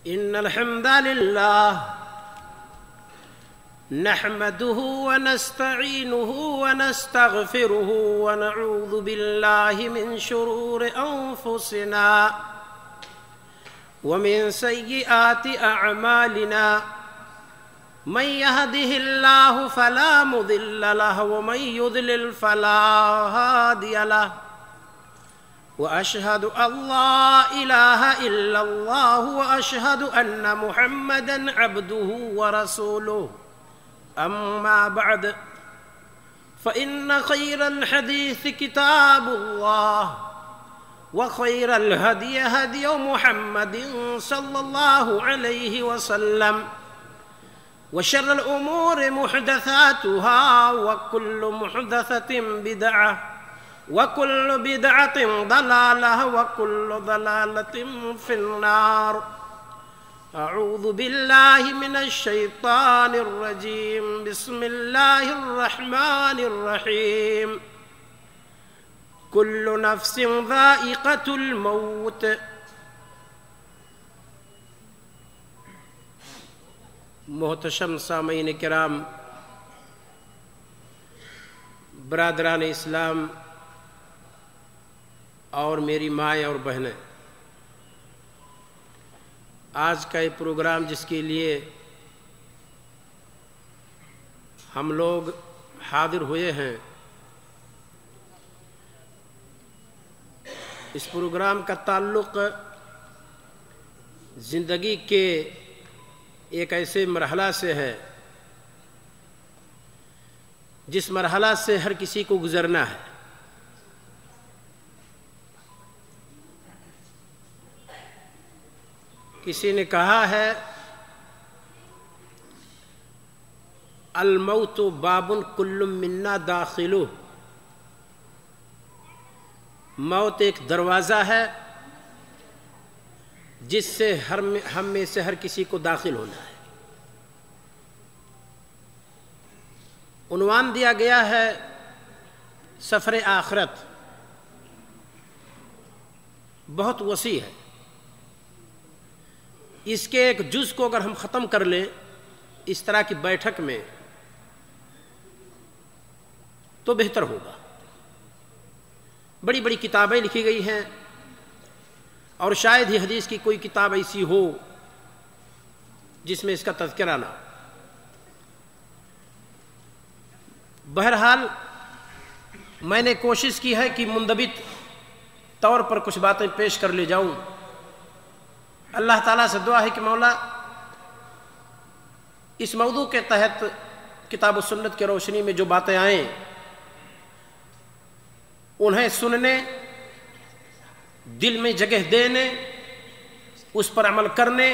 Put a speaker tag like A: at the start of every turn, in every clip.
A: إن الحمد لله نحمده ونستعينه ونستغفره ونعوذ بالله من شرور أنفسنا ومن سيئات أعمالنا من يهده الله فلا مضل له ومن يضلل فلا هادي له وأشهد أن لا إله إلا الله وأشهد أن محمدًا عبده ورسوله أما بعد فإن خير الحديث كتاب الله وخير الهدي هدي محمد صلى الله عليه وسلم وشر الأمور محدثاتها وكل محدثة بدعة وكل بدعة ضلالة وكل ضلالة في النار أعوذ بالله من الشيطان الرجيم بسم الله الرحمن الرحيم كل نفس ذائقة الموت محتشم سامعین کرام، برادران اسلام اور میری مائیں اور بہنیں، آج کا یہ پروگرام جس کے لیے ہم لوگ حاضر ہوئے ہیں، اس پروگرام کا تعلق زندگی کے ایک ایسے مرحلہ سے ہے جس مرحلہ سے ہر کسی کو گزرنا ہے۔ کسی نے کہا ہے الموت باب کل منا داخلہ، موت ایک دروازہ ہے جس سے ہم میں سے ہر کسی کو داخل ہونا ہے۔ عنوان دیا گیا ہے سفر آخرت، بہت وسیع ہے۔ اس کے ایک جز کو اگر ہم ختم کر لیں اس طرح کی بیٹھک میں تو بہتر ہوگا۔ بڑی بڑی کتابیں لکھی گئی ہیں اور شاید ہی حدیث کی کوئی کتاب ایسی ہو جس میں اس کا تذکرہ نہ ہو۔ بہرحال میں نے کوشش کی ہے کہ منضبط طور پر کچھ باتیں پیش کر لے جاؤں۔ اللہ تعالیٰ سے دعا ہے کہ مولا اس موضوع کے تحت کتاب و سنت کی روشنی میں جو باتیں آئیں انہیں سننے، دل میں جگہ دینے، اس پر عمل کرنے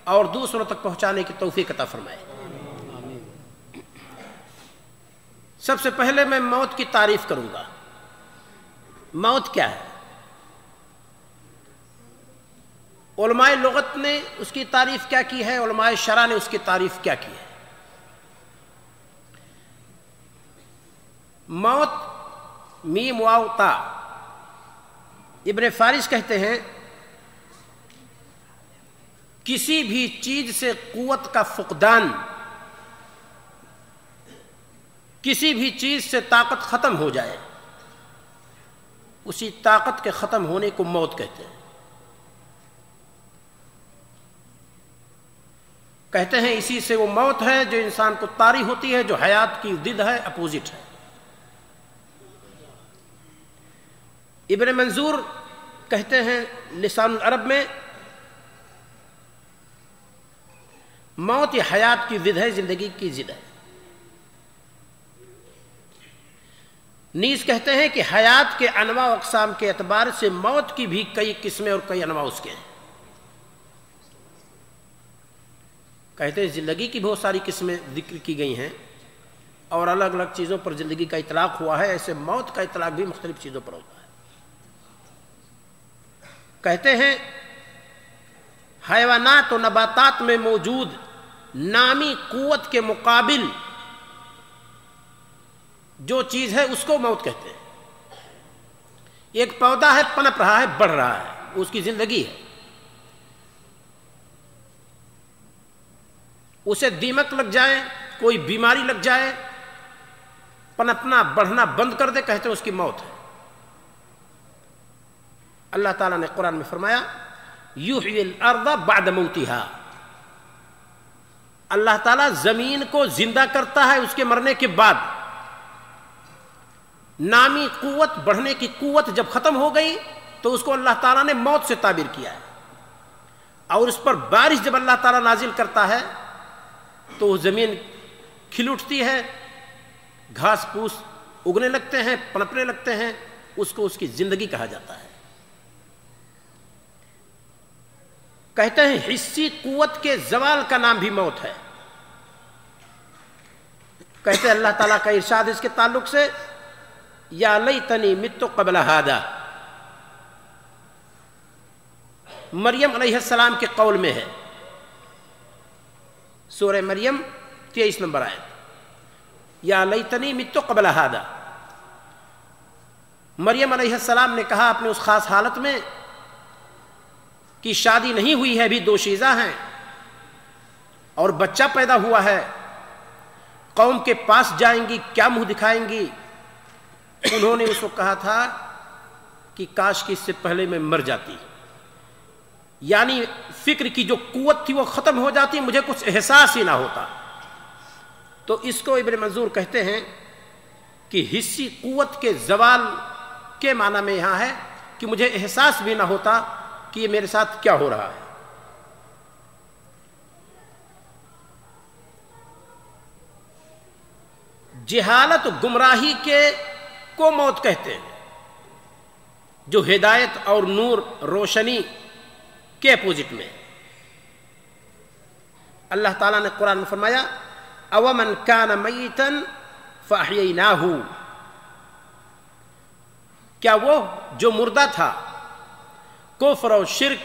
A: اور دوسروں تک پہنچانے کی توفیق عطا فرمائے۔ سب سے پہلے میں موت کی تعریف کروں گا۔ موت کیا ہے؟ علماء لغت نے اس کی تعریف کیا کی ہے، علماء شرع نے اس کی تعریف کیا کی ہے۔ موت میم واو تا، ابن فارس کہتے ہیں کسی بھی چیز سے قوت کا فقدان، کسی بھی چیز سے طاقت ختم ہو جائے، اسی طاقت کے ختم ہونے کو موت کہتے ہیں۔ کہتے ہیں اسی سے وہ موت ہے جو انسان کو طاری ہوتی ہے، جو حیات کی ضد ہے، اپوزٹ ہے۔ ابن منظور کہتے ہیں لسان العرب میں موت یہ حیات کی ضد ہے، زندگی کی ضد ہے۔ نیز کہتے ہیں کہ حیات کے انواع و اقسام کے اعتبار سے موت کی بھی کئی قسمیں اور کئی انواع اس کے ہیں۔ کہتے ہیں زندگی کی بہت ساری قسمیں ذکر کی گئی ہیں اور الگ الگ چیزوں پر زندگی کا اطلاق ہوا ہے، ایسے موت کا اطلاق بھی مختلف چیزوں پر ہوتا ہے۔ کہتے ہیں حیوانات و نباتات میں موجود نامی قوت کے مقابل جو چیز ہے اس کو موت کہتے ہیں۔ ایک پودا ہے، پنپ رہا ہے، بڑھ رہا ہے، اس کی زندگی ہے۔ اسے دیمک لگ جائے، کوئی بیماری لگ جائے، پنپنا بڑھنا بند کر دے، کہتے ہیں اس کی موت ہے۔ اللہ تعالیٰ نے قرآن میں فرمایا یحیی الارض بعد موتہا، اللہ تعالیٰ زمین کو زندہ کرتا ہے اس کے مرنے کے بعد۔ نامی قوت، بڑھنے کی قوت جب ختم ہو گئی تو اس کو اللہ تعالیٰ نے موت سے تعبیر کیا ہے، اور اس پر بارش جب اللہ تعالیٰ نازل کرتا ہے تو وہ زمین کھل اٹھتی ہے، گھاس پھوس اگنے لگتے ہیں، پنپنے لگتے ہیں، اس کو اس کی زندگی کہا جاتا ہے۔ کہتے ہیں حسی قوت کے زوال کا نام بھی موت ہے۔ کہتے ہیں اللہ تعالیٰ کا ارشاد اس کے تعلق سے یا لیتنی مت قبل ھذا، مریم علیہ السلام کے قول میں ہے، سورہ مریم 23 نمبر آیت، یا لیتنی مت قبل ھذا۔ مریم علیہ السلام نے کہا اپنے اس خاص حالت میں کہ شادی نہیں ہوئی ہے، ابھی دوشیزہ ہیں اور بچہ پیدا ہوا ہے، قوم کے پاس جائیں گی، کیا منہ دکھائیں گی؟ انہوں نے اس کو کہا تھا کہ کاش کہ اس سے پہلے میں مر جاتی، یعنی فکر کی جو قوت تھی وہ ختم ہو جاتی، مجھے کچھ احساس ہی نہ ہوتا۔ تو اس کو ابن منظور کہتے ہیں کہ حسی قوت کے زوال کے معنی میں یہاں ہے کہ مجھے احساس بھی نہ ہوتا کہ یہ میرے ساتھ کیا ہو رہا ہے۔ جہالت و گمراہی کو موت کہتے ہیں، جو ہدایت اور نور روشنی کے اپوزٹ میں۔ اللہ تعالیٰ نے قرآن میں فرمایا اومن کان میتا فاحییناہ، کیا وہ جو مردہ تھا، کفر اور شرک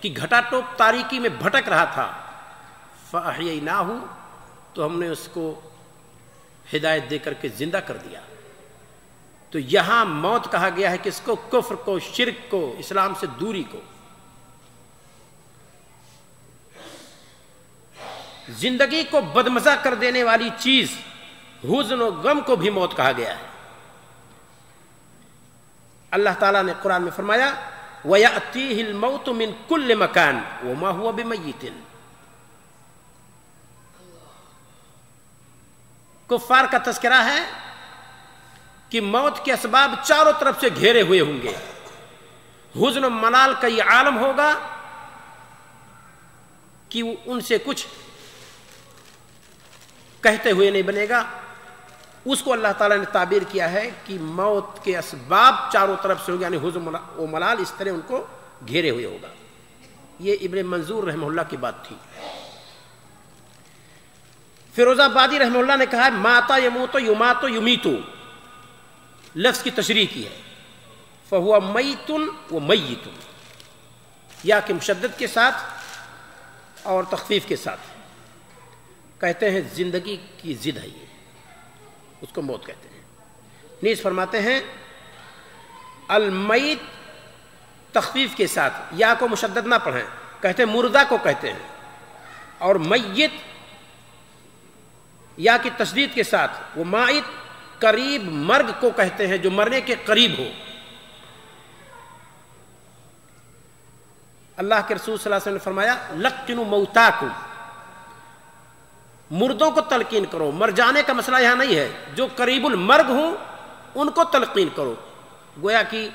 A: کی گھٹا ٹوپ تاریکی میں بھٹک رہا تھا، فاحییناہ، تو ہم نے اس کو ہدایت دے کر کے زندہ کر دیا۔ تو یہاں موت کہا گیا ہے کس کو؟ کفر کو، شرک کو، اسلام سے دوری کو۔ زندگی کو بدمزہ کر دینے والی چیز حزن و غم کو بھی موت کہا گیا ہے۔ اللہ تعالیٰ نے قرآن میں فرمایا وَيَأْتِيهِ الْمَوْتُ مِنْ كُلِّ مَكَانٍ وَمَا هُوَ بِمَيِّتٍ۔ کفار کا تذکرہ ہے کہ موت کے اسباب چاروں طرف سے گھیرے ہوئے ہوں گے، حزن و ملال کا یہ عالم ہوگا کہ ان سے کچھ کہتے ہوئے نہیں بنے گا۔ اس کو اللہ تعالیٰ نے تعبیر کیا ہے کہ موت کے اسباب چاروں طرف سے ہوں گے، یعنی حزن و ملال اس طرح ان کو گھیرے ہوئے ہوگا۔ یہ ابن منظور رحمہ اللہ کی بات تھی۔ فیروز آبادی رحمہ اللہ نے کہا ماتا یموت یمات یمیت، لفظ کی تشریح کی ہے، فہو میت و میت، یا کہ مشدد کے ساتھ اور تخفیف کے ساتھ۔ کہتے ہیں زندگی کی ضد ہے یہ، اس کو موت کہتے ہیں۔ نیز فرماتے ہیں المیت تخفیف کے ساتھ، یا کو مشدد نہ پڑھیں، کہتے ہیں مردہ کو کہتے ہیں، اور میت یا کی تشدید کے ساتھ وہ مائت قریب مرگ کو کہتے ہیں، جو مرنے کے قریب ہو۔ اللہ کے رسول صلی اللہ علیہ وسلم نے فرمایا لقنوا موتاکم، مردوں کو تلقین کرو۔ مر جانے کا مسئلہ یہاں نہیں ہے، جو قریب المرگ ہوں ان کو تلقین کرو۔ گویا کہ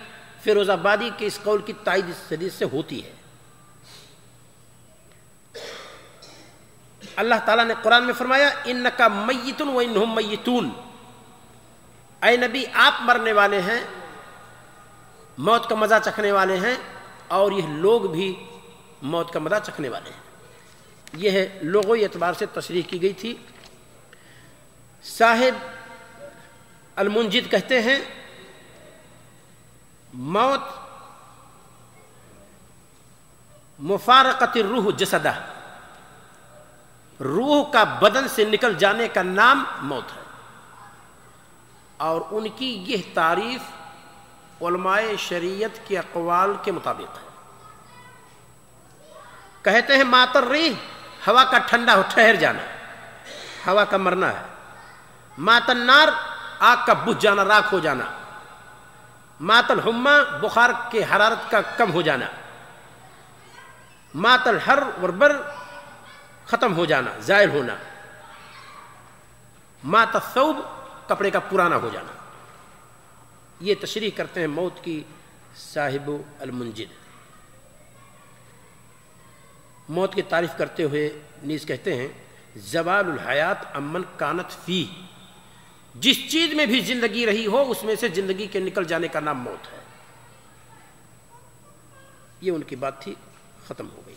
A: فیروز آبادی کے اس قول کی تائید اس حدیث سے ہوتی ہے۔ اللہ تعالیٰ نے قرآن میں فرمایا انک میت و انہم میتون، اے نبی آپ مرنے والے ہیں، موت کا مزہ چکھنے والے ہیں، اور یہ لوگ بھی موت کا مزہ چکھنے والے ہیں۔ یہ ہے لغوی اعتبار سے تشریح کی گئی تھی۔ صاحب المنجد کہتے ہیں موت مفارقت الروح جسدہ، روح کا بدن سے نکل جانے کا نام موت ہے، اور ان کی یہ تعریف علماء شریعت کے اقوال کے مطابق ہے۔ کہتے ہیں مات الریح ہوا کا ٹھنڈا ہو ٹھہر جانا، ہوا کا مرنا ہے۔ مات النار آگ کا بجھ جانا، راکھ ہو جانا۔ مات الحمہ بخار کے حرارت کا کم ہو جانا۔ مات الحر والبر ختم ہو جانا، زائل ہونا۔ مات الثوب کپڑے کا پرانا ہو جانا۔ یہ تشریح کرتے ہیں موت کی صاحب المنجد۔ موت کی تعریف کرتے ہوئے نیز کہتے ہیں زوال الحیات امن کانت فی، جس چیز میں بھی زندگی رہی ہو اس میں سے زندگی کے نکل جانے کا نام موت ہے۔ یہ ان کی بات تھی، ختم ہو گئی۔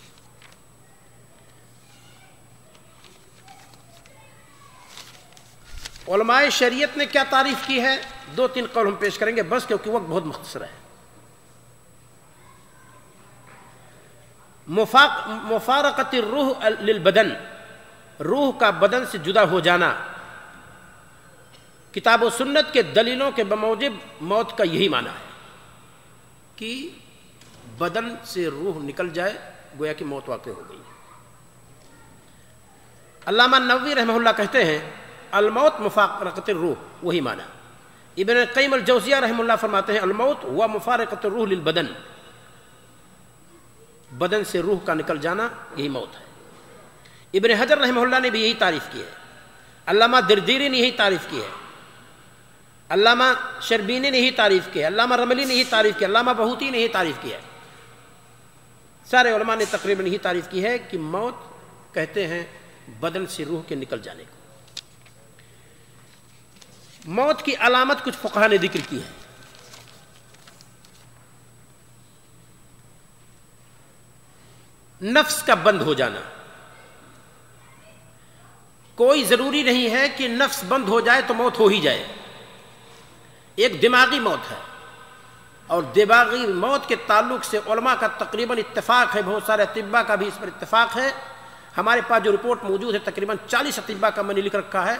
A: علماء شریعت نے کیا تعریف کی ہے؟ 2-3 قول ہم پیش کریں گے بس، کیونکہ وقت بہت مختصر ہے۔ مفارقت الروح للبدن، روح کا بدن سے جدا ہو جانا۔ کتاب و سنت کے دلیلوں کے بموجب موت کا یہی معنی ہے کہ بدن سے روح نکل جائے، گویا کہ موت واقع ہو گئی۔ علامہ نووی رحمہ اللہ کہتے ہیں الموت مفارقت الروح، وہی معنی۔ ابن قیم الجوزیہ رحمہ اللہ فرماتے ہیں الموت ہوا مفارقت الروح للبدن، بدن سے روح کا نکل جانا یہی موت ہے۔ ابن حجر رحمہ اللہ نے بھی یہی تعریف کی ہے، علامہ دردیری نے یہی تعریف کی ہے، علامہ شربینی نے یہی تعریف کی ہے، علامہ رملی نے یہی تعریف کی ہے، علامہ بہوتی نے یہی تعریف کی ہے۔ سارے علماء نے تقریباً یہی تعریف کی ہے کہ موت کہتے ہیں بدن سے روح کے نکل جانے کو۔ موت کی علامت کچھ فقہا نے ذکر کی ہے۔ نفس کا بند ہو جانا، کوئی ضروری نہیں ہے کہ نفس بند ہو جائے تو موت ہو ہی جائے۔ ایک دماغی موت ہے، اور دماغی موت کے تعلق سے علماء کا تقریباً اتفاق ہے، بہت سارے اطباء کا بھی اس پر اتفاق ہے۔ ہمارے پاس جو رپورٹ موجود ہے تقریباً 40 اطباء کا میں نے لکھ رکھا ہے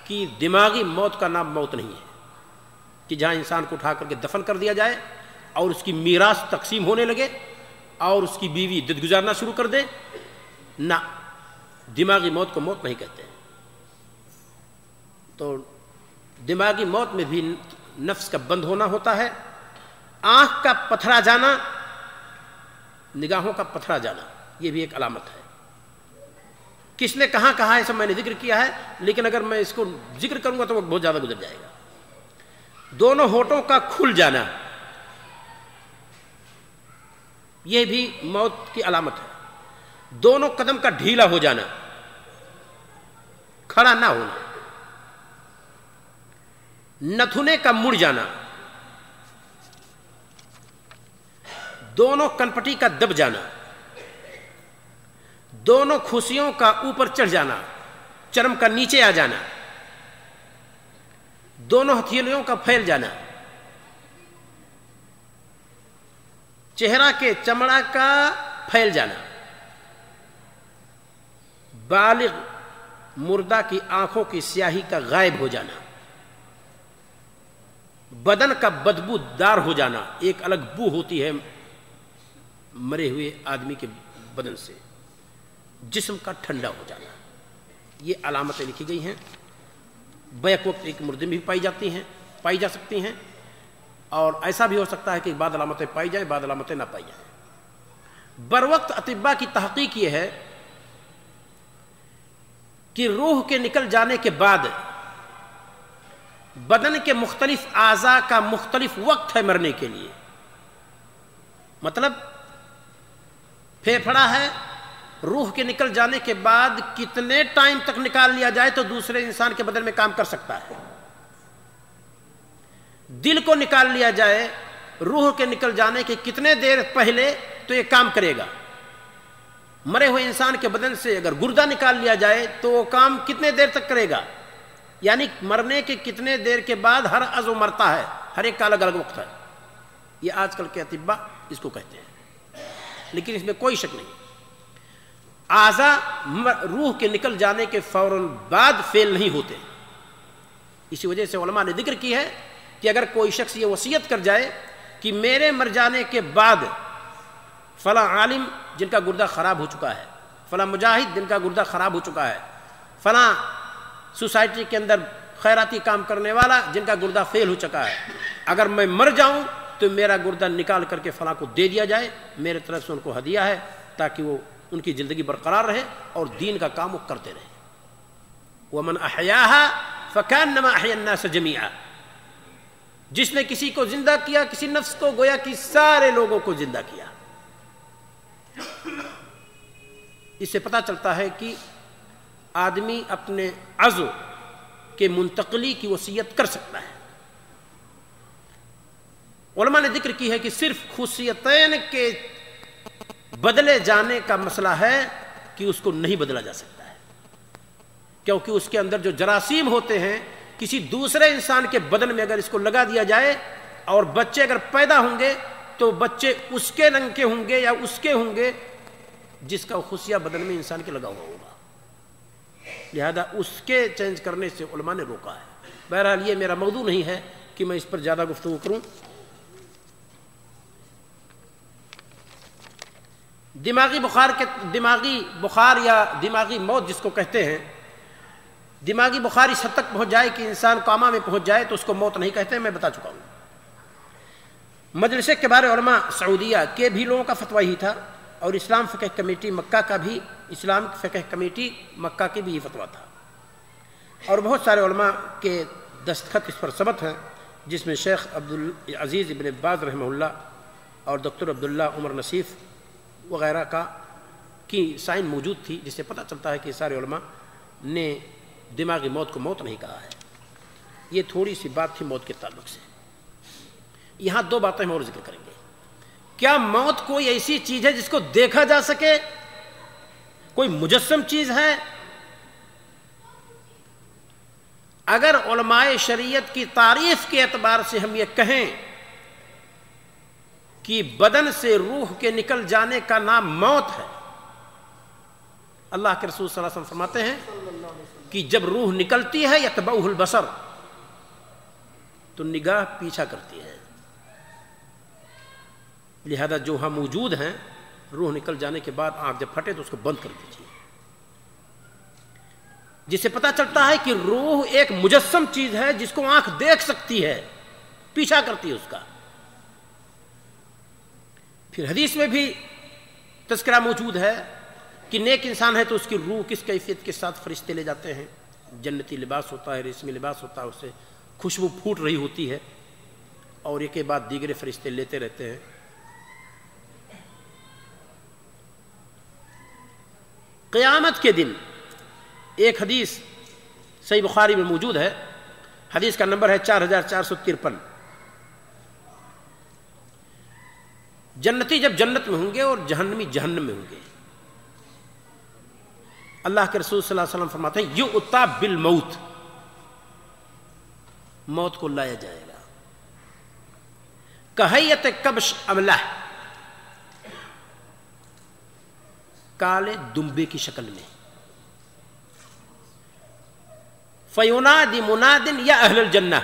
A: کہ دماغی موت کا نام موت نہیں ہے، کہ جہاں انسان کو اٹھا کر کے دفن کر دیا جائے اور اس کی میراث تقسیم ہونے لگے اور اس کی بیوی عدت گزارنا شروع کر دے، نہ، دماغی موت کو موت نہیں کہتے۔ تو دماغی موت میں بھی نفس کا بند ہونا ہوتا ہے۔ آنکھ کا پتھرا جانا، نگاہوں کا پتھرا جانا، یہ بھی ایک علامت ہے۔ کس نے کہاں کہا ہے سب میں نے ذکر کیا ہے، لیکن اگر میں اس کو ذکر کروں گا تو وقت بہت زیادہ گزر جائے گا۔ دونوں ہونٹوں کا کھل جانا، یہ بھی موت کی علامت ہے۔ دونوں قدم کا ڈھیلا ہو جانا، کھڑا نہ ہونا۔ نتھنے کا مڑ جانا، دونوں کنپٹی کا دب جانا، دونوں کھوسیوں کا اوپر چڑھ جانا، چرم کا نیچے آ جانا، دونوں ہتھیلیوں کا پھیل جانا، چہرہ کے چمڑا کا پھیل جانا، بالغ مردہ کی آنکھوں کی سیاہی کا غائب ہو جانا، بدن کا بدبو دار ہو جانا، ایک الگ بو ہوتی ہے مرے ہوئے آدمی کے بدن سے، جسم کا ٹھنڈا ہو جانا، یہ علامتیں لکھی گئی ہیں۔ بیک وقت ایک مردے میں بھی پائی جا سکتی ہیں، اور ایسا بھی ہو سکتا ہے کہ بعض علامتیں پائی جائیں، بعض علامتیں نہ پائی جائیں۔ بروقت اطباء کی تحقیق یہ ہے کہ روح کے نکل جانے کے بعد بدن کے مختلف اعضاء کا مختلف وقت ہے مرنے کے لیے۔ مطلب پھیپھڑا ہے، روح کے نکل جانے کے بعد کتنے ٹائم تک نکال لیا جائے تو دوسرے انسان کے بدن میں کام کر سکتا ہے۔ دل کو نکال لیا جائے روح کے نکل جانے کے کتنے دیر پہلے تو یہ کام کرے گا۔ مرے ہوئے انسان کے بدن سے اگر گردہ نکال لیا جائے تو وہ کام کتنے دیر تک کرے گا، یعنی مرنے کے کتنے دیر کے بعد ہر عضو مرتا ہے، ہر ایک کا الگ الگ وقت ہے۔ یہ آج کل کے اطباء اس کو کہتے ہیں، لیکن اس میں کوئی شک نہیں، اعضاء روح کے نکل جانے کے فوراً بعد فیل نہیں ہوتے۔ اسی وجہ سے علماء نے ذکر کی ہے کہ اگر کوئی شخص یہ وصیت کر جائے کہ میرے مر جانے کے بعد فلاں عالم جن کا گردہ خراب ہو چکا ہے، فلاں مجاہد جن کا گردہ خراب ہو چکا ہے، فلاں سوسائٹی کے اندر خیراتی کام کرنے والا جن کا گردہ فیل ہو چکا ہے، اگر میں مر جاؤں تو میرا گردہ نکال کر کے فلاں کو دے دیا جائے، میرے طرف سے ان کو ہدیہ ہے، تاکہ وہ ان کی زندگی برقرار رہے اور دین کا کام وہ کرتے رہے۔ وَمَنْ أَحْيَاهَا فَكَأَنَّمَا أَحْيَا النَّاسَ جَمِيعًا، جس نے کسی کو زندہ کیا، کسی نفس کو، گویا کہ سارے لوگوں کو زندہ کیا۔ اس سے پتہ چلتا ہے کہ آدمی اپنے عضو کے منتقلی کی وصیت کر سکتا ہے۔ علماء نے ذکر کی ہے کہ صرف خصوصیتین کے بدلے جانے کا مسئلہ ہے کہ اس کو نہیں بدلا جا سکتا ہے، کیونکہ اس کے اندر جو جراثیم ہوتے ہیں کسی دوسرے انسان کے بدن میں اگر اس کو لگا دیا جائے اور بچے اگر پیدا ہوں گے تو بچے اس کے رنگ کے ہوں گے یا اس کے ہوں گے جس کا خصیہ بدن میں انسان کے لگا ہوا ہوگا، لہذا اس کے چینج کرنے سے علماء نے روکا ہے۔ بہرحال یہ میرا موضوع نہیں ہے کہ میں اس پر زیادہ گفتگو کروں۔ دماغی بخار یا دماغی موت جس کو کہتے ہیں، دماغی بخار اس حد تک پہنچ جائے کہ انسان کوما میں پہنچ جائے تو اس کو موت نہیں کہتے، میں بتا چکا ہوں۔ مجلس کبار علماء سعودیہ کے بھی لوگوں کا فتویٰ ہی تھا، اور اسلام فقہ کمیٹی مکہ کا بھی، اسلام فقہ کمیٹی مکہ کی بھی یہ فتویٰ تھا، اور بہت سارے علماء کے دستخط اس پر ثبت ہیں، جس میں شیخ عبدالعزیز ابن باز رحمہ اللہ اور ڈاکٹر عبداللہ عمر نصیف وغیرہ کی سائن موجود تھی، جس سے پتہ چلتا ہے کہ سارے علماء نے دماغی موت کو موت نہیں کہا ہے۔ یہ تھوڑی سی بات تھی موت کے تعلق سے۔ یہاں دو باتیں ہم اور ذکر کریں گے۔ کیا موت کوئی ایسی چیز ہے جس کو دیکھا جا سکے؟ کوئی مجسم چیز ہے؟ اگر علماء شریعت کی تعریف کے اعتبار سے ہم یہ کہیں کہ بدن سے روح کے نکل جانے کا نام موت ہے، اللہ کے رسول صلی اللہ علیہ وسلم فرماتے ہیں کہ جب روح نکلتی ہے یتبعہ البصر، تو نگاہ پیچھا کرتی ہے، لہذا جو ہم موجود ہیں روح نکل جانے کے بعد آنکھ جب پھٹے تو اس کو بند کر دیجیے، جس سے پتہ چلتا ہے کہ روح ایک مجسم چیز ہے جس کو آنکھ دیکھ سکتی ہے، پیچھا کرتی ہے اس کا۔ پھر حدیث میں بھی تذکرہ موجود ہے کہ نیک انسان ہے تو اس کی روح کس کیفیت کے ساتھ فرشتے لے جاتے ہیں، جنتی لباس ہوتا ہے، ریشمی لباس ہوتا ہے، اس سے خوشبو پھوٹ رہی ہوتی ہے، اور ایک کے بعد دیگرے فرشتے لیتے رہتے ہیں۔ قیامت کے دن ایک حدیث صحیح بخاری میں موجود ہے، حدیث کا نمبر ہے 4453۔ جنتی جب جنت میں ہوں گے اور جہنمی جہنم میں ہوں گے، اللہ کے رسول صلی اللہ علیہ وسلم فرماتے ہیں یؤتی بالموت، موت کو لایا جائے گا، کہیت کبش املح، کالے دمبے کی شکل میں، فینادی منادن یا اہل الجنہ،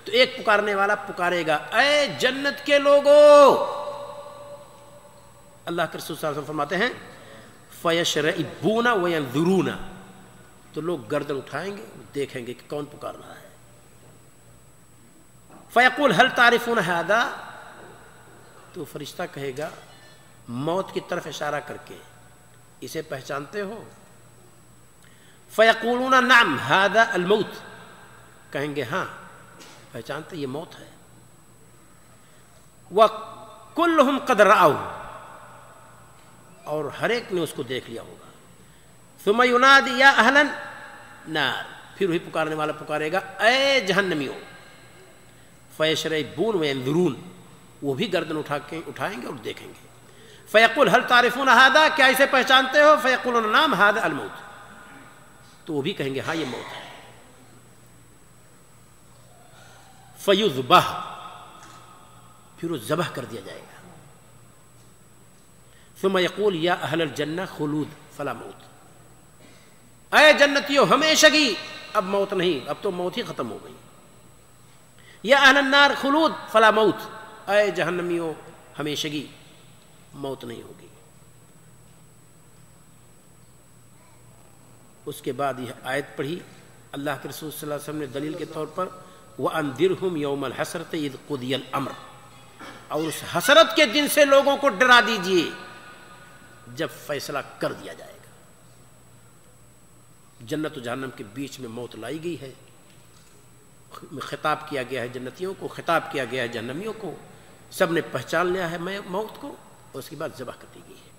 A: تو ایک پکارنے والا پکارے گا اے جنت کے لوگوں، اللہ کے رسول صلی اللہ علیہ وسلم فرماتے ہیں فیشرئبون وینظرون، تو لوگ گردن اٹھائیں گے، دیکھیں گے کہ کون پکار رہا ہے، فیقول هل تعرفون هذا، تو فرشتہ کہے گا موت کی طرف اشارہ کر کے اسے پہچانتے ہو؟ فیقولون نعم هذا الموت، کہیں گے ہاں پہچانتے، یہ موت ہے، وَكُلُّهُمْ قَدْ رَأَوْهُ، اور ہر ایک نے اس کو دیکھ لیا ہوگا، ثُمَّ يُنَادِي يَا أَهْلَ النَّارِ، پھر وہی پکارنے والا پکارے گا اے جہنمیوں، فَيَشْرَئِبُونَ وَيَنْظُرُونَ، وہ بھی گردن اٹھائیں گے اور دیکھیں گے، فَيَقُولُ هَلْ تَعْرِفُونَ هَذَا، کیا اسے پہچانتے ہو؟ فَيَقُولُونَ نَعَمْ هَذَا الْمَوْتُ، تو وہ بھی کہیں گے ہاں یہ موت ہے، فَيُذْبَحُ، پھر وہ ذبح کر دیا جائے گا، ثم يقول یا اہل الجنہ خلود فلا موت، اے جنتیوں ہمیشگی، اب موت نہیں، اب تو موت ہی ختم ہو گئی، یا اہل النار خلود فلا موت، اے جہنمیوں ہمیشگی، موت نہیں ہوگی۔ اس کے بعد یہ آیت پڑھی اللہ کے رسول صلی اللہ علیہ وسلم نے دلیل کے طور پر وَأَنذِرْهُمْ يَوْمَ الْحَسْرَةِ إِذْ قُضِيَ الْأَمْرُ، اور اس حسرت کے دن سے لوگوں کو ڈرا دیجئے جب فیصلہ کر دیا جائے گا۔ جنت و جہنم کے بیچ میں موت لائی گئی ہے، خطاب کیا گیا ہے جنتیوں کو، خطاب کیا گیا ہے جہنمیوں کو، سب نے پہچان لیا ہے موت کو، اور اس کے بعد ذبح کر دی گئی ہے۔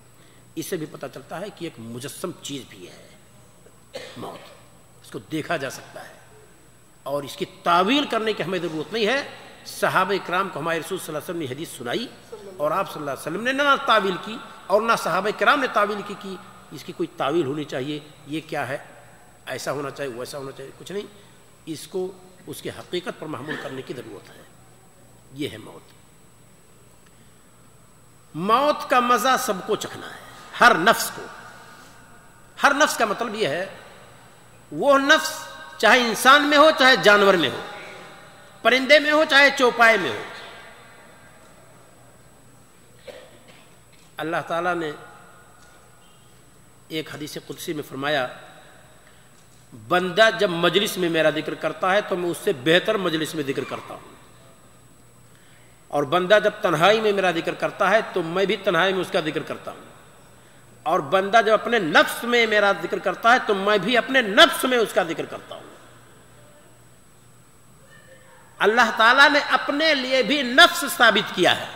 A: اس سے بھی پتہ چلتا ہے کہ ایک مجسم چیز بھی ہے موت، اس کو دیکھا جا سکتا ہے، اور اس کی تعویل کرنے کی ہمیں ضرورت نہیں ہے۔ صحابہ کرام کو ہمارے رسول صلی اللہ علیہ وسلم نے حدیث سنائی، اور آپ صلی اللہ علیہ وسلم نے نہ تعویل کی اور نہ صحابہ کرام نے تعویل کی کہ اس کی کوئی تعویل ہونی چاہیے، یہ کیا ہے، ایسا ہونا چاہیے ویسا ہونا چاہیے، کچھ نہیں، اس کو اس کی حقیقت پر محمول کرنے کی ضرورت ہے۔ یہ ہے موت۔ موت کا مزہ سب کو چکھنا ہے، ہر نفس کو۔ ہر نفس کا مطلب یہ ہے وہ نفس چاہے انسان میں ہو چاہے جانور میں ہو، پرندے میں ہو چاہے چوپائے میں ہو۔ اللہ تعالیٰ نے ایک حدیث قدسی میں فرمایا، بندہ جب مجلس میں میرا ذکر کرتا ہے تو میں اس سے بہتر مجلس میں ذکر کرتا ہوں، اور بندہ جب تنہائی میں میرا ذکر کرتا ہے تو میں بھی تنہائی میں اس کا ذکر کرتا ہوں، اور بندہ جب اپنے نفس میں میرا ذکر کرتا ہے تو میں بھی اپنے نفس میں اس کا ذکر کرتا ہوں۔ اللہ تعالیٰ نے اپنے لیے بھی نفس ثابت کیا ہے،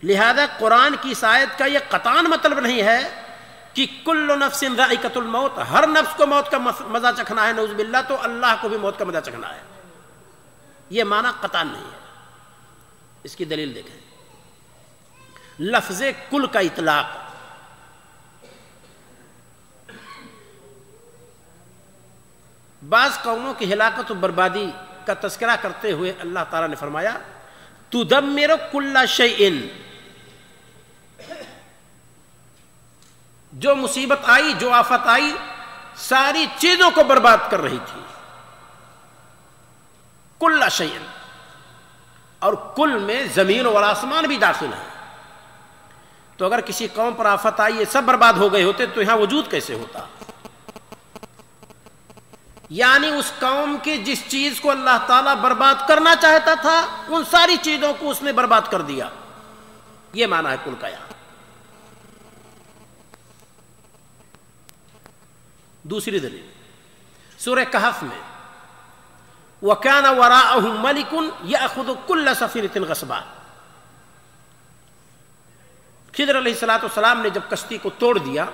A: لہذا قرآن کی اس آیت کا یہ قطعاً مطلب نہیں ہے کہ کل نفس ذائقۃ الموت، ہر نفس کو موت کا مزہ چکھنا ہے، نعوذ باللہ، تو اللہ کو بھی موت کا مزہ چکھنا ہے، یہ معنی قطعاً نہیں ہے۔ اس کی دلیل دیکھیں، لفظ کل کا اطلاق بعض قوموں کی ہلاکت و بربادی کا تذکرہ کرتے ہوئے اللہ تعالیٰ نے فرمایا تدمر کل شیء، جو مصیبت آئی، جو آفت آئی، ساری چیزوں کو برباد کر رہی تھی۔ کل شیء، اور کل میں زمین اور آسمان بھی داخل ہے، تو اگر کسی قوم پر آفت آئی، یہ سب برباد ہو گئے ہوتے تو یہاں وجود کیسے ہوتا؟ یعنی اس قوم کی جس چیز کو اللہ تعالیٰ برباد کرنا چاہتا تھا، ان ساری چیزوں کو اس نے برباد کر دیا، یہ معنی ہے کل کا یہاں۔ دوسری دلیل سورہ کہف میں وَكَانَ وَرَاءَهُمْ مَلِكٌ يَأْخُذُ كُلَّ سَفِينَةٍ غَصْبًا، خضر علیہ السلام نے جب کشتی کو توڑ دیا،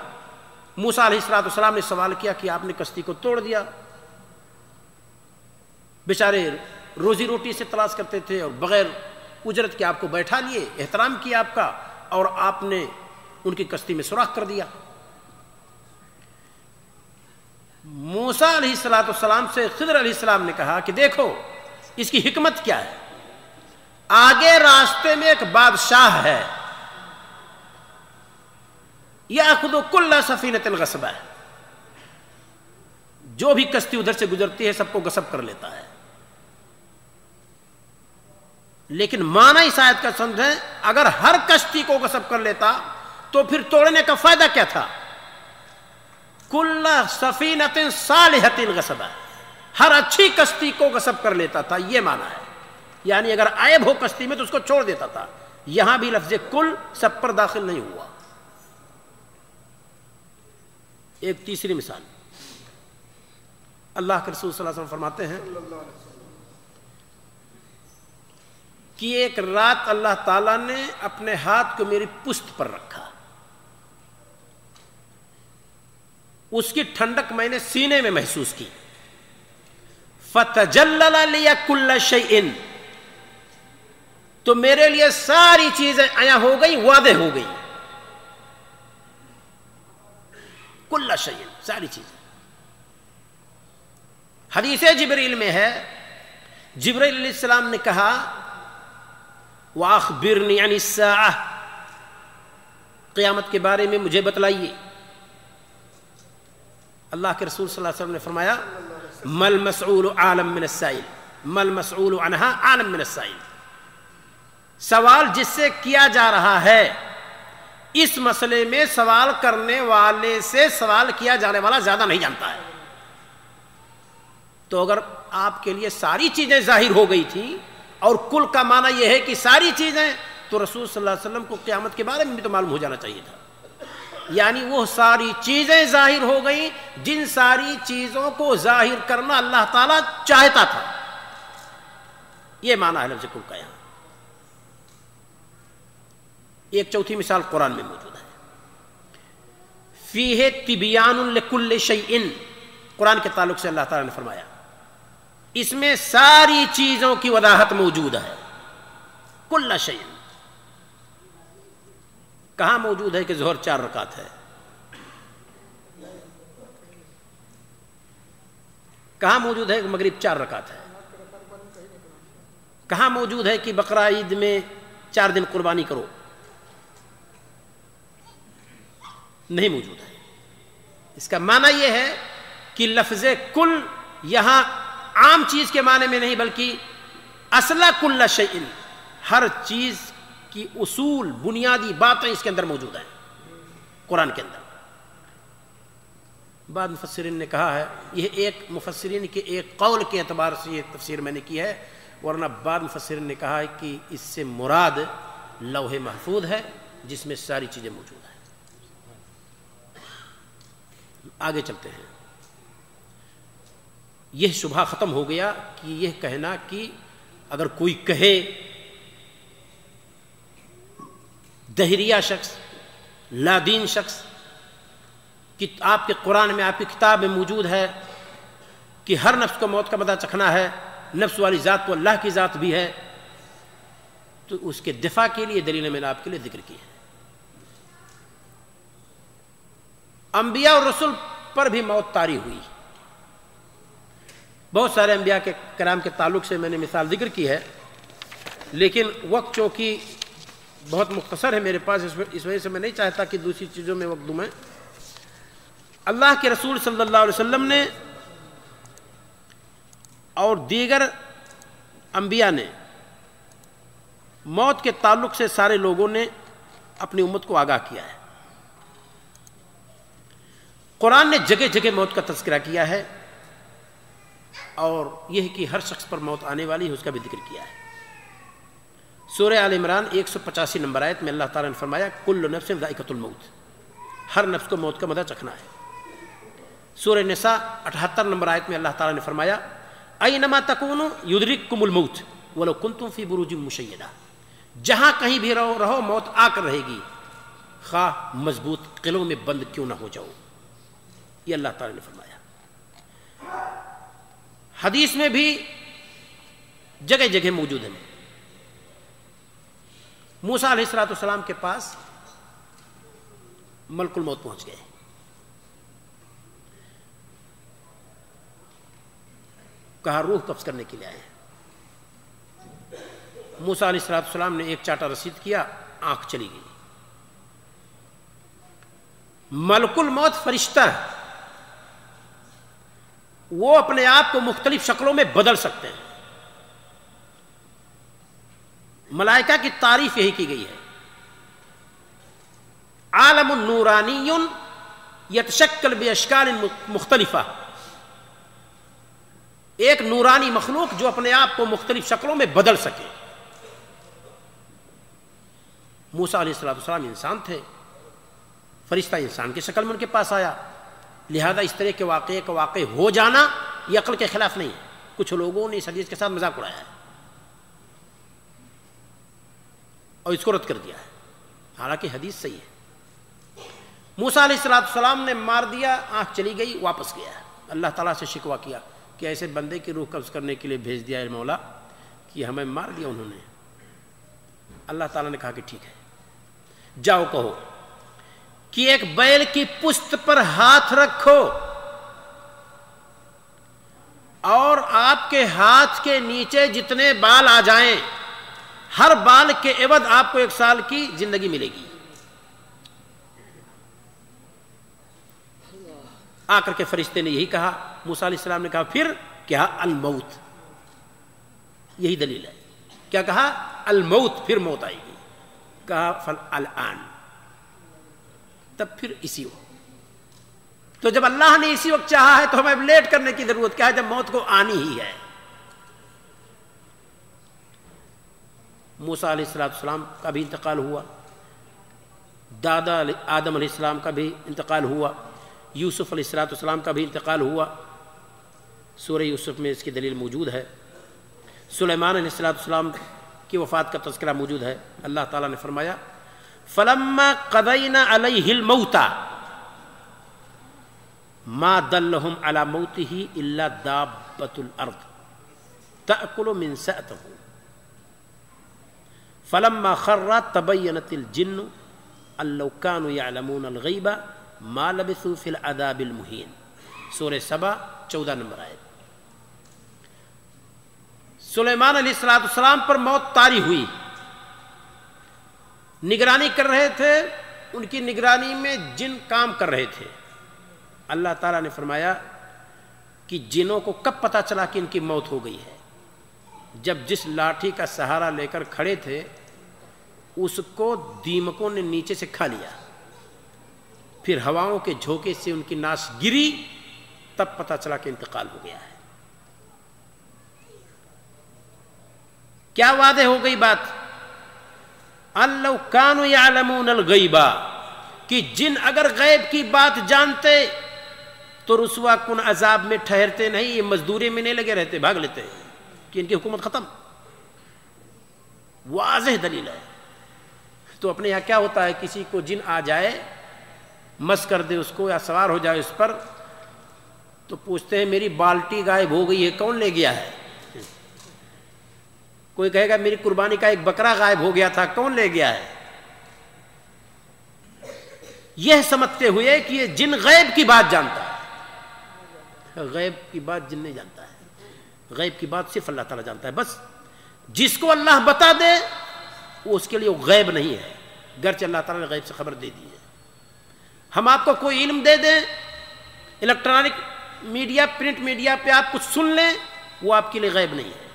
A: موسیٰ علیہ السلام نے سوال کیا کہ آپ نے کشتی کو توڑ دیا، بیچارے روزی روٹی سے تلاش کرتے تھے اور بغیر اجرت کے آپ کو بیٹھا لیے، احترام کیا آپ کا، اور آپ نے ان کی کشتی میں سوراخ کر دیا۔ موسیٰ علیہ السلام سے خضر علیہ السلام نے کہا کہ دیکھو اس کی حکمت کیا ہے، آگے راستے میں ایک بادشاہ ہے، یأخذ کل سفینۃ غصبا، جو بھی کشتی ادھر سے گزرتی ہے سب کو غصب کر لیتا ہے۔ لیکن معنی اس آیت کا سمجھیں، اگر ہر کشتی کو غصب کر لیتا تو پھر توڑنے کا فائدہ کیا تھا؟ کل سفینۃ صالحۃ غصبا، ہر اچھی کشتی کو غصب کر لیتا تھا، یہ معنی ہے، یعنی اگر عیب ہو کشتی میں تو اس کو چھوڑ دیتا تھا۔ یہاں بھی لفظ کل سب پر داخل نہیں ہوا۔ ایک تیسری مثال، اللہ کے رسول صلی اللہ علیہ وسلم فرماتے ہیں کہ ایک رات اللہ تعالیٰ نے اپنے ہاتھ کو میری پشت پر رکھا، اس کی ٹھنڈک میں نے سینے میں محسوس کی، فَتَجَلَّلَ لِيَ كُلَّ شَيْءٍ، تو میرے لیے ساری چیزیں عیاں ہو گئی، واضح ہو گئی، کل شیء، ساری چیزیں۔ حدیث جبریل میں ہے، جبریل علیہ السلام نے کہا وَأَخْبِرْنِي عَنِ السَّاعَةِ، قیامت کے بارے میں مجھے بتلائیے۔ اللہ کے رسول صلی اللہ علیہ وسلم نے فرمایا مَا الْمَسْعُولُ عَالَمْ مِنَ السَّائِلِ، مَا الْمَسْعُولُ عَنْهَا عَالَمْ مِنَ السَّائِلِ، سوال جس سے کیا جا رہا ہے اس مسئلے میں سوال کرنے والے سے سوال کیا جانے والا زیادہ نہیں جانتا ہے. تو اگر آپ کے لیے ساری چیزیں ظاہر ہو گئی تھیں، اور کل کا معنی یہ ہے کہ ساری چیزیں، تو رسول صلی اللہ علیہ وسلم کو قیامت کے بارے میں بھی تو معلوم ہو جانا چاہیے تھا. یعنی وہ ساری چیزیں ظاہر ہو گئیں جن ساری چیزوں کو ظاہر کرنا اللہ تعالیٰ چاہتا تھا. یہ معنی ہے لفظ کل کا. یہاں ایک چوتھی مثال قرآن میں موجود ہے. فیہ تبیان لکل شیء، قرآن کے تعلق سے اللہ تعالیٰ نے فرمایا اس میں ساری چیزوں کی وضاحت موجود ہے. کل شیء کہاں موجود ہے کہ ظہر 4 رکعت ہے؟ کہاں موجود ہے کہ مغرب 4 رکعت ہے؟ کہاں موجود ہے کہ بقرہ عید میں 4 دن قربانی کرو؟ نہیں موجود ہے. اس کا معنی یہ ہے کہ لفظ کل یہاں عام چیز کے معنی میں نہیں، بلکہ اصل کل شیء، ہر چیز کی اصول، بنیادی باتیں اس کے اندر موجود ہیں قرآن کے اندر. بعض مفسرین نے کہا ہے، یہ ایک مفسرین کے ایک قول کے اعتبار سے یہ تفسیر میں نے کی ہے، ورنہ بعض مفسرین نے کہا ہے کہ اس سے مراد لوح محفوظ ہے جس میں ساری چیزیں موجود ہیں. آگے چلتے ہیں. یہ شبہ ختم ہو گیا کہ یہ کہنا کہ اگر کوئی کہے دہریہ شخص، لادین شخص، کہ آپ کے قرآن میں، آپ کی کتاب میں موجود ہے کہ ہر نفس کو موت کا مزہ چکھنا ہے، نفس والی ذات تو اللہ کی ذات بھی ہے، تو اس کے دفاع کے لیے دلیل میں نے آپ کے لیے ذکر کی ہے. انبیاء اور رسول پر بھی موت طاری ہوئی. بہت سارے انبیاء کے کرام کے تعلق سے میں نے مثال ذکر کی ہے، لیکن وقت چونکہ بہت مختصر ہے میرے پاس، اس وجہ سے میں نہیں چاہتا کہ دوسری چیزوں میں وقت دوں. میں اللہ کے رسول صلی اللہ علیہ وسلم نے اور دیگر انبیاء نے موت کے تعلق سے سارے لوگوں نے اپنی امت کو آگاہ کیا ہے. قرآن نے جگہ جگہ موت کا تذکرہ کیا ہے، اور یہ کہ ہر شخص پر موت آنے والی ہے اس کا بھی ذکر کیا ہے. سورہ آل عمران 185 نمبر آیت میں اللہ تعالیٰ نے فرمایا کل نفس ذائقۃ الموت، ہر نفس کو موت کا مزہ چکھنا ہے. سورہ نساء 78 نمبر آیت میں اللہ تعالیٰ نے فرمایا اینما تکونوا یدرککم الموت ولو کنتم فی بروج مشیدہ، جہاں کہیں بھی رہو موت آ کر رہے گی، خواہ مضبوط قلعوں میں بند کیوں نہ ہو جاؤ. یہ اللہ تعالیٰ نے فرمایا. حدیث میں بھی جگہ جگہ موجود ہے. موسیٰ علیہ السلام کے پاس ملک الموت پہنچ گئے. کہا روح قبض کرنے کے لیے آئے. موسیٰ علیہ السلام نے ایک چاٹا رسید کیا، آنکھ چلی گئی. ملک الموت فرشتہ ہے، وہ اپنے آپ کو مختلف شکلوں میں بدل سکتے ہیں. ملائکہ کی تعریف یہی کی گئی ہے، عالم نورانی یتشکل باشکال مختلفہ، ایک نورانی مخلوق جو اپنے آپ کو مختلف شکلوں میں بدل سکے. موسیٰ علیہ السلام انسان تھے، فرشتہ انسان کی شکل میں ان کے پاس آیا، لہذا اس طرح کے واقعے کا واقع ہو جانا یہ عقل کے خلاف نہیں ہے. کچھ لوگوں نے اس حدیث کے ساتھ مذاق اڑایا ہے اور اس کو رد کر دیا ہے، حالانکہ حدیث صحیح ہے. موسیٰ علیہ السلام نے مار دیا، آنکھ چلی گئی، واپس گیا. اللہ تعالیٰ سے شکوہ کیا کہ ایسے بندے کی روح قبض کرنے کے لیے بھیج دیا ہے مولا کہ ہمیں مار دیا انہوں نے. اللہ تعالیٰ نے کہا کہ ٹھیک ہے، جاؤ کہو کہ ایک بیل کی پشت پر ہاتھ رکھو اور آپ کے ہاتھ کے نیچے جتنے بال آ جائیں، ہر بال کے عوض آپ کو 1 سال کی زندگی ملے گی. آ کر کے فرشتے نے یہی کہا. موسیٰ علیہ السلام نے کہا پھر کیا؟ الموت. یہی دلیل ہے. کیا کہا؟ الموت، پھر موت آئے گی. کہا فالآن، تب پھر اسی وقت. تو جب اللہ نے اسی وقت چاہا ہے تو ہمیں اب لیٹ کرنے کی ضرورت کیا ہے جب موت کو آنی ہی ہے. موسیٰ علیہ السلام کا بھی انتقال ہوا, دادا آدم علیہ السلام کا بھی انتقال ہوا, یوسف علیہ السلام کا بھی انتقال ہوا. سورہ یوسف میں اس کی دلیل موجود ہے. سلیمان علیہ السلام کی وفات کا تذکرہ موجود ہے. اللہ تعالیٰ نے فرمایا فَلَمَّا قَضَيْنَا عَلَيْهِ الْمَوْتَ مَا دَلَّهُمْ عَلَى مَوْتِهِ إِلَّا دَابَّةُ الْأَرْضِ تَأْكُلُ مِنْ سَأْتِهِ فَلَمَّا خَرَّ تَبَيَّنَتِ الْجِنُّ أَن لَّوْ كَانُوا يَعْلَمُونَ الْغَيْبَ مَا لَبِثُوا فِي الْعَذَابِ الْمُهِينِ. سورہ سبا 14 نمبر آیت. سلیمان علیہ السلام پر موت طاری ہوئی. نگرانی کر رہے تھے, ان کی نگرانی میں جن کام کر رہے تھے. اللہ تعالیٰ نے فرمایا کہ جنوں کو کب پتہ چلا کہ ان کی موت ہو گئی ہے؟ جب جس لاٹھی کا سہارا لے کر کھڑے تھے اس کو دیمکوں نے نیچے سے کھا لیا, پھر ہواؤں کے جھونکے سے ان کی ناس گری, تب پتہ چلا کہ انتقال ہو گیا ہے. کیا واضح ہو گئی بات؟ ان لو کانوا یعلمون الغیب, کہ جن اگر غیب کی بات جانتے تو رسوا کن عذاب میں ٹھہرتے نہیں, یہ مزدوری میں نہیں لگے رہتے, بھاگ لیتے کہ ان کی حکومت ختم. واضح دلیل ہے. تو اپنے یہاں کیا ہوتا ہے, کسی کو جن آ جائے, مس کر دے اس کو یا سوار ہو جائے اس پر, تو پوچھتے ہیں میری بالٹی غائب ہو گئی ہے, کون لے گیا ہے؟ کوئی کہے گا میری قربانی کا ایک بکرا غائب ہو گیا تھا, کون لے گیا ہے؟ یہ سمجھتے ہوئے کہ یہ جن غیب کی بات جانتا ہے. غیب کی بات جن نہیں جانتا ہے, غیب کی بات صرف اللہ تعالیٰ جانتا ہے. بس جس کو اللہ بتا دے وہ اس کے لیے وہ غیب نہیں ہے, گرچہ اللہ تعالیٰ نے غیب سے خبر دے دی ہے. ہم آپ کو کوئی علم دے دیں, الیکٹرانک میڈیا, پرنٹ میڈیا پہ آپ کچھ سن لیں, وہ آپ کے لیے غیب نہیں ہے.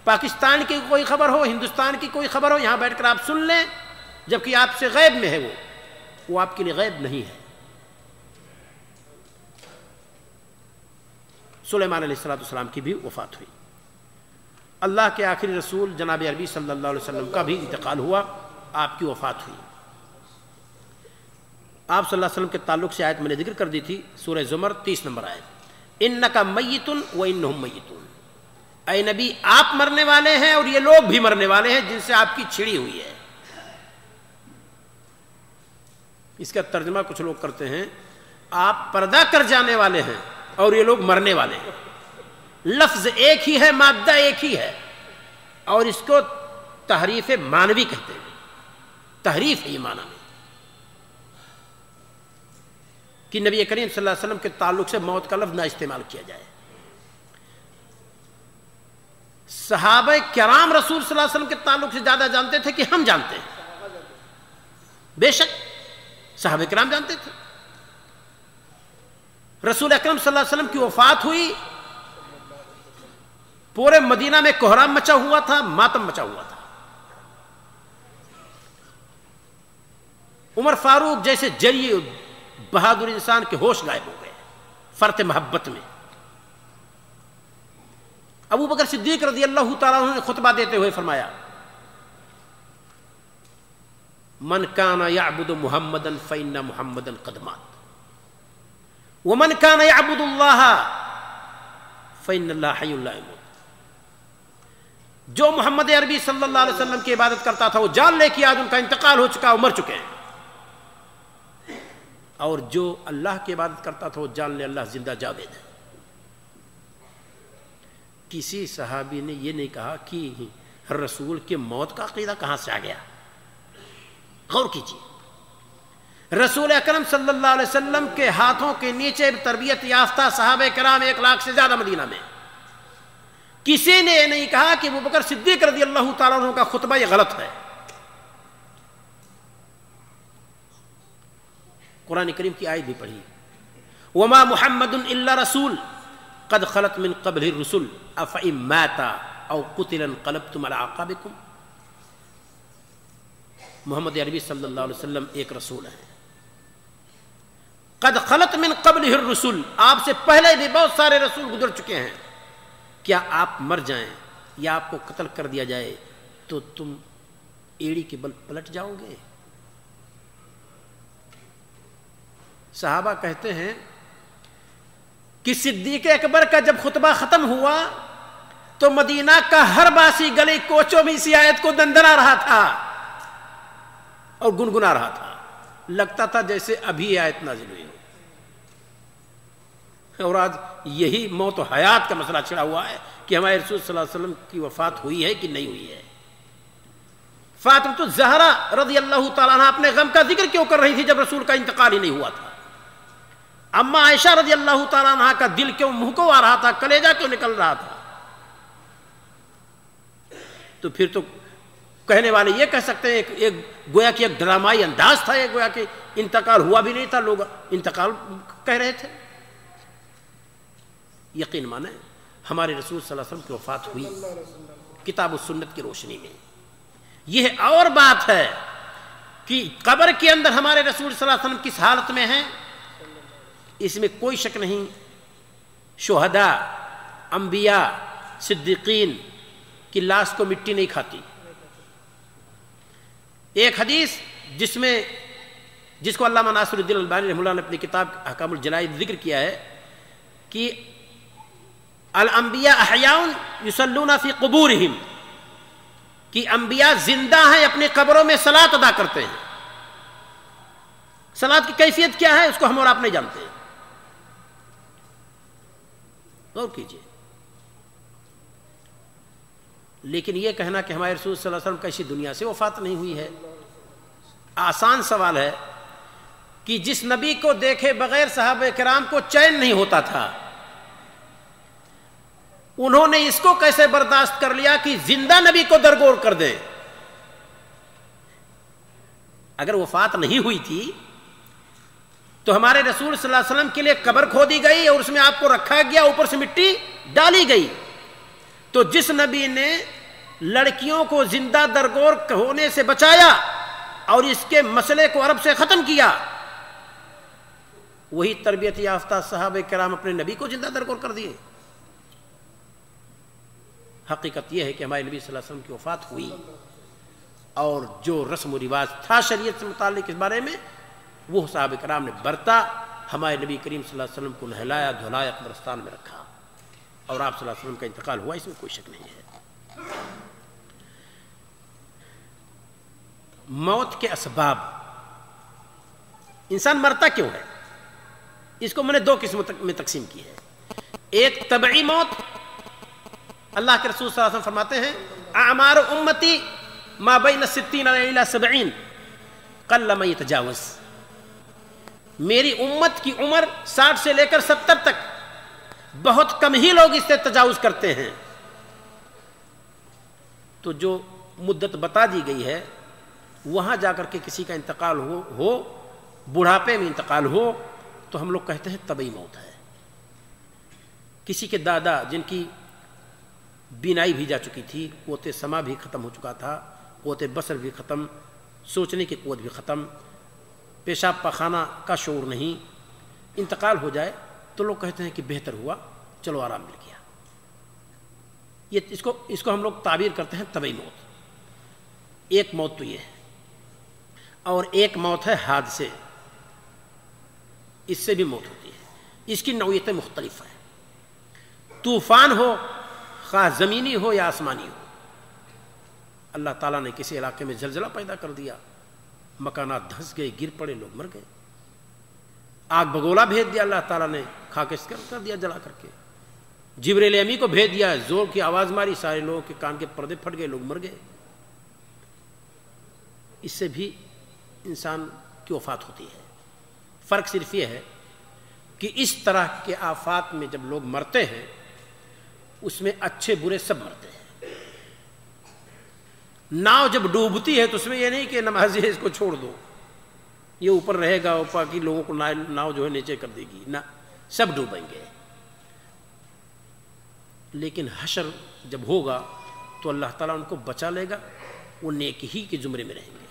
A: پاکستان کی کوئی خبر ہو, ہندوستان کی کوئی خبر ہو, یہاں بیٹھ کر آپ سن لیں, جبکہ آپ سے غیب میں ہے, وہ آپ کے لیے غیب نہیں ہے. سلیمان علیہ السلام کی بھی وفات ہوئی. اللہ کے آخری رسول جناب عربی صلی اللہ علیہ وسلم کا بھی انتقال ہوا, آپ کی وفات ہوئی. آپ صلی اللہ علیہ وسلم کے تعلق سے آیت میں نے ذکر کر دی تھی, سورہ زمر 30 نمبر آیت, انک میت وانہم میتون. اے نبی آپ مرنے والے ہیں اور یہ لوگ بھی مرنے والے ہیں جن سے آپ کی چھڑی ہوئی ہے. اس کا ترجمہ کچھ لوگ کرتے ہیں آپ پردہ کر جانے والے ہیں اور یہ لوگ مرنے والے ہیں. لفظ ایک ہی ہے, مادہ ایک ہی ہے, اور اس کو تحریف معنوی کہتے ہیں. تحریف ہے یہ معنی میں کہ نبی کریم صلی اللہ علیہ وسلم کے تعلق سے موت کا لفظ نہ استعمال کیا جائے. صحابہ کرام رسول صلی اللہ علیہ وسلم کے تعلق سے زیادہ جانتے تھے کہ ہم جانتے ہیں. بے شک صحابہ کرام جانتے تھے. رسول اکرم صلی اللہ علیہ وسلم کی وفات ہوئی, پورے مدینہ میں کوہرام مچا ہوا تھا, ماتم مچا ہوا تھا. عمر فاروق جیسے جری بہادر انسان کے ہوش غائب ہو گئے فرط محبت میں. ابو بکر صدیق رضی اللہ تعالیٰ عنہ نے خطبہ دیتے ہوئے فرمایا من کان یعبد محمدا فإن محمدا قد مات ومن کان یعبد اللہ فإن اللہ حی لا یموت. جو محمد عربی صلی اللہ علیہ وسلم کی عبادت کرتا تھا وہ جان لے کہ آج ان کا انتقال ہو چکا, وہ مر چکے ہیں. اور جو اللہ کی عبادت کرتا تھا وہ جان لے اللہ زندہ جاوید ہے. کسی صحابی نے یہ نہیں کہا کہ رسول کے موت کا عقیدہ کہاں سے آ گیا. غور کیجیے, رسول اکرم صلی اللہ علیہ وسلم کے ہاتھوں کے نیچے تربیت یافتہ صحابہ کرام 1 لاکھ سے زیادہ مدینہ میں, کسی نے یہ نہیں کہا کہ ابوبکر صدیق رضی اللہ تعالیٰ عنہ کا خطبہ یہ غلط ہے. قرآن کریم کی آیت بھی پڑھی, وما محمد الا رسول قد خلت من قبل الرسل افئن مات او قتل انقلبتم على اعقابكم. محمد عربی صلی اللہ علیہ وسلم ایک رسول ہے, قد خلت من قبلہ الرسل، آپ سے پہلے بھی بہت سارے رسول گزر چکے ہیں، کیا آپ مر جائیں یا آپ کو قتل کر دیا جائے تو تم ایڑی کے بل پلٹ جاؤ گے؟ صحابہ کہتے ہیں کہ صدیق اکبر کا جب خطبہ ختم ہوا تو مدینہ کا ہر باسی گلی کوچوں میں اسی آیت کو دندنا رہا تھا اور گنگنا رہا تھا، لگتا تھا جیسے ابھی آیت نازل ہوئی ہو۔ اور آج یہی موت و حیات کا مسئلہ چھڑا ہوا ہے کہ ہمارے رسول صلی اللہ علیہ وسلم کی وفات ہوئی ہے کہ نہیں ہوئی ہے۔ فاطمہ الزہرا رضی اللہ تعالیٰ عنہ اپنے غم کا ذکر کیوں کر رہی تھی جب رسول کا انتقال ہی نہیں ہوا تھا؟ اما عائشہ رضی اللہ تعالیٰ عنہ کا دل کیوں منہ کو آ رہا تھا، کلیجہ کیوں نکل رہا تھا؟ تو پھر تو کہنے والے یہ کہہ سکتے ہیں ایک گویا کہ ایک ڈرامائی انداز تھا، ایک گویا کہ انتقال ہوا بھی نہیں تھا، لوگ انتقال کہہ رہے تھے۔ یقین مانیں ہمارے رسول صلی اللہ علیہ وسلم کی وفات ہوئی کتاب و سنت کی روشنی میں۔ یہ اور بات ہے کہ قبر کے اندر ہمارے رسول صلی اللہ علیہ وسلم کس حالت میں ہیں، اس میں کوئی شک نہیں۔ شہداء، انبیاء، صدیقین کی لاش کو مٹی نہیں کھاتی۔ ایک حدیث جس کو علامہ ناصر الدین البانی رحمہ اللہ نے اپنی کتاب احکام الجنائز ذکر کیا ہے کہ الانبیاء احیاء یصلون فی قبورہم، کہ انبیاء زندہ ہیں، اپنی قبروں میں صلاۃ ادا کرتے ہیں۔ صلاۃ کی کیفیت کیا ہے اس کو ہم اور آپ نہیں جانتے ہیں، غور کیجیے۔ لیکن یہ کہنا کہ ہمارے رسول صلی اللہ علیہ وسلم کا اسی دنیا سے وفات نہیں ہوئی ہے، آسان سوال ہے کہ جس نبی کو دیکھے بغیر صحابہ کرام کو چین نہیں ہوتا تھا، انہوں نے اس کو کیسے برداشت کر لیا کہ زندہ نبی کو درگور کر دیں؟ اگر وفات نہیں ہوئی تھی تو ہمارے رسول صلی اللہ علیہ وسلم کے لیے قبر کھودی گئی اور اس میں آپ کو رکھا گیا، اوپر سے مٹی ڈالی گئی۔ تو جس نبی نے لڑکیوں کو زندہ درگور ہونے سے بچایا اور اس کے مسئلے کو عرب سے ختم کیا، وہی تربیت یافتہ صحابہ کرام اپنے نبی کو زندہ درگور کر دیے۔ حقیقت یہ ہے کہ ہمارے نبی صلی اللہ علیہ وسلم کی وفات ہوئی اور جو رسم و رواج تھا شریعت سے متعلق اس بارے میں وہ صحابہ کرام نے برتا۔ ہمارے نبی کریم صلی اللہ علیہ وسلم کو نہلایا دھلایا، قبرستان میں رکھا، اور آپ صلی اللہ علیہ وسلم کا انتقال ہوا، اس میں کوئی شک نہیں ہے۔ موت کے اسباب، انسان مرتا کیوں ہے، اس کو میں نے دو قسموں میں تقسیم کی ہے۔ ایک طبعی موت، اللہ کے رسول صلی اللہ علیہ وسلم فرماتے ہیں اعمار امتی ما بین 60 الی 70 قل من یتجاوز، میری امت کی عمر 60 سے لے کر 70 تک بہت کم ہی لوگ اس سے تجاوز کرتے ہیں۔ تو جو مدت بتا دی گئی ہے وہاں جا کر کے کسی کا انتقال ہو بڑھاپے میں انتقال ہو تو ہم لوگ کہتے ہیں طبعی موت ہے۔ کسی کے دادا جن کی بینائی بھی جا چکی تھی، قوت سما بھی ختم ہو چکا تھا، قوت بصر بھی ختم، سوچنے کی قوت بھی ختم، پیشاب پاخانہ کا شعور نہیں، انتقال ہو جائے تو لوگ کہتے ہیں کہ بہتر ہوا، چلو آرام مل گیا۔ اس کو ہم لوگ تعبیر کرتے ہیں طبعی موت۔ ایک موت تو یہ ہے، اور ایک موت ہے حادثے، اس سے بھی موت ہوتی ہے، اس کی نوعیتیں مختلف ہیں۔ طوفان ہو، خواہ زمینی ہو یا آسمانی ہو، اللہ تعالیٰ نے کسی علاقے میں زلزلہ پیدا کر دیا، مکانات دھنس گئے، گر پڑے، لوگ مر گئے۔ آگ بگولا بھیج دیا اللہ تعالیٰ نے، خاکستر کر دیا جلا کر کے۔ جبریل امی کو بھیج دیا، زور کی آواز ماری، سارے لوگوں کے کان کے پردے پھٹ گئے، لوگ مر گئے۔ اس سے بھی انسان کی وفات ہوتی ہے۔ فرق صرف یہ ہے کہ اس طرح کے آفات میں جب لوگ مرتے ہیں اس میں اچھے برے سب مرتے ہیں۔ ناؤ جب ڈوبتی ہے تو اس میں یہ نہیں کہ نمازی ہے اس کو چھوڑ دو، یہ اوپر رہے گا، اوپر کی لوگوں کو ناؤ جو ہے نیچے کر دے گی، نہ، سب ڈوبیں گے۔ لیکن حشر جب ہوگا تو اللہ تعالیٰ ان کو بچا لے گا، وہ نیک ہی کے زمرے میں رہیں گے۔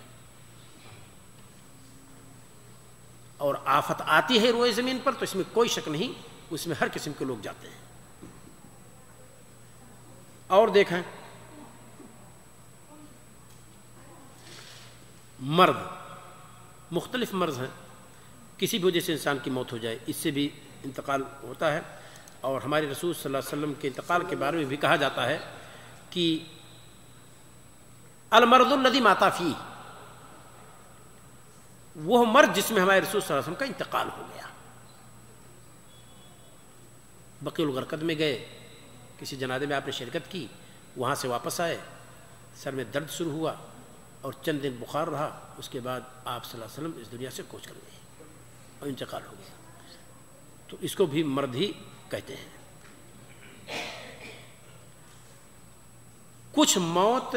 A: اور آفت آتی ہے روئے زمین پر تو اس میں کوئی شک نہیں، اس میں ہر قسم کے لوگ جاتے ہیں۔ اور دیکھیں مرض، مختلف مرض ہیں، کسی بھی وجہ سے انسان کی موت ہو جائے اس سے بھی انتقال ہوتا ہے، اور ہمارے رسول صلی اللہ علیہ وسلم کے انتقال کے بارے میں بھی کہا جاتا ہے کہ المرض الذی مات فیہ، وہ مرض جس میں ہمارے رسول صلی اللہ علیہ وسلم کا انتقال ہو گیا۔ بقیع الغرقد میں گئے، کسی جنازے میں آپ نے شرکت کی، وہاں سے واپس آئے، سر میں درد شروع ہوا اور چند دن بخار رہا، اس کے بعد آپ صلی اللہ علیہ وسلم اس دنیا سے کوچ کر گئے اور انتقال ہو گیا، تو اس کو بھی مرض ہی کہتے ہیں۔ کچھ موت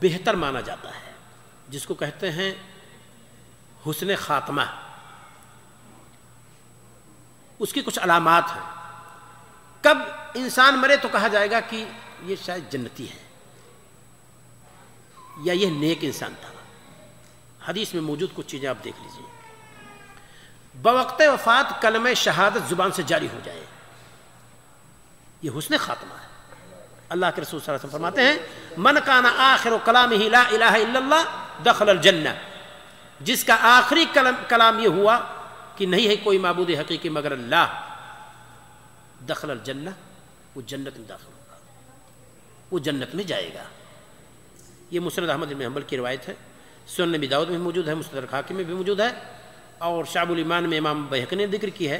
A: بہتر مانا جاتا ہے جس کو کہتے ہیں حسن خاتمہ، اس کی کچھ علامات ہیں۔ کب انسان مرے تو کہا جائے گا کہ یہ شاید جنتی ہے یا یہ نیک انسان تھا۔ حدیث میں موجود کچھ چیزیں آپ دیکھ لیجیے۔ بوقت وفات کلمہ شہادت زبان سے جاری ہو جائے، یہ حسن خاتمہ ہے۔ اللہ کے رسول صلی اللہ علیہ وسلم فرماتے ہیں من کان آخر کلامہ لا الہ الا اللہ دخل الجنہ، جس کا آخری کلام یہ ہوا کہ نہیں ہے کوئی معبود حقیقی مگر اللہ، دخل الجنہ، وہ جنت میں داخل ہوگا، وہ جنت میں جائے گا۔ یہ مسند احمد بن حنبل کی روایت ہے، سنن ابی داؤد میں موجود ہے، مستدرک حاکم میں بھی موجود ہے، اور شعب الایمان میں امام بیہقی نے ذکر کی ہے،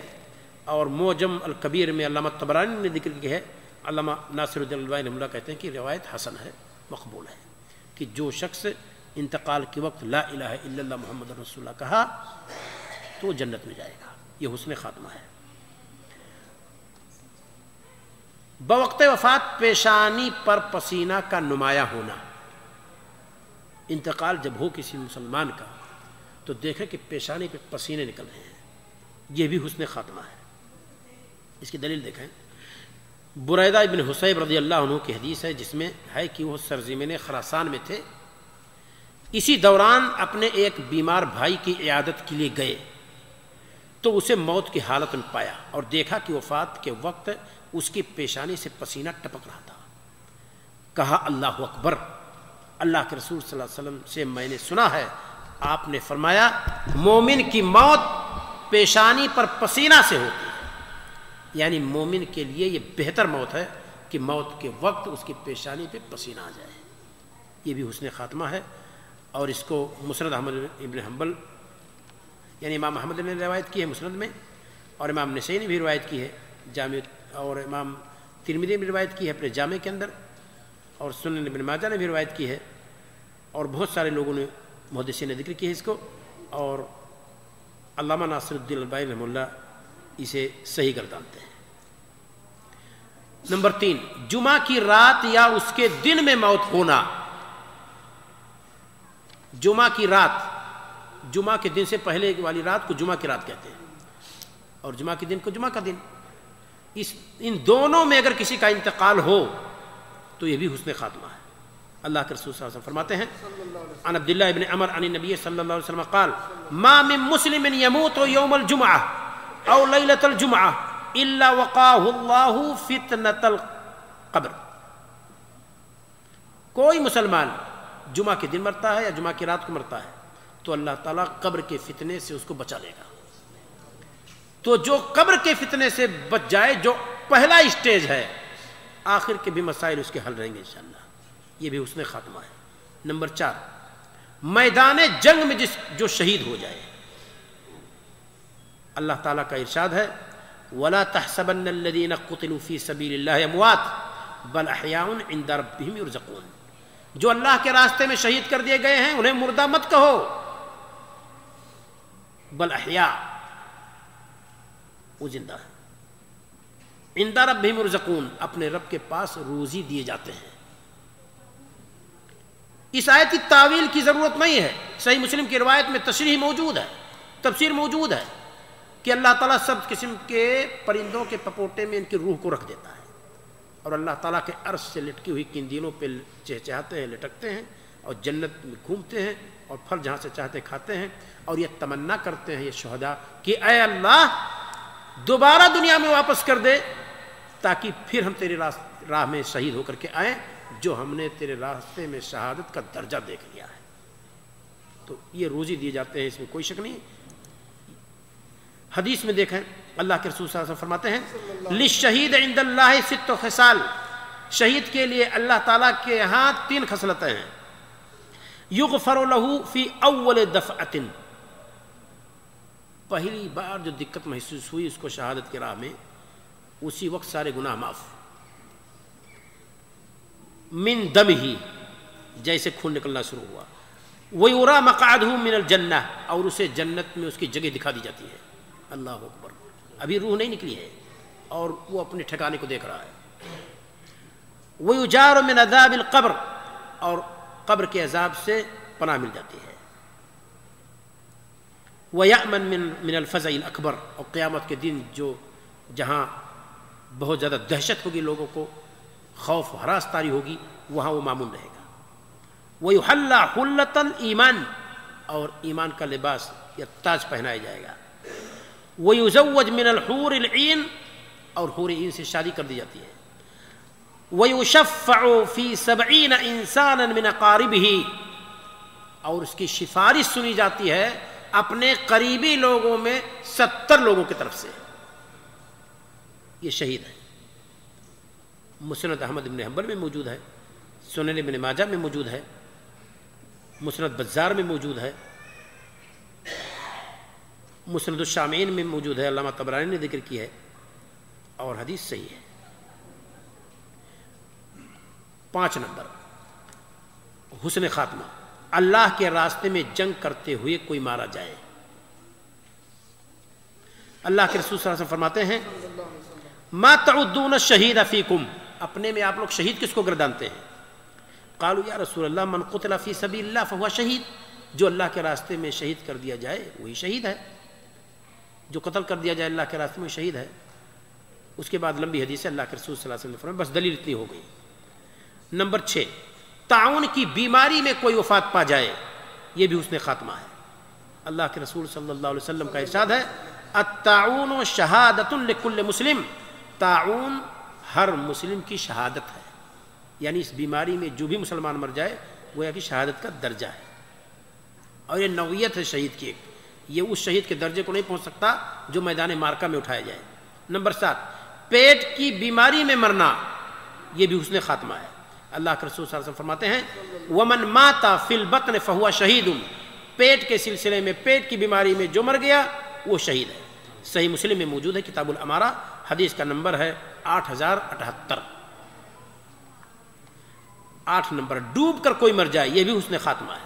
A: اور معجم الکبیر میں علامہ طبرانی نے ذکر کی ہے۔ علامہ ناصر الدین البانی رحمہ اللہ کہتے ہیں کہ روایت حسن ہے، مقبول ہے، کہ جو شخص انتقال کے وقت لا الہ الا اللہ محمد رسول اللہ کہا تو وہ جنت میں جائے گا، یہ حسن خاتمہ ہے۔ بوقت وفات پیشانی پر پسینہ کا نمایاں ہونا، انتقال جب ہو کسی مسلمان کا تو دیکھیں کہ پیشانی پہ پسینے نکل رہے ہیں، یہ بھی حسن خاتمہ ہے۔ اس کی دلیل دیکھیں، بریدہ ابن حصیب رضی اللہ عنہ کی حدیث ہے جس میں ہے کہ وہ سرزمین خراسان میں تھے، اسی دوران اپنے ایک بیمار بھائی کی عیادت کے لیے گئے تو اسے موت کی حالت میں پایا اور دیکھا کہ وفات کے وقت اس کی پیشانی سے پسینہ ٹپک رہا تھا۔ کہا اللہ اکبر، اللہ کے رسول صلی اللہ علیہ وسلم سے میں نے سنا ہے، آپ نے فرمایا مومن کی موت پیشانی پر پسینہ سے ہوتی ہے، یعنی مومن کے لیے یہ بہتر موت ہے کہ موت کے وقت اس کی پیشانی پہ پسینہ آ جائے، یہ بھی حسن خاتمہ ہے۔ اور اس کو مسند احمد ابن حنبل یعنی امام احمد نے روایت کی ہے مسند میں، اور امام نسائی نے بھی روایت کی ہے جامع، اور امام ترمذی نے روایت کی ہے اپنے جامع کے اندر، اور سنن ابن ماجہ نے بھی روایت کی ہے، اور بہت سارے لوگوں نے محدثین نے ذکر کی ہے اس کو، اور علامہ ناصر الدین البانی رحمہ اللہ اسے صحیح گردانتے ہیں۔ نمبر 3، جمعہ کی رات یا اس کے دن میں موت ہونا۔ جمعہ کی رات، جمعہ کے دن سے پہلے والی رات کو جمعہ کی رات کہتے ہیں، اور جمعہ کے دن کو جمعہ کا دن، ان دونوں میں اگر کسی کا انتقال ہو تو یہ بھی حسن خاتمہ ہے۔ اللہ کے رسول صلی اللہ علیہ وسلم فرماتے ہیں عن عبداللہ ابن عمر عن النبی صلی اللہ علیہ وسلم قال ما من مسلم يموت يوم الجمعہ او لیلۃ الجمعہ الا وقاه اللہ فتنۃ القبر۔ کوئی مسلمان جمعہ کے دن مرتا ہے یا جمعہ کی رات کو مرتا ہے تو اللہ تعالیٰ قبر کے فتنے سے اس کو بچا لے گا۔ تو جو قبر کے فتنے سے بچ جائے، جو پہلا اسٹیج ہے، آخر کے بھی مسائل اس کے حل رہیں گے انشاءاللہ، یہ بھی حسن خاتمہ ہے۔ نمبر 4، میدان جنگ میں جو شہید ہو جائے، اللہ تعالیٰ کا ارشاد ہے وَلَا تَحْسَبَنَّ الَّذِينَ قُتِلُوا فِي سَبِيلِ اللَّهِ أَمْوَاتٌ بَلْ أَحْيَاءٌ عِندَ رَبِّهِمْ يُرْزَقُونَ۔ جو اللہ کے راستے میں شہید کر دیے گئے ہیں انہیں مردہ مت کہو، بل احیاء، وہ زندہ ہے، عند ربہم یرزقون، اپنے رب کے پاس روزی دیے جاتے ہیں۔ اس آیت کی تعویل کی ضرورت نہیں ہے، صحیح مسلم کی روایت میں تشریح موجود ہے، تفسیر موجود ہے کہ اللہ تعالیٰ سب قسم کے پرندوں کے پپوٹے میں ان کی روح کو رکھ دیتا ہے، اور اللہ تعالیٰ کے عرش سے لٹکی ہوئی قندیلوں پہ چہچہاتے ہیں، لٹکتے ہیں، اور جنت میں گھومتے ہیں اور پھل جہاں سے چاہتے کھاتے ہیں، اور یہ تمنا کرتے ہیں یہ شہداء کہ اے اللہ دوبارہ دنیا میں واپس کر دے تاکہ پھر ہم تیری راہ میں شہید ہو کر کے آئیں، جو ہم نے تیرے راستے میں شہادت کا درجہ دیکھ لیا ہے۔ تو یہ روزی دیے جاتے ہیں، اس میں کوئی شک نہیں۔ حدیث میں دیکھیں اللہ کے رسول صلی اللہ علیہ وسلم فرماتے ہیں للشہید عند اللہ 6 خصال، شہید کے لیے اللہ تعالیٰ کے ہاں 3 خصلتیں ہیں۔ یغفر له فی اول دفعۃ، پہلی بار جو دقت محسوس ہوئی اس کو شہادت کی راہ میں، اسی وقت سارے گناہ معاف۔ من دمہ، جیسے خون نکلنا شروع ہوا۔ ویرا مقعدہ من الجنہ، اور اسے جنت میں اس کی جگہ دکھا دی جاتی ہے۔ اللہ اکبر، ابھی روح نہیں نکلی ہے اور وہ اپنے ٹھکانے کو دیکھ رہا ہے۔ ویجار من عذاب القبر، اور قبر کے عذاب سے پناہ مل جاتی ہے۔ وَيَأْمَنْ مِنَ الْفَزَعِ الْأَكْبَرِ، اور قیامت کے دن جو جہاں بہت زیادہ دہشت ہوگی، لوگوں کو خوف و ہراس طاری ہوگی، وہاں وہ مامون رہے گا۔ وَيُحَلَّى حُلَّةَ الْإِيمَانِ، اور ایمان کا لباس یا تاج پہنایا جائے گا۔ وَيُزَوَّجْ مِنَ الْحُورِ الْعِينِ، اور حور عین سے شادی کر دی جاتی ہے۔ وَيُشَفَّعُ فِي 70 إِنسَانًا مِنْ أَقَارِبِهِ، اور اس کی سفارش سنی جاتی ہے اپنے قریبی لوگوں میں 70 لوگوں کی طرف سے۔ یہ شہید ہے۔ مسند احمد بن حنبل میں موجود ہے، سنن ابن ماجہ میں موجود ہے، مسند بزار میں موجود ہے، مسند الشامعین میں موجود ہے، علامہ طبرانی نے ذکر کی ہے، اور حدیث صحیح ہے۔ 5 نمبر، حسن خاتمہ، اللہ کے راستے میں جنگ کرتے ہوئے کوئی مارا جائے۔ اللہ کے رسول صلی اللہ علیہ وسلم فرماتے ہیں ما تعدون الشہید فیکم، اپنے میں آپ لوگ شہید کس کو گردانتے ہیں؟ قالوا یا رسول اللہ من قتل فی سبیل اللہ فہو شہید، جو اللہ کے راستے میں شہید کر دیا جائے وہی شہید ہے، جو قتل کر دیا جائے اللہ کے راستے میں شہید ہے۔ اس کے بعد لمبی حدیث ہے، اللہ کے رسول صلی اللہ علیہ وسلم نے فرمایا، بس دلیل اتنی ہو گئی۔ نمبر 6، تعاون کی بیماری میں کوئی وفات پا جائے، یہ بھی حسن خاتمہ ہے۔ اللہ کے رسول صلی اللہ علیہ وسلم کا ارشاد ہے الطاعون شہادۃ لکل مسلم، تعاون ہر مسلم کی شہادت ہے، یعنی اس بیماری میں جو بھی مسلمان مر جائے گویا کہ شہادت کا درجہ ہے، اور یہ نوعیت ہے شہید کی ایک، یہ اس شہید کے درجے کو نہیں پہنچ سکتا جو میدان معرکہ میں اٹھایا جائے۔ نمبر 7، پیٹ کی بیماری میں مرنا، یہ بھی حسن خاتمہ ہے۔ اللہ کے رسول صلی اللہ علیہ وسلم فرماتے ہیں وَمَنْ مَاتَ فِي الْبَطْنِ فَهُوَ شَهِيدٌ، پیٹ کے سلسلے میں، پیٹ کی بیماری میں جو مر گیا وہ شہید ہے۔ صحیح مسلم میں موجود ہے، کتاب الامارہ، حدیث کا نمبر ہے 8078۔ 8 نمبر، ڈوب کر کوئی مر جائے، یہ بھی حسن خاتمہ ہے۔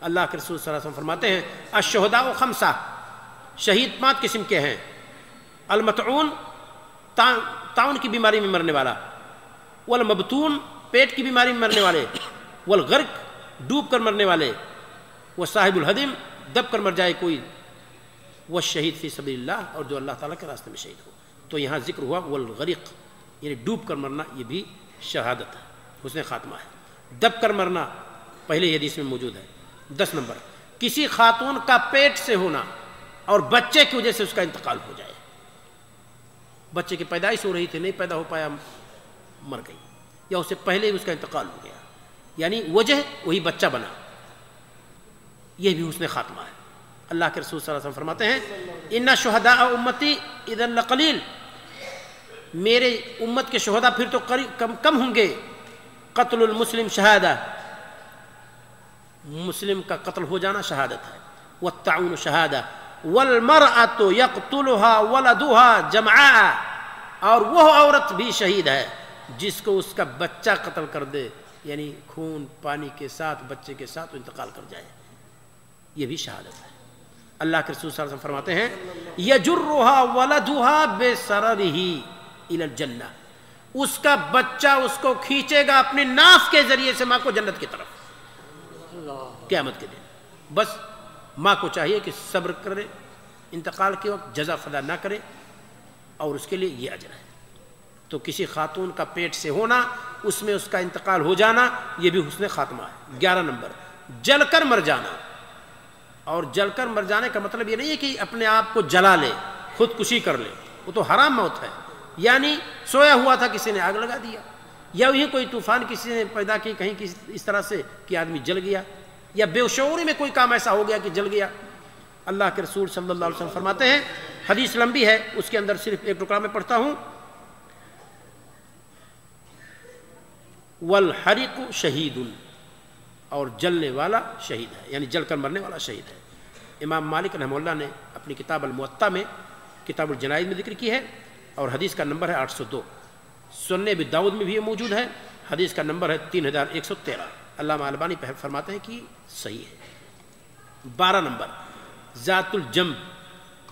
A: اللہ کے رسول صلی اللہ علیہ وسلم فرماتے ہیں الشہداء 5، شہید 5 قسم کے ہیں۔ المطعون، طاعون کی بیماری میں مرنے والا، والمبتون، پیٹ کی بیماری میں مرنے والے، والغرق، ڈوب کر مرنے والے، وصاحب الحدم، دب کر مر جائے کوئی، والشہید فی سبیل اللہ، اور جو اللہ تعالیٰ کے راستے میں شہید ہو۔ تو یہاں ذکر ہوا والغرق، یعنی ڈوب کر مرنا، یہ بھی شہادت ہے، حسن خاتمہ ہے۔ دب کر مرنا پہلے حدیث میں موجود ہے۔ 10 نمبر، کسی خاتون کا پیٹ سے ہونا اور بچے کی وجہ سے اس کا انتقال ہو جائے، بچے کی پیدائش ہو رہی تھی، نہیں پیدا ہو پایا، مر گئی، یا اس سے پہلے ہی اس کا انتقال ہو گیا، یعنی وجہ وہی بچہ بنا، یہ بھی حسن خاتمہ ہے۔ اللہ کے رسول صلی اللہ علیہ وسلم فرماتے ہیں ان شہداء امتی اذا لقلیل، میرے امت کے شہداء پھر تو کم ہوں گے۔ قتل المسلم شہادہ، مسلم کا قتل ہو جانا شہادت ہے۔ والطاعون شہادہ، والمرأة يقتلها ولدها جمعاء، اور وہ عورت بھی شہید ہے جس کو اس کا بچہ قتل کر دے، یعنی خون پانی کے ساتھ بچے کے ساتھ انتقال کر جائے، یہ بھی شہادت ہے۔ اللہ کے رسول صلی اللہ علیہ وسلم فرماتے ہیں یجرها ولدها بسرره الى الجنہ، اس کا بچہ اس کو کھینچے گا اپنے ناف کے ذریعے سے ماں کو جنت کی طرف قیامت کے دن۔ بس ماں کو چاہیے کہ صبر کرے، انتقال کے وقت جزا فدا نہ کرے، اور اس کے لیے یہ اجر ہے۔ تو کسی خاتون کا پیٹ سے ہونا، اس میں اس کا انتقال ہو جانا، یہ بھی حسن خاتمہ ہے۔ 11 نمبر، جل کر مر جانا۔ اور جل کر مر جانے کا مطلب یہ نہیں ہے کہ اپنے آپ کو جلا لے، خودکشی کر لے، وہ تو حرام موت ہے۔ یعنی سویا ہوا تھا، کسی نے آگ لگا دیا، یا وہی کوئی طوفان کسی نے پیدا کی کہیں اس طرح سے کہ آدمی جل گیا، یا بے شعوری میں کوئی کام ایسا ہو گیا کہ جل گیا۔ اللہ کے رسول صلی اللہ علیہ وسلم فرماتے ہیں، حدیث لمبی ہے، اس کے اندر صرف ایک ٹکڑا میں پڑھتا ہوں، والحرق شہید، اور جلنے والا شہید ہے، یعنی جل کر مرنے والا شہید ہے۔ امام مالک رحمہ اللہ نے اپنی کتاب الموطا میں کتاب الجنائز میں ذکر کی ہے، اور حدیث کا نمبر ہے 802۔ سنن ابی داؤد میں بھی یہ موجود ہے، حدیث کا نمبر ہے 3113۔ علامہ البانی فرماتے ہیں کہ صحیح ہے۔ 12 نمبر، ذات الجنب،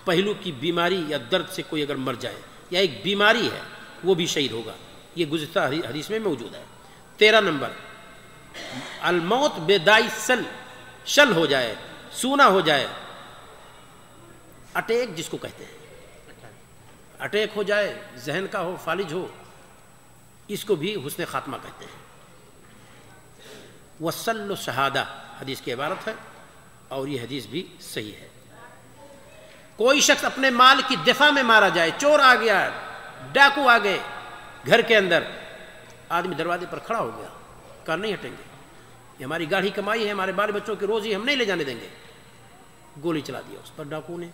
A: پہلو کی بیماری یا درد سے کوئی اگر مر جائے، یا ایک بیماری ہے، وہ بھی شہید ہوگا، یہ گزشتہ حدیث میں موجود ہے۔ 13 نمبر، الموت بیدائی شل ہو جائے، سونا ہو جائے، اٹیک جس کو کہتے ہیں، اٹیک ہو جائے، ذہن کا ہو، فالج ہو، اس کو بھی حسن خاتمہ کہتے ہیں۔ وصل شہادہ حدیث کی عبارت ہے، اور یہ حدیث بھی صحیح ہے۔ کوئی شخص اپنے مال کی دفاع میں مارا جائے، چور آ گیا، ڈاکو آ گئے گھر کے اندر، آدمی دروازے پر کھڑا ہو گیا، کہا نہیں ہٹیں گے، یہ ہماری گاڑی کمائی ہے، ہمارے بال بچوں کی روزی ہم نہیں لے جانے دیں گے، گولی چلا دیا اس پر، ڈاکو نے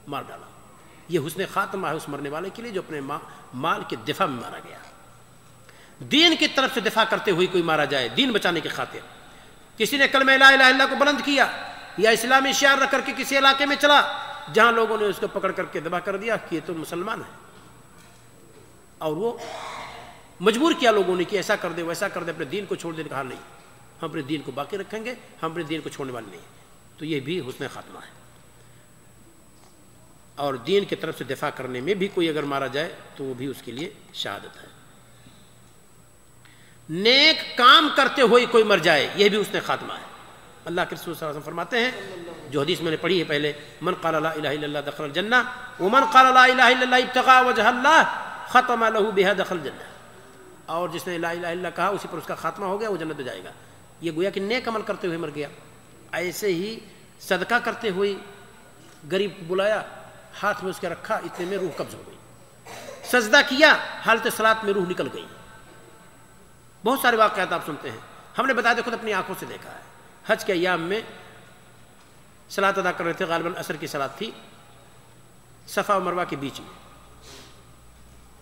A: مار ڈالا۔ یہ حسن خاتمہ ہے اس مرنے والے کے لیے جو اپنے مال کے دفاع میں مارا گیا۔ دین کی طرف سے دفاع کرتے ہوئے کوئی مارا جائے، دین بچانے کی خاطر، کسی نے کلمہ لا الہ الا اللہ کو بلند کیا، یا اسلامی شعار رکھ کر کے کسی علاقے میں چلا جہاں لوگوں نے اس کو پکڑ کر کے ذبح کر دیا کہ یہ تو مسلمان ہے، اور وہ مجبور کیا لوگوں نے کہ ایسا کر دے ویسا کر دے، اپنے دین کو چھوڑ دے، کہا نہیں، ہم اپنے دین کو باقی رکھیں گے، ہم اپنے دین کو چھوڑنے والے نہیں، تو یہ بھی حسن خاتمہ ہے۔ اور دین کی طرف سے دفاع کرنے میں بھی کوئی اگر مارا جائے تو وہ بھی اس کے لیے شہادت ہے۔ نیک کام کرتے ہوئے کوئی مر جائے، یہ بھی حسن خاتمہ ہے۔ اللہ کے رسول صلی اللہ علیہ وسلم فرماتے ہیں، جو حدیث میں نے پڑھی ہے پہلے، من قال لا الہ الا اللہ دخل الجنہ ومن قال لا الہ الا اللہ ابتغاء وجہ اللہ ختم له بها دخل الجنہ، اور جس نے لا الہ الا اللہ کہا اسی پر اس کا خاتمہ ہو گیا، وہ جنت میں جائے گا۔ یہ گویا کہ نیک عمل کرتے ہوئے مر گیا۔ ایسے ہی صدقہ کرتے ہوئے غریب کو بلایا، ہاتھ میں اس کے رکھا، اتنے میں روح قبض ہو گئی، سجدہ کیا، حالت صلاۃ میں روح نکل گئی۔ بہت سارے واقعات آپ سنتے ہیں، ہم نے بتایا خود اپنی آنکھوں سے دیکھا ہے۔ حج کے ایام میں صلاۃ ادا کر رہے تھے، غالباً عصر کی صلاۃ تھی، صفا و مروہ کے بیچ میں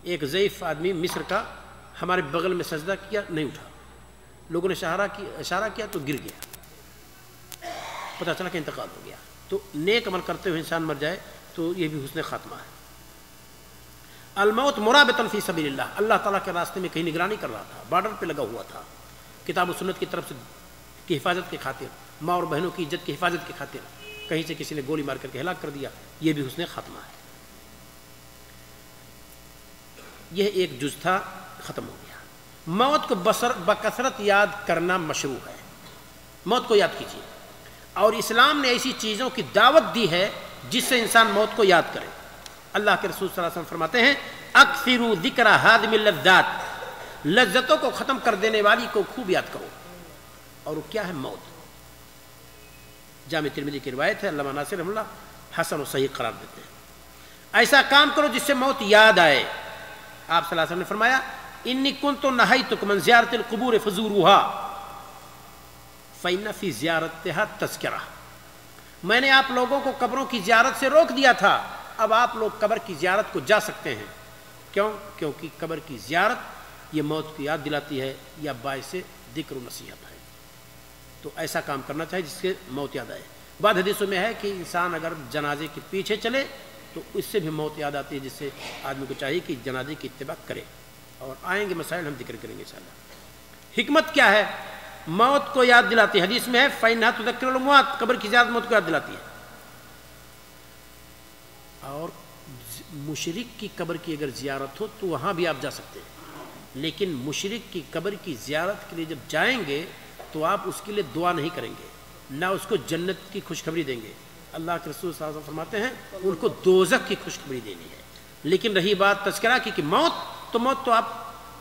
A: ایک ضعیف آدمی مصر کا ہمارے بغل میں سجدہ کیا، نہیں اٹھا، لوگوں نے اشارہ کیا تو گر گیا، پتہ چلا کہ انتقال ہو گیا۔ تو نیک عمل کرتے ہوئے انسان مر جائے تو یہ بھی حسن خاتمہ ہے۔ الموت مرابطن فی سبیل اللہ، اللہ تعالیٰ کے راستے میں کہیں نگرانی کر رہا تھا، بارڈر پہ لگا ہوا تھا، کتاب و سنت کی طرف سے کی حفاظت کی خاطر، ماں اور بہنوں کی عزت کی حفاظت کی خاطر کہیں سے کسی نے گولی مار کر کے ہلاک کر دیا، یہ بھی حسن خاتمہ ہے۔ یہ ایک جز تھا، ختم ہو گیا۔ موت کو بکثرت یاد کرنا مشروع ہے، موت کو یاد کیجیے، اور اسلام نے ایسی چیزوں کی دعوت دی ہے جس سے انسان موت کو یاد کرے۔ اللہ کے رسول صلی اللہ علیہ وسلم فرماتے ہیں، اکثروا ذکر ہادم اللذات، لذتوں کو ختم کر دینے والی کو خوب یاد کرو۔ اور وہ کیا ہے؟ موت۔ جامع ترمذی کی روایت ہے، علامہ ناصر رحمہ اللہ حسن و صحیح قرار دیتے ہیں۔ ایسا کام کرو جس سے موت یاد آئے۔ آپ صلی اللہ علیہ وسلم نے فرمایا، انی کنت نہیتکم عن زیارت القبور فزوروها فإن فی زیارتها تذکرہ، میں نے آپ لوگوں کو قبروں کی زیارت سے روک دیا تھا، اب آپ لوگ قبر کی زیارت کو جا سکتے ہیں۔ کیوں؟ کیونکہ قبر کی زیارت یہ موت کی یاد دلاتی ہے یا باعث ذکر و نصیحت ہے۔ تو ایسا کام کرنا چاہیے جس سے موت یاد آئے۔ بعض حدیثوں میں ہے کہ انسان اگر جنازے کے پیچھے چلے تو اس سے بھی موت یاد آتی ہے، جس سے آدمی کو چاہیے کہ جنازے کی اتباع کرے۔ اور آئیں گے مسائل ہم ذکر کریں گے انشاءاللہ۔ حکمت کیا ہے؟ موت کو یاد دلاتی ہے، حدیث میں ہے فَإِنَّهَا تُذَكِّرُ الْأَمْوَاتَ، قبر کی زیارت موت کو یاد دلاتی ہے۔ اور مشرک کی قبر کی اگر زیارت ہو تو وہاں بھی آپ جا سکتے ہیں، لیکن مشرک کی قبر کی زیارت کے لیے جب جائیں گے تو آپ اس کے لیے دعا نہیں کریں گے، نہ اس کو جنت کی خوشخبری دیں گے۔ اللہ کے رسول صلی اللہ علیہ وسلم فرماتے ہیں ان کو دوزخ کی خوشخبری دینی ہے۔ لیکن رہی بات تذکرہ کی کہ موت، تو موت تو آپ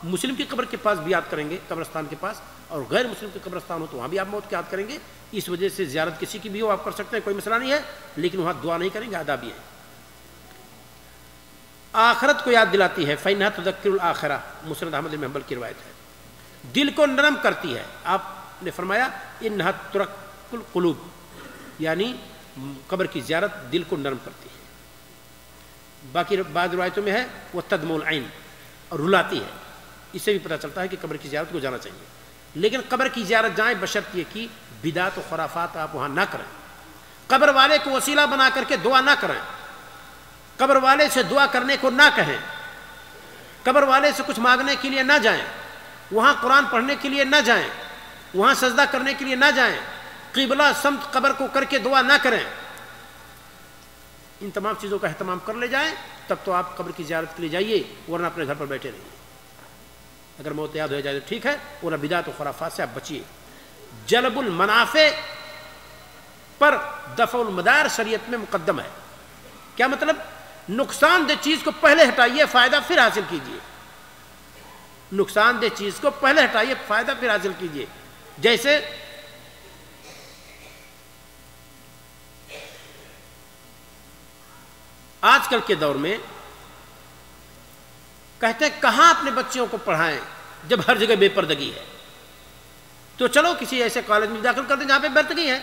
A: مسلم کی قبر کے پاس بھی یاد کریں گے، قبرستان کے پاس، اور غیر مسلم کے قبرستان ہو تو وہاں بھی آپ موت کی یاد کریں گے. اس وجہ سے زیارت کسی کی بھی ہو آپ کر سکتے ہیں، کوئی مسئلہ نہیں ہے، لیکن وہاں دعا نہیں کریں گے، آداب بھی ہے. آخرت کو یاد دلاتی ہے، فَإِنَّهَا تُذَكِّرُ الْآخِرَةَ، مسند احمد بن حنبل کی روایت ہے. دل کو نرم کرتی ہے. آپ نے فرمایا اِنَّهَا تُرَقُّ الْقُلُوبَ، یعنی قبر کی زیارت دل کو نرم کرتی ہے. باقی بعض روایتوں میں ہے وہ تدمع العین، اور رلاتی ہے. اس سے بھی پتہ چلتا ہے کہ قبر کی زیارت کو جانا چاہیے. لیکن قبر کی زیارت جائیں بشرط یہ کہ بدعت و خرافات آپ وہاں نہ کریں. قبر والے کو وسیلہ بنا کر کے دعا نہ کریں، قبر والے سے دعا کرنے کو نہ کہیں، قبر والے سے کچھ مانگنے کے لیے نہ جائیں، وہاں قرآن پڑھنے کے لیے نہ جائیں، وہاں سجدہ کرنے کے لیے نہ جائیں، قبلہ سمت قبر کو کر کے دعا نہ کریں. ان تمام چیزوں کا اہتمام کر لے جائیں تب تو آپ قبر کی زیارت کے لیے جائیے، ورنہ اپنے گھر پر بیٹھے رہیے. اگر موت یاد ہو جائے تو ٹھیک ہے، ورنہ بدعت و خرافات سے آپ بچیے. جلب المنافع پر دفع المدار شریعت میں مقدم ہے. کیا مطلب؟ نقصان دہ چیز کو پہلے ہٹائیے، فائدہ پھر حاصل کیجیے. نقصان دہ چیز کو پہلے ہٹائیے، فائدہ پھر حاصل کیجیے. جیسے آج کل کے دور میں کہتے ہیں کہاں اپنے بچوں کو پڑھائیں جب ہر جگہ بے پردگی ہے، تو چلو کسی ایسے کالج میں داخل کر دیں جہاں پہ بے پردگی ہے.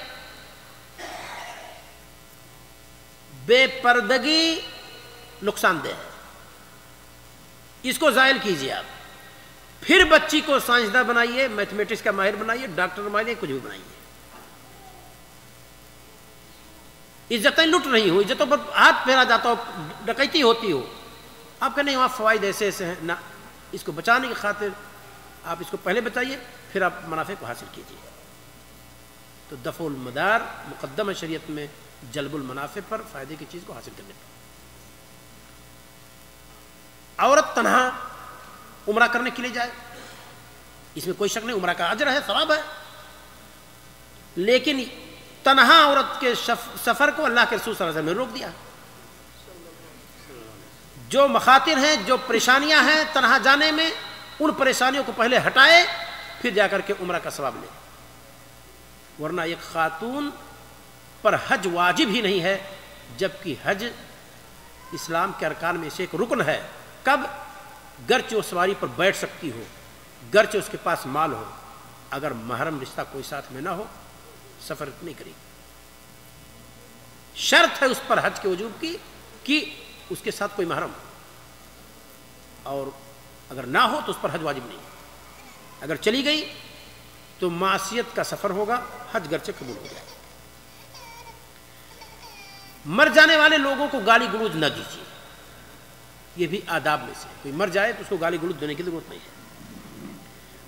A: بے پردگی نقصان دہ ہے، اس کو زائل کیجیے. آپ پھر بچی کو سائنسداں بنائیے، میتھمیٹکس کا ماہر بنائیے، ڈاکٹر بنائیے، کچھ بھی بنائیے. عزتیں لٹ رہی ہوں، عزتوں پر ہاتھ پھیرا جاتا ہو، ڈکیتی ہوتی ہو. آپ کہنے وہاں فوائد ایسے ایسے ہیں، نہ، اس کو بچانے کی خاطر آپ اس کو پہلے بچائیے، پھر آپ منافع کو حاصل کیجیے. تو دفع المدار مقدم ہے شریعت میں جلب المنافع پر، فائدے کی چیز کو حاصل کرنے پر. عورت تنہا عمرہ کرنے کے لیے جائے، اس میں کوئی شک نہیں، عمرہ کا اجر ہے، ثواب ہے. لیکن تنہا عورت کے سفر کو اللہ کے رسول صلی اللہ علیہ وسلم نے روک دیا. جو مخاطر ہیں، جو پریشانیاں ہیں تنہا جانے میں، ان پریشانیوں کو پہلے ہٹائے پھر جا کر کے عمرہ کا ثواب لے. ورنہ ایک خاتون پر حج واجب ہی نہیں ہے، جبکہ حج اسلام کے ارکان میں سے ایک رکن ہے. کب؟ گرچہ وہ سواری پر بیٹھ سکتی ہو، گرچہ اس کے پاس مال ہو، اگر محرم رشتہ کوئی ساتھ میں نہ ہو سفر نہیں کرے گی. شرط ہے اس پر حج کے وجوب کی کہ اس کے ساتھ کوئی محرم ہو، اور اگر نہ ہو تو اس پر حج واجب نہیں. اگر چلی گئی تو معصیت کا سفر ہوگا، حج گرچہ قبول ہو جائے. مر جانے والے لوگوں کو گالی گلوچ نہ دیجیے، یہ بھی آداب میں سے. کوئی مر جائے تو اس کو گالی گلوچ دینے کی ضرورت نہیں ہے.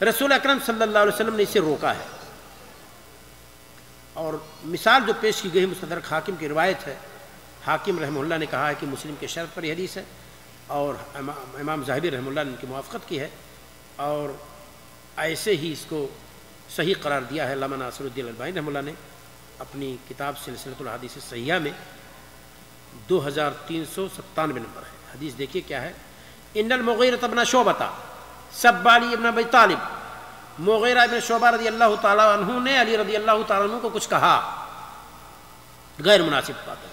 A: رسول اکرم صلی اللہ علیہ وسلم نے اسے روکا ہے. اور مثال جو پیش کی گئی مستدرک حاکم کی روایت ہے، حاکم رحمہ اللہ نے کہا ہے کہ مسلم کے شرط پر یہ حدیث ہے، اور امام ذہبی رحمہ اللہ نے ان کی موافقت کی ہے، اور ایسے ہی اس کو صحیح قرار دیا ہے علامہ ناصر الدین البانی رحمہ اللہ نے اپنی کتاب سلسلۃ الحدیث الصحیحہ میں. 2397 نمبر ہے حدیث. دیکھیے کیا ہے. ان المغیرۃ بن شعبہ سب علی ابن ابی طالب، مغیرہ ابن شعبہ رضی اللہ تعالیٰ عنہ نے علی رضی اللہ تعالیٰ عنہ کو کچھ کہا غیر مناسب بات.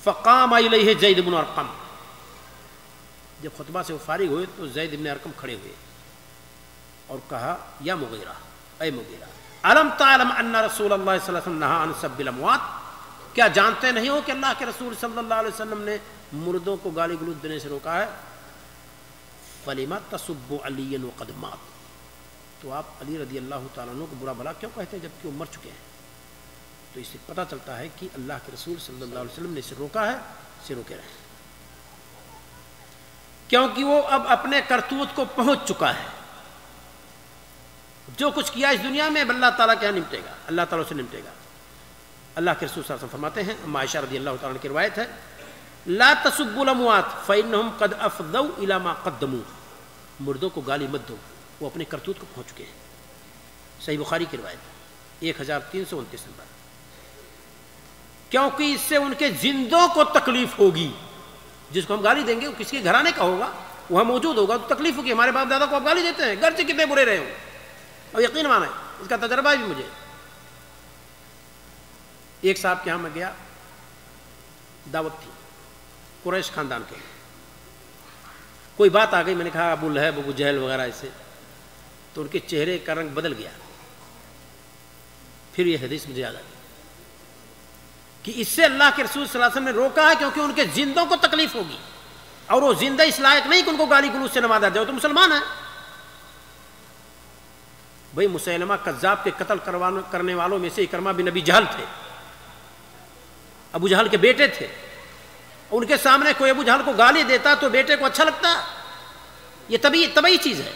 A: فقام الیہ زید بن ارقم، جب خطبہ سے وہ فارغ ہوئے تو زید بن ارقم کھڑے ہوئے اور کہا یا مغیرہ، اے مغیرہ، الم تعلم ان رسول اللہ صلی اللہ علیہ وسلم نہا عن سب الاموات، کیا جانتے نہیں ہو کہ اللہ کے رسول صلی اللہ علیہ وسلم نے مردوں کو گالی گلوچ دینے سے روکا ہے. فلما تسب علی وقد مات، تو آپ علی رضی اللہ تعالیٰ عنہ کو برا بھلا کیوں کہتے ہیں جبکہ وہ مر چکے ہیں؟ تو اس سے پتہ چلتا ہے کہ اللہ کے رسول صلی اللہ علیہ وسلم نے اسے روکا ہے، اسے روکے رہے، کیونکہ وہ اب اپنے کرتوت کو پہنچ چکا ہے. جو کچھ کیا اس دنیا میں اب اللہ تعالیٰ کے یہاں نمٹے گا، اللہ تعالیٰ سے نمٹے گا. اللہ کے رسول صلی اللہ علیہ وسلم فرماتے ہیں، عائشہ رضی اللہ تعالیٰ عنہ کی روایت ہے، لا تسبوا الاموات فانهم قد افضوا الى ما قدموا، مردوں کو گالی مت دو، وہ اپنے کرتوت کو پہنچ چکے ہیں. صحیح بخاری کی روایت 1329 نمبر. کیونکہ اس سے ان کے زندوں کو تکلیف ہوگی. جس کو ہم گالی دیں گے وہ کسی کے گھرانے کا ہوگا، وہاں موجود ہوگا تو تکلیف ہوگی. ہمارے باپ دادا کو آپ گالی دیتے ہیں گھر سے کتنے برے رہے ہوں, اور یقین مانا اس کا تجربہ ہے بھی مجھے. ایک صاحب کے یہاں میں گیا, دعوت تھی قریش خاندان کے, کوئی بات آ گئی, میں نے کہا ابو لہب ابو جہل وغیرہ ایسے, تو ان کے چہرے کا رنگ بدل گیا. پھر یہ حدیث مجھے یاد آ گئی کہ اس سے اللہ کے رسول صلی اللہ علیہ وسلم نے روکا ہے, کیونکہ ان کے زندوں کو تکلیف ہوگی, اور وہ زندہ اس لائق نہیں کہ ان کو گالی گلوچ سے نوازا جائے, تو مسلمان ہیں. بھائی مسیلمہ کذاب کے قتل کرنے والوں میں سے اکرمہ بن ابی جہل تھے, ابو جہل کے بیٹے تھے. ان کے سامنے کوئی ابو جہل کو گالی دیتا تو بیٹے کو اچھا لگتا؟ یہ طبیعی چیز ہے.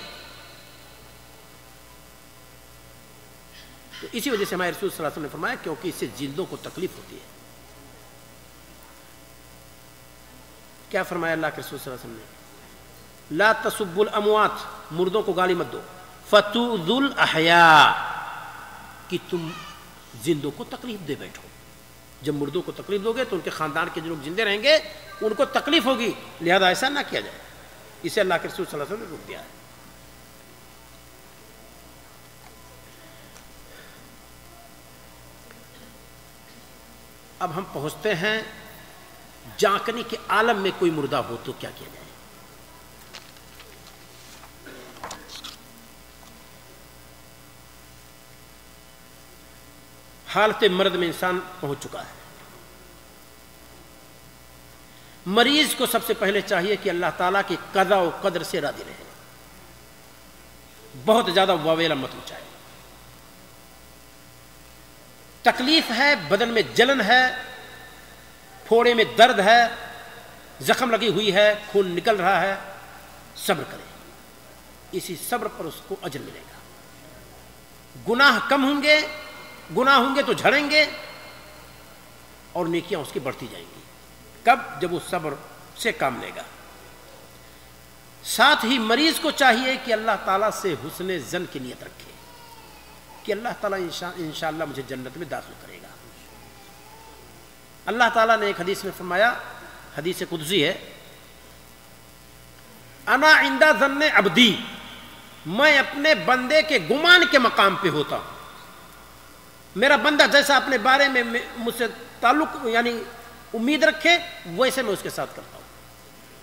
A: تو اسی وجہ سے ہمارے رسول صلی اللہ علیہ وسلم نے فرمایا کیونکہ اس سے جلدوں کو تکلیف ہوتی ہے. کیا فرمایا اللہ کے رسول صلی اللہ علیہ وسلم نے؟ لا تسبوا الاموات, مردوں کو گالی مت دو, فتؤذوا الاحیاء, کہ تم زندوں کو تکلیف دے بیٹھو. جب مردوں کو تکلیف دو گے تو ان کے خاندان کے جو لوگ زندے رہیں گے ان کو تکلیف ہوگی, لہذا ایسا نہ کیا جائے. اسے اللہ کے رسول صلی اللہ علیہ وسلم نے روک دیا ہے. اب ہم پہنچتے ہیں جانکنی کے عالم میں کوئی مردہ ہو تو کیا کیا جائے. حالت مرد میں انسان پہنچ چکا ہے. مریض کو سب سے پہلے چاہیے کہ اللہ تعالیٰ کی قضا و قدر سے راضی رہے, بہت زیادہ واویلا مت مچائے. تکلیف ہے, بدن میں جلن ہے, پھوڑے میں درد ہے, زخم لگی ہوئی ہے, خون نکل رہا ہے, صبر کرے. اسی صبر پر اس کو اجر ملے گا. گناہ کم ہوں گے تو جھڑیں گے, اور نیکیاں اس کی بڑھتی جائیں گی. کب؟ جب وہ صبر سے کام لے گا. ساتھ ہی مریض کو چاہیے کہ اللہ تعالیٰ سے حسن ظن کی نیت رکھے کہ اللہ تعالیٰ انشاءاللہ مجھے جنت میں داخل کرے گا. اللہ تعالیٰ نے ایک حدیث میں فرمایا, حدیث قدسی ہے, انا عند ظن عبدی, میں اپنے بندے کے گمان کے مقام پہ ہوتا ہوں. میرا بندہ جیسا اپنے بارے میں مجھ سے تعلق یعنی امید رکھے ویسے میں اس کے ساتھ کرتا ہوں.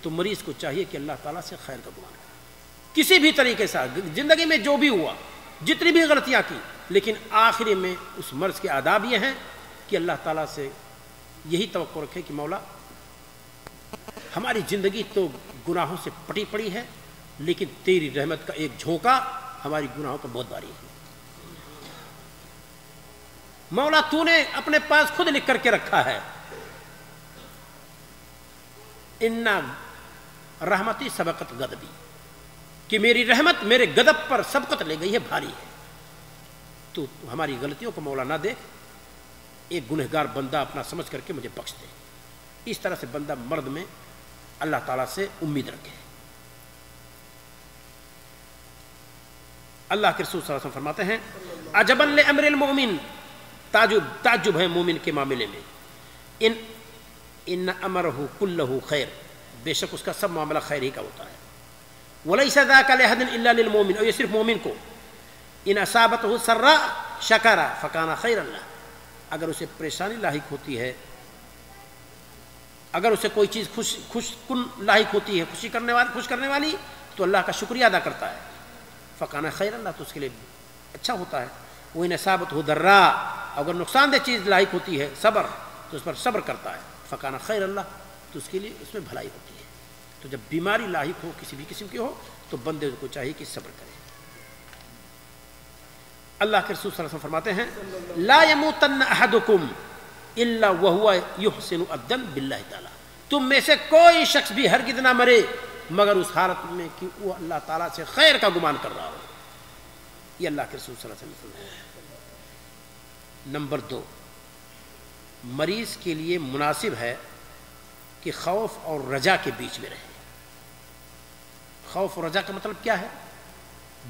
A: تو مریض کو چاہیے کہ اللہ تعالیٰ سے خیر کا گمان کرے کسی بھی طریقے سے. زندگی میں جو بھی ہوا, جتنی بھی غلطیاں کی, لیکن آخری میں اس مرض کے آداب یہ ہیں کہ اللہ تعالیٰ سے یہی توقع رکھے کہ مولا ہماری زندگی تو گناہوں سے پٹی پڑی ہے, لیکن تیری رحمت کا ایک جھونکا ہماری گناہوں پر بہت باری ہے. مولا تو نے اپنے پاس خود لکھ کر کے رکھا ہے, انا رحمتی سبقت غضبی, کہ میری رحمت میرے غضب پر سبقت لے گئی ہے, بھاری ہے. تو ہماری غلطیوں کو مولا نہ دیکھ, ایک گنہگار بندہ اپنا سمجھ کر کے مجھے بخش دے. اس طرح سے بندہ مرد میں اللہ تعالیٰ سے امید رکھے. اللہ کے رسول صلی اللہ علیہ وسلم فرماتے ہیں عجبا لامر المؤمن, تعجب ہے مومن کے معاملے میں, ان امرہ کلہ خیر, بے شک اس کا سب معاملہ خیر ہی کا ہوتا ہے. ولیس ذاک لأحد الا للمؤمن, اور یہ صرف مومن کو. ان اصابتہ سراء شکر فکان خیرا لہ, اگر اسے پریشانی لاحق ہوتی ہے, اگر اسے کوئی چیز خوش کن لاحق ہوتی ہے, خوش کرنے والی, تو اللہ کا شکریہ ادا کرتا ہے. فکان خیرا لہ, تو اس کے لیے اچھا ہوتا ہے. وہ ان اصابتہ ضراء, اگر نقصان دہ چیز لاحق ہوتی ہے صبر, تو اس پر صبر کرتا ہے. فکان خیرا لہ, تو اس کے لیے اس میں بھلائی ہوتی ہے. تو جب بیماری لاحق ہو کسی بھی قسم کی ہو تو بندے کو چاہیے کہ صبر کرے. اللہ کے رسول صلی اللہ علیہ وسلم فرماتے ہیں لا یموتن احدکم الا وهو یحسن الظن باللہ تعالی, تم میں سے کوئی شخص بھی ہرگز نہ مرے مگر اس حالت میں کہ وہ اللہ تعالیٰ سے خیر کا گمان کر رہا ہو. یہ اللہ کے رسول صلی اللہ علیہ وسلم فرماتے ہیں. نمبر 2, مریض کے لیے مناسب ہے کہ خوف اور رجا کے بیچ میں رہے. خوف اور رجا کا مطلب کیا ہے؟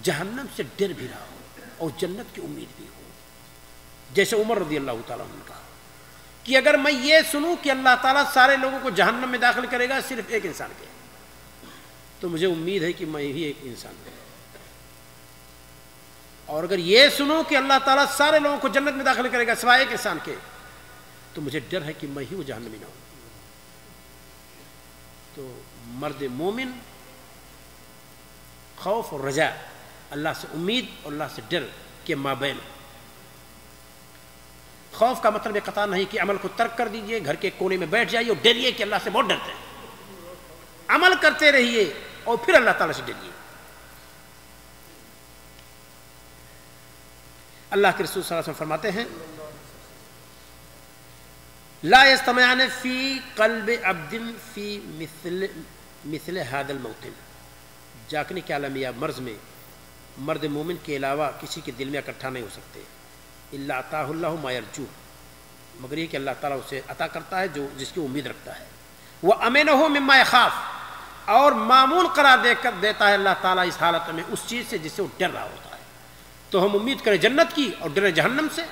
A: جہنم سے ڈر بھی رہا ہو اور جنت کی امید بھی ہو. جیسے عمر رضی اللہ تعالیٰ عنہ نے کہا کہ اگر میں یہ سنوں کہ اللہ تعالیٰ سارے لوگوں کو جہنم میں داخل کرے گا صرف ایک انسان کے, تو مجھے امید ہے کہ میں ہی ایک انسان ہوں. اور اگر یہ سنو کہ اللہ تعالیٰ سارے لوگوں کو جنت میں داخل کرے گا سوائے ایک انسان کے, تو مجھے ڈر ہے کہ میں ہی وہ جہنمی نہ ہوں. تو مرد مومن خوف اور رجا, اللہ سے امید اور اللہ سے ڈر کے مابین. خوف کا مطلب یہ قطع نہیں کہ عمل کو ترک کر دیجئے, گھر کے کونے میں بیٹھ جائیے اور ڈریے کہ اللہ سے بہت ڈرتے ہیں. عمل کرتے رہیے اور پھر اللہ تعالیٰ سے ڈریے. اللہ کے رسول صلی اللہ علیہ وسلم فرماتے ہیں لا یجتمعان فی قلب عبد فی مثل هذا الموطن. جاگنے کے عالم یا مرض میں مرد مومن کے علاوہ کسی کے دل میں اکٹھا نہیں ہو سکتے. الا عطاہ اللہ ما یرجو, مگر یہ کہ اللہ تعالیٰ اسے عطا کرتا ہے جو جس کی امید رکھتا ہے. وامنہ مما یخاف, اور معمول قرار دیتا ہے اللہ تعالیٰ اس حالت میں اس چیز سے جس سے وہ ڈر رہا ہوتا ہے. تو ہم امید کریں جنت کی اور ڈریں جہنم سے.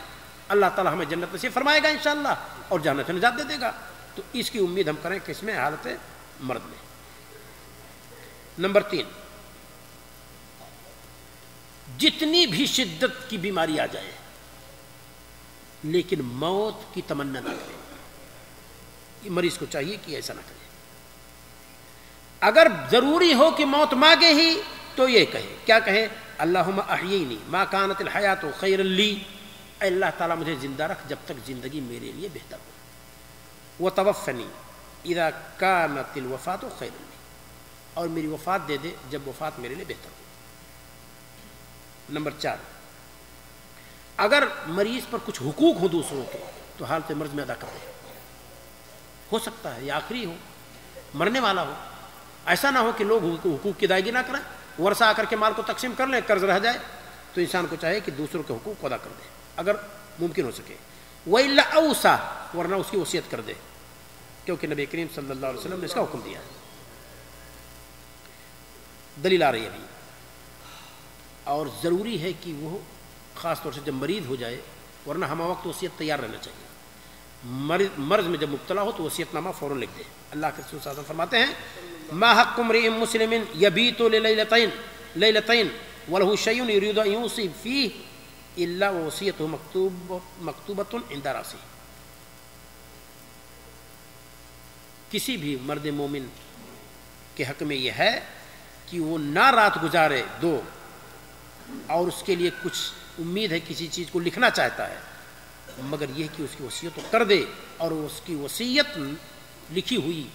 A: اللہ تعالیٰ ہمیں جنت نصیب فرمائے گا انشاءاللہ اور جہنم سے نجات دے دے گا. تو اس کی امید ہم کریں کس میں, حالت مرد میں. نمبر 3, جتنی بھی شدت کی بیماری آ جائے لیکن موت کی تمنا نہ کرے. مریض کو چاہیے کہ ایسا نہ کرے. اگر ضروری ہو کہ موت مانگے ہی تو یہ کہے, کیا کہے, اللہم احیینی ما کانت الحیات خیر لی, اے اللہ تعالیٰ مجھے زندہ رکھ جب تک زندگی میرے لیے بہتر ہو. وتوفنی اذا کانت الوفات خیر لی, اور میری وفات دے دے جب وفات میرے لیے بہتر ہو. نمبر 4, اگر مریض پر کچھ حقوق ہو دوسروں کے تو حالت مرض میں ادا کر دے. ہو سکتا ہے یہ آخری ہو, مرنے والا ہو. ایسا نہ ہو کہ لوگ حقوق کی ادائیگی نہ کریں, ورثہ آ کر کے مال کو تقسیم کر لیں, قرض رہ جائے. تو انسان کو چاہے کہ دوسروں کے حقوق کو ادا کر دے اگر ممکن ہو سکے. وَإِلَّا أَوْصَى, ورنہ اس کی وصیت کر دے, کیونکہ نبی کریم صلی اللہ علیہ وسلم نے اس کا حکم دیا ہے. دلیل آ رہی ہے ابھی. اور ضروری ہے کہ وہ خاص طور سے جب مریض ہو جائے, ورنہ ہمہ وقت وصیت تیار رہنا چاہیے. مرض میں جب مبتلا ہو تو وصیت نامہ فوراً لکھ دے. اللہ کے رسول صلی اللہ علیہ وسلم فرماتے ہیں ما حق امرئ مسلم یبیت لیلتین ولہ شیء یرید ان یوصی فیہ الا وصیتہ مکتوبۃ عند راسہ. کسی بھی مرد مومن کے حق میں یہ ہے کہ وہ نہ رات گزارے دو, اور اس کے لیے کچھ امید ہے کسی چیز کو لکھنا چاہتا ہے, مگر یہ کہ اس کی وصیت کر دے اور اس کی وصیت لکھی ہوئی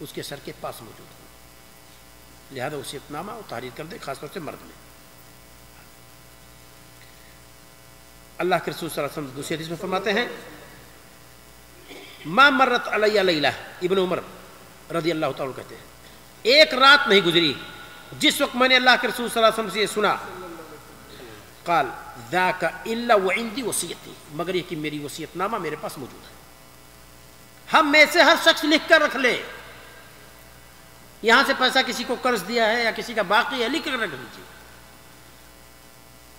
A: اس کے سر کے پاس موجود ہو. لہذا وصیت نامہ وہ تحریر کر دے, خاص طور سے مرد میں. اللہ کے رسول صلی اللہ علیہ وسلم دوسری حدیث میں فرماتے ہیں ما مرت علیہ لیلہ, ابن عمر رضی اللہ تعالیٰ کہتے ہیں ایک رات نہیں گزری جس وقت میں نے اللہ کے رسول صلی اللہ علیہ وسلم سے یہ سنا, قال ذاک الا وعندی وصیتی, مگر یہ کہ میری وصیت نامہ میرے پاس موجود ہے. ہم میں سے ہر شخص لکھ کر رکھ لے, یہاں سے پیسہ کسی کو قرض دیا ہے یا کسی کا باقی ہے, لکھ کر رکھ لیجیے.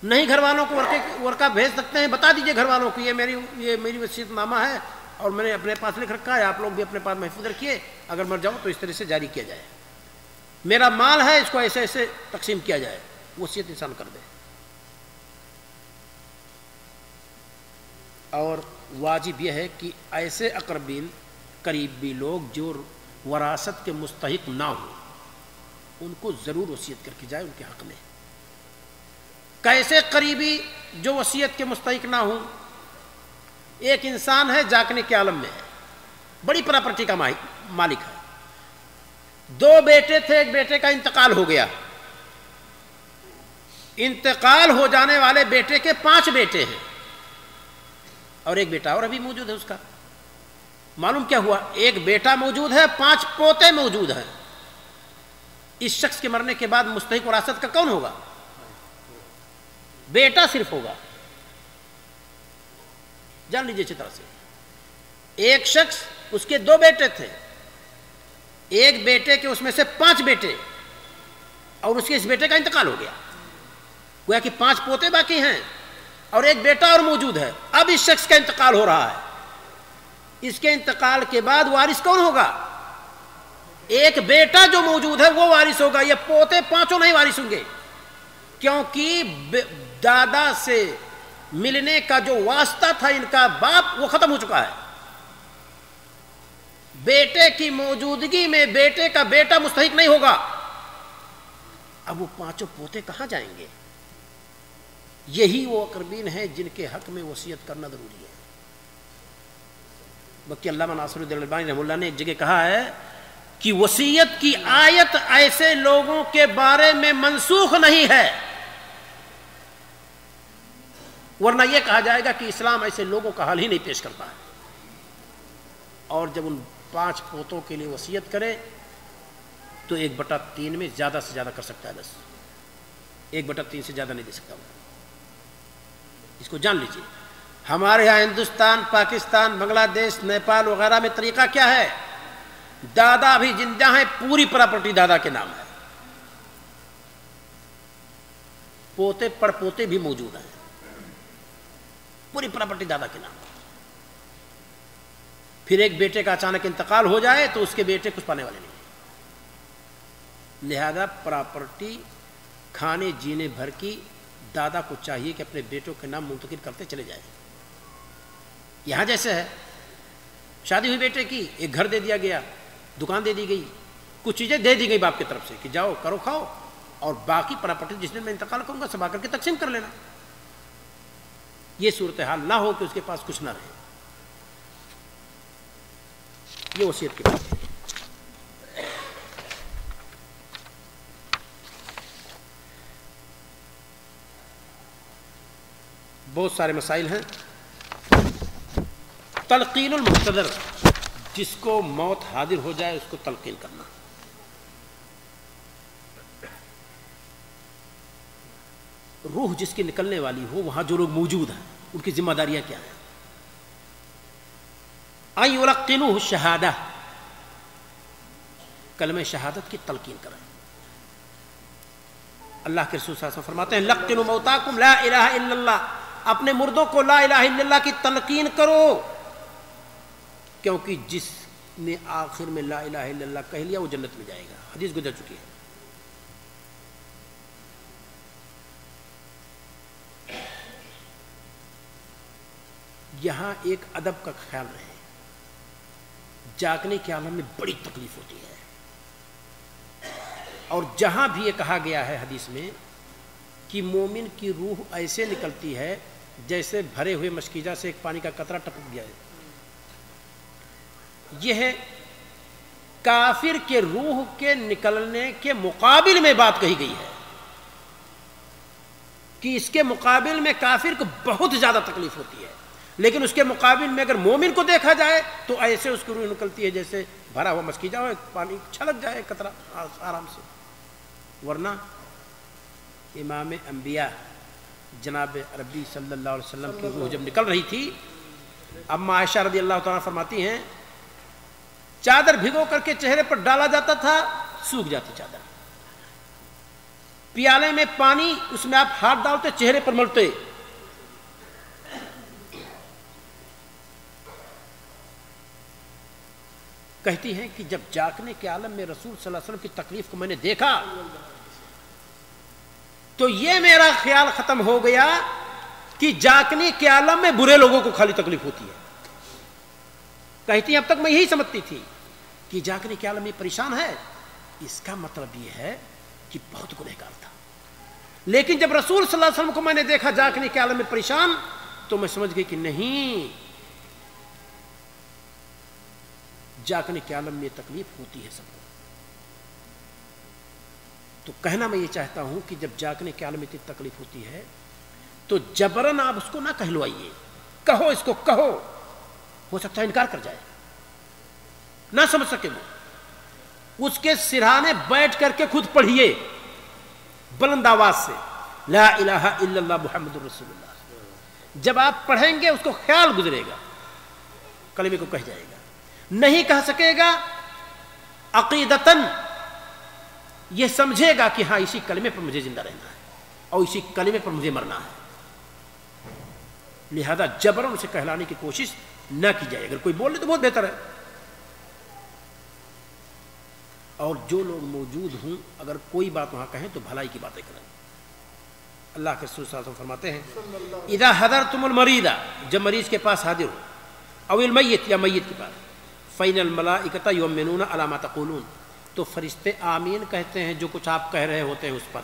A: نہیں گھر والوں کو ورقہ بھیج سکتے ہیں, بتا دیجئے گھر والوں کو یہ میری وصیت نامہ ہے اور میں نے اپنے پاس لکھ رکھا ہے, آپ لوگ بھی اپنے پاس محفوظ رکھیے, اگر مر جاؤ تو اس طرح سے جاری کیا جائے. میرا مال ہے, اس کو ایسے ایسے تقسیم کیا جائے. وصیت انسان کر دے. اور واجب یہ ہے کہ ایسے اقربین قریبی لوگ جو وراثت کے مستحق نہ ہوں ان کو ضرور وصیت کر کے جائے ان کے حق میں. کیسے قریبی جو وصیت کے مستحق نہ ہوں؟ ایک انسان ہے جاگنے کے عالم میں ہے, بڑی پراپرٹی کا مالک ہے, دو بیٹے تھے, ایک بیٹے کا انتقال ہو گیا, انتقال ہو جانے والے بیٹے کے 5 بیٹے ہیں اور ایک بیٹا اور ابھی موجود ہے اس کا. معلوم کیا ہوا, ایک بیٹا موجود ہے, 5 پوتے موجود ہیں. اس شخص کے مرنے کے بعد مستحق وراثت کا کون ہوگا؟ بیٹا صرف ہوگا. جان لیجیے اچھی طرح سے, ایک شخص اس کے 2 بیٹے تھے, ایک بیٹے کے اس میں سے 5 بیٹے, اور اس کے اس بیٹے کا انتقال ہو گیا. گویا کہ 5 پوتے باقی ہیں اور ایک بیٹا اور موجود ہے. اب اس شخص کا انتقال ہو رہا ہے, اس کے انتقال کے بعد وارث کون ہوگا؟ ایک بیٹا جو موجود ہے وہ وارث ہوگا، یہ پوتے پانچوں نہیں وارث ہوں گے، کیونکہ دادا سے ملنے کا جو واسطہ تھا ان کا باپ وہ ختم ہو چکا ہے۔ بیٹے کی موجودگی میں بیٹے کا بیٹا مستحق نہیں ہوگا۔ اب وہ پانچوں پوتے کہاں جائیں گے؟ یہی وہ اقربین ہیں جن کے حق میں وصیت کرنا ضروری ہے۔ بلکہ علامہ ناصر الدین البانی رحمہ اللہ نے ایک جگہ کہا ہے کہ وصیت کی آیت ایسے لوگوں کے بارے میں منسوخ نہیں ہے، ورنہ یہ کہا جائے گا کہ اسلام ایسے لوگوں کا حل ہی نہیں پیش کرتا ہے۔ اور جب ان 5 پوتوں کے لیے وصیت کرے تو 1/3 میں زیادہ سے زیادہ کر سکتا ہے، بس 1/3 سے زیادہ نہیں دے سکتا وہ۔ اس کو جان لیجیے۔ ہمارے یہاں ہندوستان، پاکستان، بنگلہ دیش، نیپال وغیرہ میں طریقہ کیا ہے؟ دادا بھی زندہ ہیں، پوری پراپرٹی دادا کے نام ہے، پوتے پڑ پوتے بھی موجود ہیں، پوری پراپرٹی دادا کے نام ہے۔ پھر ایک بیٹے کا اچانک انتقال ہو جائے تو اس کے بیٹے کچھ پانے والے نہیں ہیں، لہذا پراپرٹی کھانے جینے بھر کی دادا کو چاہیے کہ اپنے بیٹوں کے نام منتقل کرتے چلے جائیں۔ یہاں جیسے ہے، شادی ہوئی بیٹے کی، ایک گھر دے دیا گیا، دکان دے دی گئی، کچھ چیزیں دے دی گئی باپ کی طرف سے کہ جاؤ کرو کھاؤ، اور باقی پراپرٹی جس دن میں انتقال کروں گا سب آ کر کے تقسیم کر لینا۔ یہ صورتحال نہ ہو کہ اس کے پاس کچھ نہ رہے، یہ وصیت کی بات ہے۔ بہت سارے مسائل ہیں۔ تلقین المحتضر، جس کو موت حاضر ہو جائے اس کو تلقین کرنا۔ روح جس کی نکلنے والی ہو، وہاں جو لوگ موجود ہیں ان کی ذمہ داریاں کیا ہیں؟ ان یلقنوہ الشہادہ، کلمہ شہادت کی تلقین کریں۔ اللہ کے رسول صلی اللہ علیہ وسلم فرماتے ہیں لقنوا موتاکم لا الہ الا اللہ، اپنے مردوں کو لا الہ الا اللہ کی تلقین کرو، کیونکہ جس نے آخر میں لا الہ الا اللہ کہہ لیا وہ جنت میں جائے گا، حدیث گزر چکی ہے۔ یہاں ایک ادب کا خیال رہے، جاگنے کے عالم میں بڑی تکلیف ہوتی ہے، اور جہاں بھی یہ کہا گیا ہے حدیث میں کہ مومن کی روح ایسے نکلتی ہے جیسے بھرے ہوئے مشکیزہ سے ایک پانی کا قطرہ ٹپک گیا ہے، یہ ہے کافر کے روح کے نکلنے کے مقابل میں بات کہی گئی ہے کہ اس کے مقابل میں کافر کو بہت زیادہ تکلیف ہوتی ہے، لیکن اس کے مقابل میں اگر مومن کو دیکھا جائے تو ایسے اس کی روح نکلتی ہے جیسے بھرا ہوا مشکیزہ ہو، پانی چھلک جائے قطرہ آرام سے۔ ورنہ امام انبیاء جناب عربی صلی اللہ علیہ وسلم کی روح جب نکل رہی تھی، اما عائشہ رضی اللہ تعالیٰ فرماتی ہیں چادر بھگو کر کے چہرے پر ڈالا جاتا تھا، سوکھ جاتی چادر، پیالے میں پانی، اس میں آپ ہاتھ ڈالتے چہرے پر ملتے، کہتی ہیں کہ جب جاگنے کے عالم میں رسول صلی اللہ علیہ وسلم کی تکلیف کو میں نے دیکھا تو یہ میرا خیال ختم ہو گیا کہ جاگنے کے عالم میں برے لوگوں کو خالی تکلیف ہوتی ہے۔ کہتی ہیں اب تک میں یہی سمجھتی تھی کہ جاگنے کے عالم میں پریشان ہے، اس کا مطلب یہ ہے کہ بہت گنہگار تھا، لیکن جب رسول صلی اللہ علیہ وسلم کو میں نے دیکھا جاگنے کے عالم میں پریشان تو میں سمجھ گئی کہ نہیں، جاگنے کے عالم میں تکلیف ہوتی ہے سب کو۔ تو کہنا میں یہ چاہتا ہوں کہ جب جاگنے کے عالم میں اتنی تکلیف ہوتی ہے تو جبرن آپ اس کو نہ کہلوائیے، کہو اس کو، کہو، ہو سکتا ہے انکار کر جائے، نہ سمجھ سکے وہ، اس کے سرہانے بیٹھ کر کے خود پڑھیے بلند آواز سے لا الہ الا اللہ محمد رسول اللہ، جب آپ پڑھیں گے اس کو خیال گزرے گا، کلمے کو کہہ جائے گا، نہیں کہہ سکے گا عقیدتاً یہ سمجھے گا کہ ہاں اسی کلمے پر مجھے زندہ رہنا ہے اور اسی کلمے پر مجھے مرنا ہے، لہذا جبرن اسے کہلانے کی کوشش نہ کی جائے، اگر کوئی بول لے تو بہت بہتر ہے۔ اور جو لوگ موجود ہوں اگر کوئی بات وہاں کہیں تو بھلائی کی باتیں کریں۔ اللہ کے رسول صلی اللہ علیہ وسلم فرماتے ہیں اذا حضرتم المریض، جب مریض کے پاس حاضر ہو، او المیت، یا میت کے پاس، فإن الملائکۃ یؤمنون علی ما تقولون، تو فرشتے آمین کہتے ہیں جو کچھ آپ کہہ رہے ہوتے ہیں اس پر۔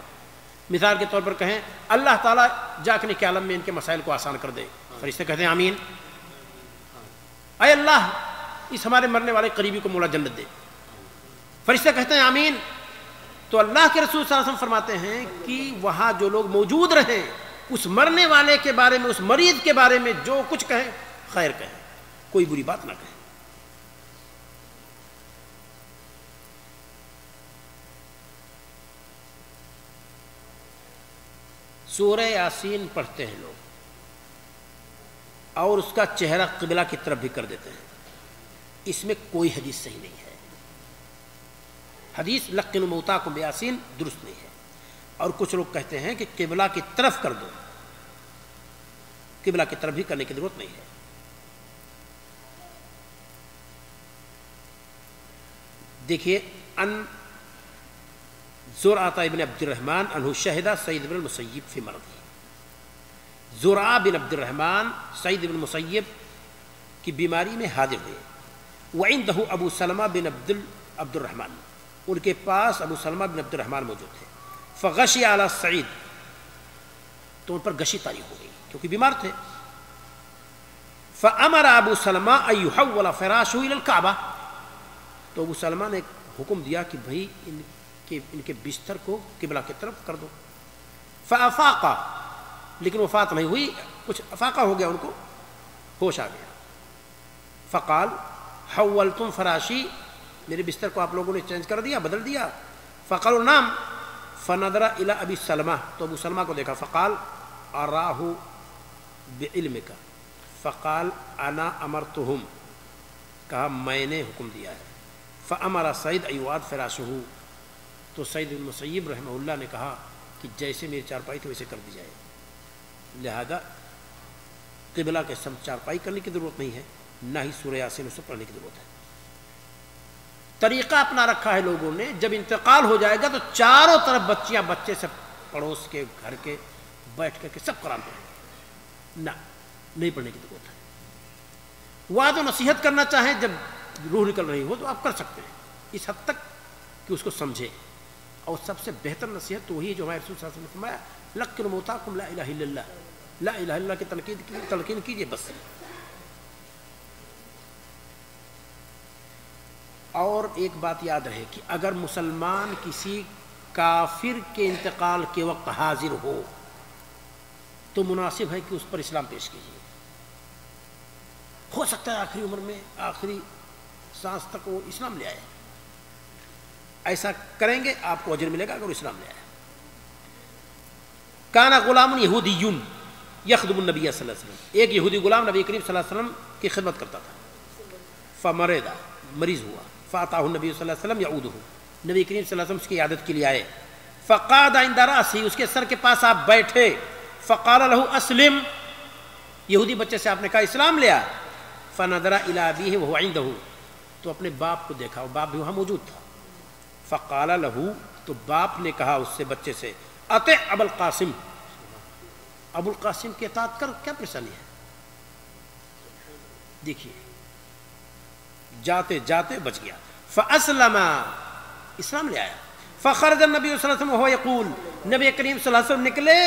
A: مثال کے طور پر کہیں اللہ تعالیٰ جاگنے کے عالم میں ان کے مسائل کو آسان کر دے، فرشتے کہتے ہیں آمین۔ اے اللہ اس ہمارے مرنے والے قریبی کو مولا جنت دے، فرشتے کہتے ہیں آمین۔ تو اللہ کے رسول صلی اللہ علیہ وسلم فرماتے ہیں کہ وہاں جو لوگ موجود رہیں اس مرنے والے کے بارے میں، اس مریض کے بارے میں جو کچھ کہیں خیر کہیں، کوئی بری بات نہ کہیں۔ سورہ یاسین پڑھتے ہیں لوگ اور اس کا چہرہ قبلہ کی طرف بھی کر دیتے ہیں، اس میں کوئی حدیث صحیح نہیں ہے۔ حدیث لقنوا موتاکم بیاسین درست نہیں ہے، اور کچھ لوگ کہتے ہیں کہ قبلہ کی طرف کر دو، قبلہ کی طرف بھی کرنے کی ضرورت نہیں ہے۔ دیکھیے ان زرعہ ابن عبد الرحمن عنہ شہد سعید بن المسیب فی مرضی، زرعہ بن عبد الرحمن سعید بن المسیب کی بیماری میں حاضر ہوئے، وعندہ ابو سلمہ بن عبد الرحمن، ان کے پاس ابو سلمہ بن عبد الرحمن موجود تھے، فغشی علی سعید، تو ان پر غشی طاری ہو گئی کیونکہ بیمار تھے، فامر ابو سلمہ ان یحول فراشہ الی الکعبہ، تو ابو سلمہ نے حکم دیا کہ بھائی ان کے بستر کو قبلہ کی طرف کر دو، فافاقا، لیکن وفات نہیں ہوئی، کچھ افاقہ ہو گیا، ان کو ہوش آ گیا، فقال حولتم فراشی، میرے بستر کو آپ لوگوں نے چینج کر دیا، بدل دیا، فقالوا نعم، فنظر الی ابی سلمہ، تو ابو سلمہ کو دیکھا، فقال اراہ بعلمک، فقال انا امرتہم، کہا میں نے حکم دیا ہے، فامر سعید ان یعاد فراشہ، تو سعید بن مسیب رحمہ اللہ نے کہا کہ جیسے میری چارپائی تھی ویسے کر دی جائے، لہذا قبلہ کے سمت چارپائی کرنے کی ضرورت نہیں ہے، نہ ہی سورہ یاسین اس سے پڑھنے کی ضرورت ہے۔ طریقہ اپنا رکھا ہے لوگوں نے، جب انتقال ہو جائے گا تو چاروں طرف بچیاں بچے سب پڑوس کے گھر کے بیٹھ کر کے سب قرآن پڑھیں، نہ نہیں پڑھنے کی ضرورت ہے۔ وعد و نصیحت کرنا چاہیں جب روح نکل رہی ہو تو آپ کر سکتے ہیں، اس حد تک کہ اس کو سمجھے، اور سب سے بہتر نصیحت تو وہی ہے جو ہمارے رسول صلی اللہ علیہ وسلم نے فرمایا لقنوا موتاکم لا الہ الا اللہ، لا الہ الا اللہ کی تلقین کیجیے بس۔ اور ایک بات یاد رہے کہ اگر مسلمان کسی کافر کے انتقال کے وقت حاضر ہو تو مناسب ہے کہ اس پر اسلام پیش کیجیے، ہو سکتا ہے آخری عمر میں، آخری سانس تک وہ اسلام لے آئے، ایسا کریں گے آپ کو اجر ملے گا اگر وہ اسلام لے آئے۔ کانا غلام یہودی یخدم النبی صلی اللہ علیہ وسلم، ایک یہودی غلام نبی کریم صلی اللہ علیہ وسلم کی خدمت کرتا تھا، فمرض، مریض ہوا، فاتاہ النبی صلی اللہ علیہ وسلم یعودہ، نبی کریم صلی اللہ علیہ وسلم اس کی عیادت کے لیے آئے، فقعد عند رأسہ، اس کے سر کے پاس آپ بیٹھے، فقال له اسلم، یہودی بچے سے آپ نے کہا اسلام لے آ، فنظر الی ابیہ وهو عنده، تو اپنے باپ کو دیکھا، باپ بھی وہاں موجود تھا، فقال له، تو باپ نے کہا اس سے، بچے سے، اطع ابا القاسم، ابو القاسم کی اطاعت کر، کیا پریشانی ہے؟ دیکھیے جاتے جاتے بچ گیا، فاسلم، اسلام لے آیا، فخرج النبی صلی اللہ علیہ وسلم وهو یقول، نبی کریم صلی اللہ علیہ وسلم نکلے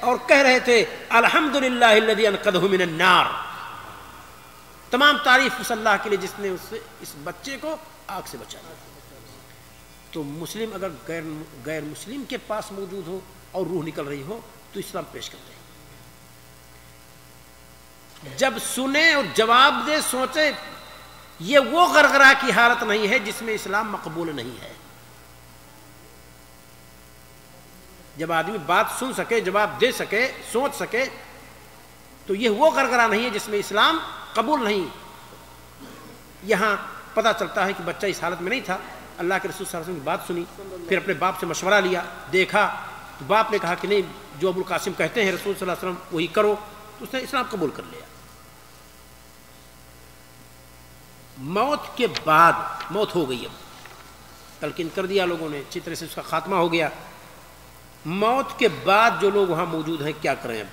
A: اور کہہ رہے تھے الحمدللہ الذی انقذہ من النار، تمام تعریف اس اللہ کے لیے جس نے اس بچے کو آگ سے بچایا۔ تو مسلم اگر غیر مسلم کے پاس موجود ہو اور روح نکل رہی ہو تو اسلام پیش کرتے ہیں، جب سنے اور جواب دے سوچے، یہ وہ غرغرہ کی حالت نہیں ہے جس میں اسلام مقبول نہیں ہے۔ جب آدمی بات سن سکے، جواب دے سکے، سوچ سکے، تو یہ وہ غرغرہ نہیں ہے جس میں اسلام قبول نہیں۔ یہاں پتہ چلتا ہے کہ بچہ اس حالت میں نہیں تھا، اللہ کے رسول صلی اللہ علیہ وسلم کی بات سنی، پھر اپنے باپ سے مشورہ لیا، دیکھا تو باپ نے کہا کہ نہیں، جو ابو القاسم کہتے ہیں رسول صلی اللہ علیہ وسلم وہی کرو، تو اس نے اسلام قبول کر لیا۔ موت کے بعد، موت ہو گئی اب، تلقین کر دیا لوگوں نے، اچھی طرح سے اس کا خاتمہ ہو گیا۔ موت کے بعد جو لوگ وہاں موجود ہیں کیا کریں؟ اب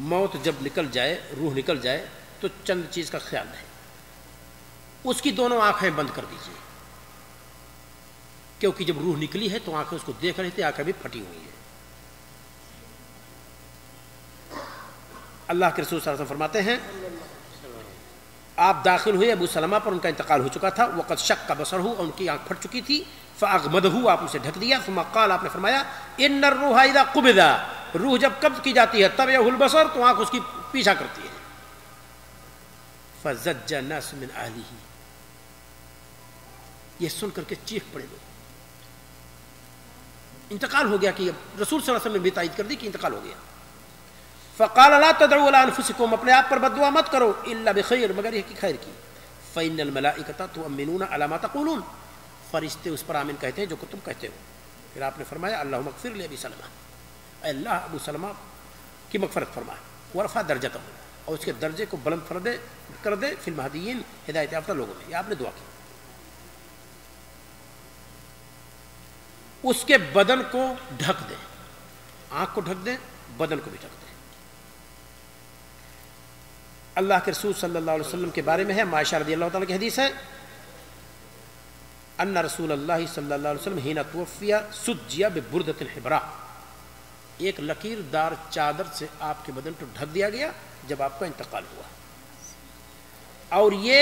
A: موت جب نکل جائے، روح نکل جائے تو چند چیز کا خیال ہے، اس کی دونوں آنکھیں بند کر دیجیے، کیونکہ جب روح نکلی ہے تو آنکھیں اس کو دیکھ رہی تھی، آنکھیں بھی پھٹی ہوئی ہیں۔ اللہ کے رسول صلی اللہ علیہ وسلم فرماتے ہیں آپ داخل ہوئے، ابو سلمہ پر ان کا انتقال ہو چکا تھا، وقد شق بصرہ، اور ان کی آنکھ پھٹ چکی تھی، فاغمدہ، آپ اسے ڈھک دیا، ثم قال، آپ نے فرمایا ان الروح اذا قبض، روح جب قبض کی جاتی ہے تبعہ البصر، تو آنکھ اس کی پیچھا کرتی ہے، فزج الناس من اہلہ، یہ سن کر کے چیخ پڑے لوگ، انتقال ہو گیا کہ رسول صلی اللہ علیہ وسلم نے بھی تائید کر دی کہ انتقال ہو گیا۔ فقال لا تدعوا على انفسكم، اپنے آپ پر بد دعا مت کرو، الا بخیر، مگر یہ کہ خیر کی، فان الملائکۃ تؤمنون علی ما تقولون، فرشتے اس پر آمین کہتے ہیں جو کہ تم کہتے ہو۔ پھر آپ نے فرمایا اللہم اغفر لابی سلمہ، اے اللہ ابو سلمہ کی مغفرت فرما، ورفع درجتہ، اور اس کے درجے کو بلند کر دے فی المہدیین، ہدایت یافتہ لوگوں میں۔ یہ آپ نے دعا کی۔ اس کے بدن کو ڈھک دیں، آنکھ کو ڈھک دیں، بدن کو بھی ڈھک دیں۔ اللہ کے رسول صلی اللہ علیہ وسلم کے بارے میں ہے، عائشہ رضی اللہ تعالیٰ کی حدیث ہے، ان رسول اللہ صلی اللہ علیہ وسلم حین توفی سجی ببردۃ حبراء، ایک لکیر دار چادر سے آپ کے بدن کو ڈھک دیا گیا جب آپ کا انتقال ہوا۔ اور یہ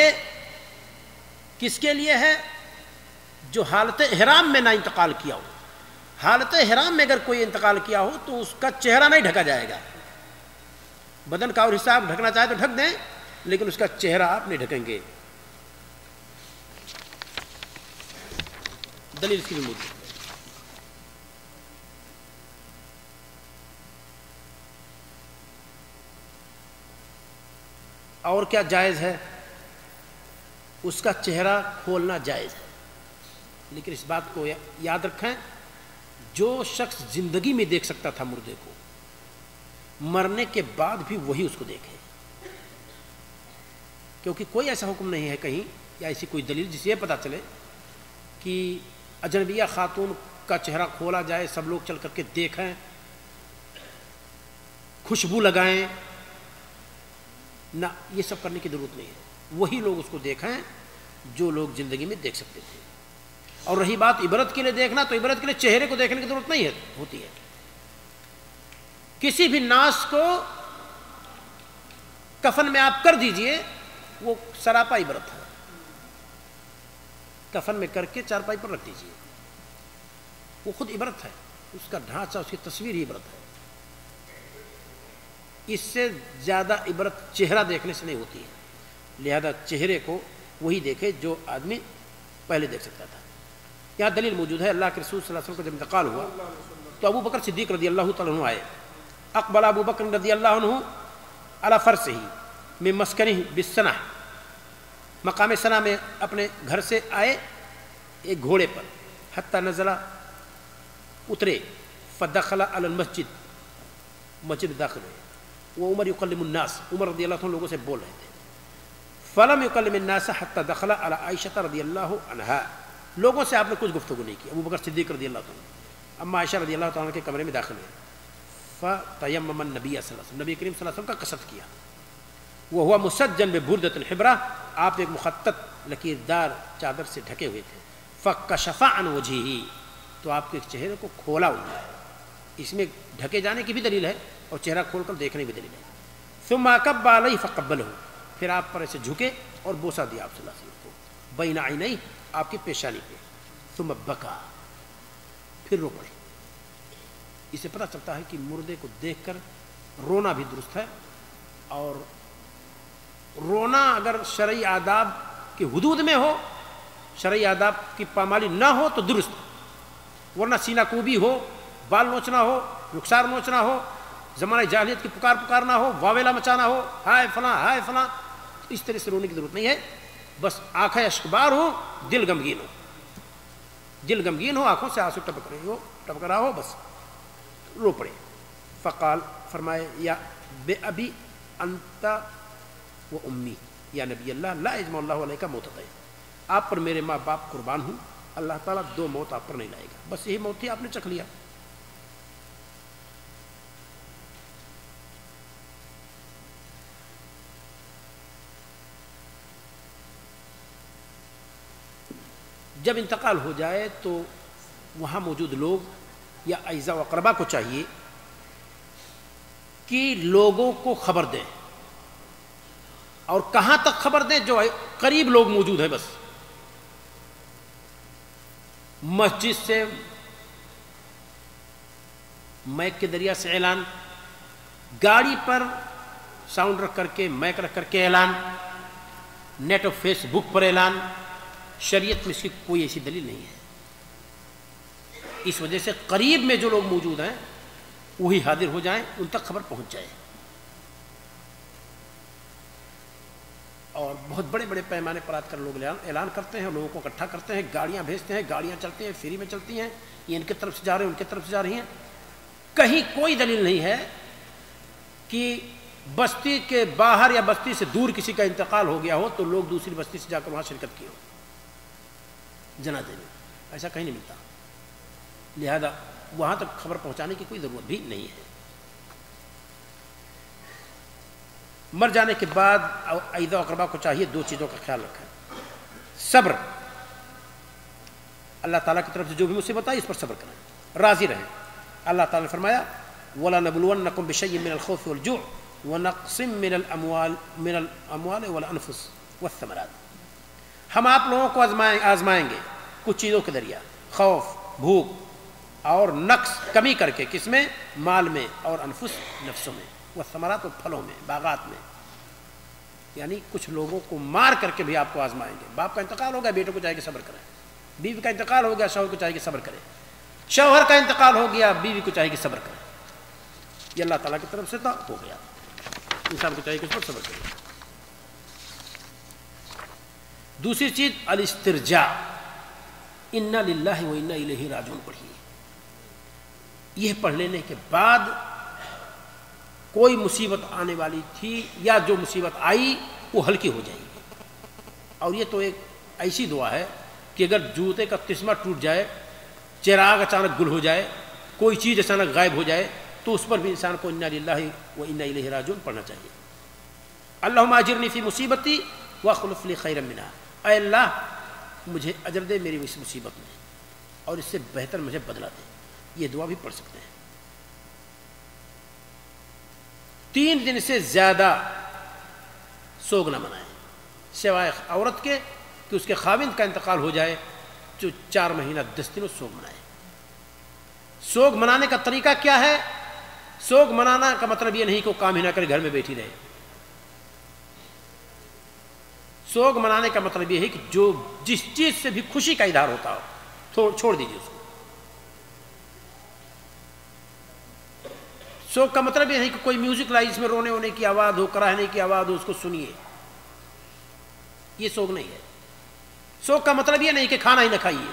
A: کس کے لیے ہے؟ جو حالت احرام میں نہ انتقال کیا ہو۔ حالت احرام میں اگر کوئی انتقال کیا ہو تو اس کا چہرہ نہیں ڈھکا جائے گا، بدن کا اور حصہ آپ ڈھکنا چاہے تو ڈھک دیں، لیکن اس کا چہرہ آپ نہیں ڈھکیں گے۔ دلیل اس کی بھی موجود ہے۔ اور کیا جائز ہے؟ اس کا چہرہ کھولنا جائز ہے، لیکن اس بات کو یاد رکھیں، جو شخص زندگی میں دیکھ سکتا تھا مردے کو، مرنے کے بعد بھی وہی اس کو دیکھے، کیونکہ کوئی ایسا حکم نہیں ہے کہیں یا ایسی کوئی دلیل جس سے یہ پتہ چلے کہ اجنبیہ خاتون کا چہرہ کھولا جائے، سب لوگ چل کر کے دیکھیں، خوشبو لگائیں، نہ، یہ سب کرنے کی ضرورت نہیں ہے۔ وہی لوگ اس کو دیکھیں جو لوگ زندگی میں دیکھ سکتے تھے۔ اور رہی بات عبرت کے لیے دیکھنا، تو عبرت کے لیے چہرے کو دیکھنے کی ضرورت نہیں ہے ہوتی ہے۔ کسی بھی ناس کو کفن میں آپ کر دیجئے، وہ سراپا عبرت ہے، کفن میں کر کے چارپائی پر رکھ دیجئے، وہ خود عبرت ہے، اس کا ڈھانچہ، اس کی تصویر ہی عبرت ہے۔ اس سے زیادہ عبرت چہرہ دیکھنے سے نہیں ہوتی ہے، لہذا چہرے کو وہی دیکھے جو آدمی پہلے دیکھ سکتا تھا۔ یہاں دلیل موجود ہے، اللہ کے رسول صلی اللہ علیہ وسلم کا جب انتقال ہوا تو ابو بکر صدیق رضی اللہ تعالیٰ عنہ آئے، اقبل ابو بکر رضی اللہ عنہ علی فرسہ من مسکنہ بالسنہ، مقام سنہ میں اپنے گھر سے آئے ایک گھوڑے پر، حتی نزلہ، اترے، فدخل علی المسجد، مسجد داخل ہوئے، وہ عمر یکلم الناس، عمر رضی اللہ عنہ لوگوں سے بول رہے تھے، فلم یکلم الناس حتی دخل علی عائشہ رضی اللہ عنہا، لوگوں سے آپ نے کچھ گفتگو نہیں کی، ابو بکر صدیق رضی اللہ عنہ، اما عائشہ رضی اللہ عنہ کے کمرے میں داخل ہوئے، فتیمم النبی صلی اللہ علیہ وسلم، نبی کریم صلی اللہ علیہ وسلم کا قصد کیا، وہو مسجن ببردۃ حبرہ، آپ ایک مخطط لکیردار چادر سے ڈھکے ہوئے تھے، فکشف عن وجہہ، تو آپ کے چہرے کو کھولا انہوں نے، اس میں ڈھکے جانے کی بھی دلیل ہے اور چہرہ کھول کر دیکھنے کی بھی دلیل ہے۔ ثم اکب علیہ فقبلہ، پھر آپ پر ایسے جھکے اور بوسہ دیا آپ صلی اللہ علیہ وسلم کو، بین عینیہ، آپ کی پیشانی پہ، ثم بکا، پھر رو پڑے۔ اسے پتہ چلتا ہے کہ مردے کو دیکھ کر رونا بھی درست ہے، اور رونا اگر شرعی آداب کی حدود میں ہو، شرعی آداب کی پامالی نہ ہو تو درست، ورنہ سینہ کوبی ہو، بال نوچنا ہو، رخسار نوچنا ہو، زمانہ جاہلیت کی پکارنا ہو، واویلا مچانا ہو، ہائے فلاں ہائے فلاں، اس طرح سے رونے کی ضرورت نہیں ہے، بس آنکھیں اشکبار ہو، دل غمگین ہو، دل غمگین ہو، آنکھوں سے آنسو ٹپک رہا ہو، بس رو پڑے۔ فقال، فرمائے، یا بے ابی انت و امی، یا نبی اللہ لا یجمع اللہ علیہ کا موتتین، آپ پر میرے ماں باپ قربان ہوں، اللہ تعالیٰ دو موت آپ پر نہیں لائے گا. بس یہی موت تھی، آپ نے چکھ لیا. جب انتقال ہو جائے تو وہاں موجود لوگ یا اعزاء و اقربا کو چاہیے کہ لوگوں کو خبر دیں. اور کہاں تک خبر دیں؟ جو قریب لوگ موجود ہیں بس. مسجد سے مائک کے ذریعہ سے اعلان، گاڑی پر ساؤنڈ رکھ کر کے مائک رکھ کر کے اعلان، نیٹ اور فیس بک پر اعلان. شریعت میں اس کی کوئی ایسی دلیل نہیں ہے. اس وجہ سے قریب میں جو لوگ موجود ہیں وہی حاضر ہو جائیں، ان تک خبر پہنچ جائے. اور بہت بڑے بڑے پیمانے پر آج کل لوگ اعلان کرتے ہیں، لوگوں کو اکٹھا کرتے ہیں، گاڑیاں بھیجتے ہیں، گاڑیاں چلتی ہیں، فری میں چلتی ہیں، یہ ان کی طرف سے جا رہے ہیں، ان کی طرف سے جا رہی ہیں. کہیں کوئی دلیل نہیں ہے کہ بستی کے باہر یا بستی سے دور کسی کا انتقال ہو گیا ہو تو لوگ دوسری بستی سے جا کر وہاں شرکت کی ہو جنازے میں. ایسا کہیں نہیں ملتا. لہذا وہاں تک خبر پہنچانے کی کوئی ضرورت بھی نہیں ہے. مر جانے کے بعد اعزاء و اقربا کو چاہیے دو چیزوں کا خیال رکھیں. صبر، اللہ تعالیٰ کی طرف سے جو بھی مصیبت آئی اس پر صبر کریں، راضی رہیں. اللہ تعالیٰ نے فرمایا وَلَنَبْلُوَنَّكُمْ بِشَيْءٍ مِّنَ الْخَوْفِ وَالْجُوعِ وَنَقْصٍ مِّنَ الْأَمْوَالِ وَالْأَنفُسِ وَالثَّمَرَاتِ. ہم آپ لوگوں کو آزمائیں گے کچھ چیزوں کے ذریعہ، خوف، بھوک اور نقص، کمی کر کے. کس میں؟ مال میں اور انفس، نفسوں میں، والثمرات، اور پھلوں میں، باغات میں. یعنی کچھ لوگوں کو مار کر کے بھی آپ کو آزمائیں گے. باپ کا انتقال ہو گیا، بیٹوں کو چاہیے کہ صبر کریں. بیوی کا انتقال ہو گیا، شوہر کو چاہیے کہ صبر کرے. شوہر کا انتقال ہو گیا، بیوی کو چاہیے کہ صبر کرے. یہ اللہ تعالیٰ کی طرف سے تو ہو گیا. انسان کو چاہیے کہ اس پر صبر کرے. دوسری چیز الاسترجاع، انا للہ و انا الیہ راجعون پڑھیے. یہ پڑھ لینے کے بعد کوئی مصیبت آنے والی تھی یا جو مصیبت آئی وہ ہلکی ہو جائے گی. اور یہ تو ایک ایسی دعا ہے کہ اگر جوتے کا تسمہ ٹوٹ جائے، چراغ اچانک گل ہو جائے، کوئی چیز اچانک غائب ہو جائے تو اس پر بھی انسان کو انا للہ و انا الیہ راجعون پڑھنا چاہیے. اللہم اجرنی فی مصیبتی واخلف لی خیرا منہا. اے اللہ مجھے اجر دے میری اس مصیبت میں اور اس سے بہتر مجھے بدلہ دے. یہ دعا بھی پڑھ سکتے ہیں. 3 دن سے زیادہ سوگ نہ منائیں سوائے عورت کے کہ اس کے خاوند کا انتقال ہو جائے، جو 4 مہینہ 10 دن سوگ منائے. سوگ منانے کا طریقہ کیا ہے؟ سوگ منانا کا مطلب یہ نہیں کہ وہ کام ہی نہ کرے، گھر میں بیٹھی رہے. سوگ منانے کا مطلب یہ ہے کہ جو جس چیز سے بھی خوشی کا اظہار ہوتا ہو چھوڑ دیجیے اس کو. سوگ کا مطلب یہ نہیں کہ کوئی میوزک لائی جس میں رونے ہونے کی آواز ہو، کراہنے کی آواز ہو، اس کو سنیے. یہ سوگ نہیں ہے. سوگ کا مطلب یہ نہیں کہ کھانا ہی نہ کھائیے.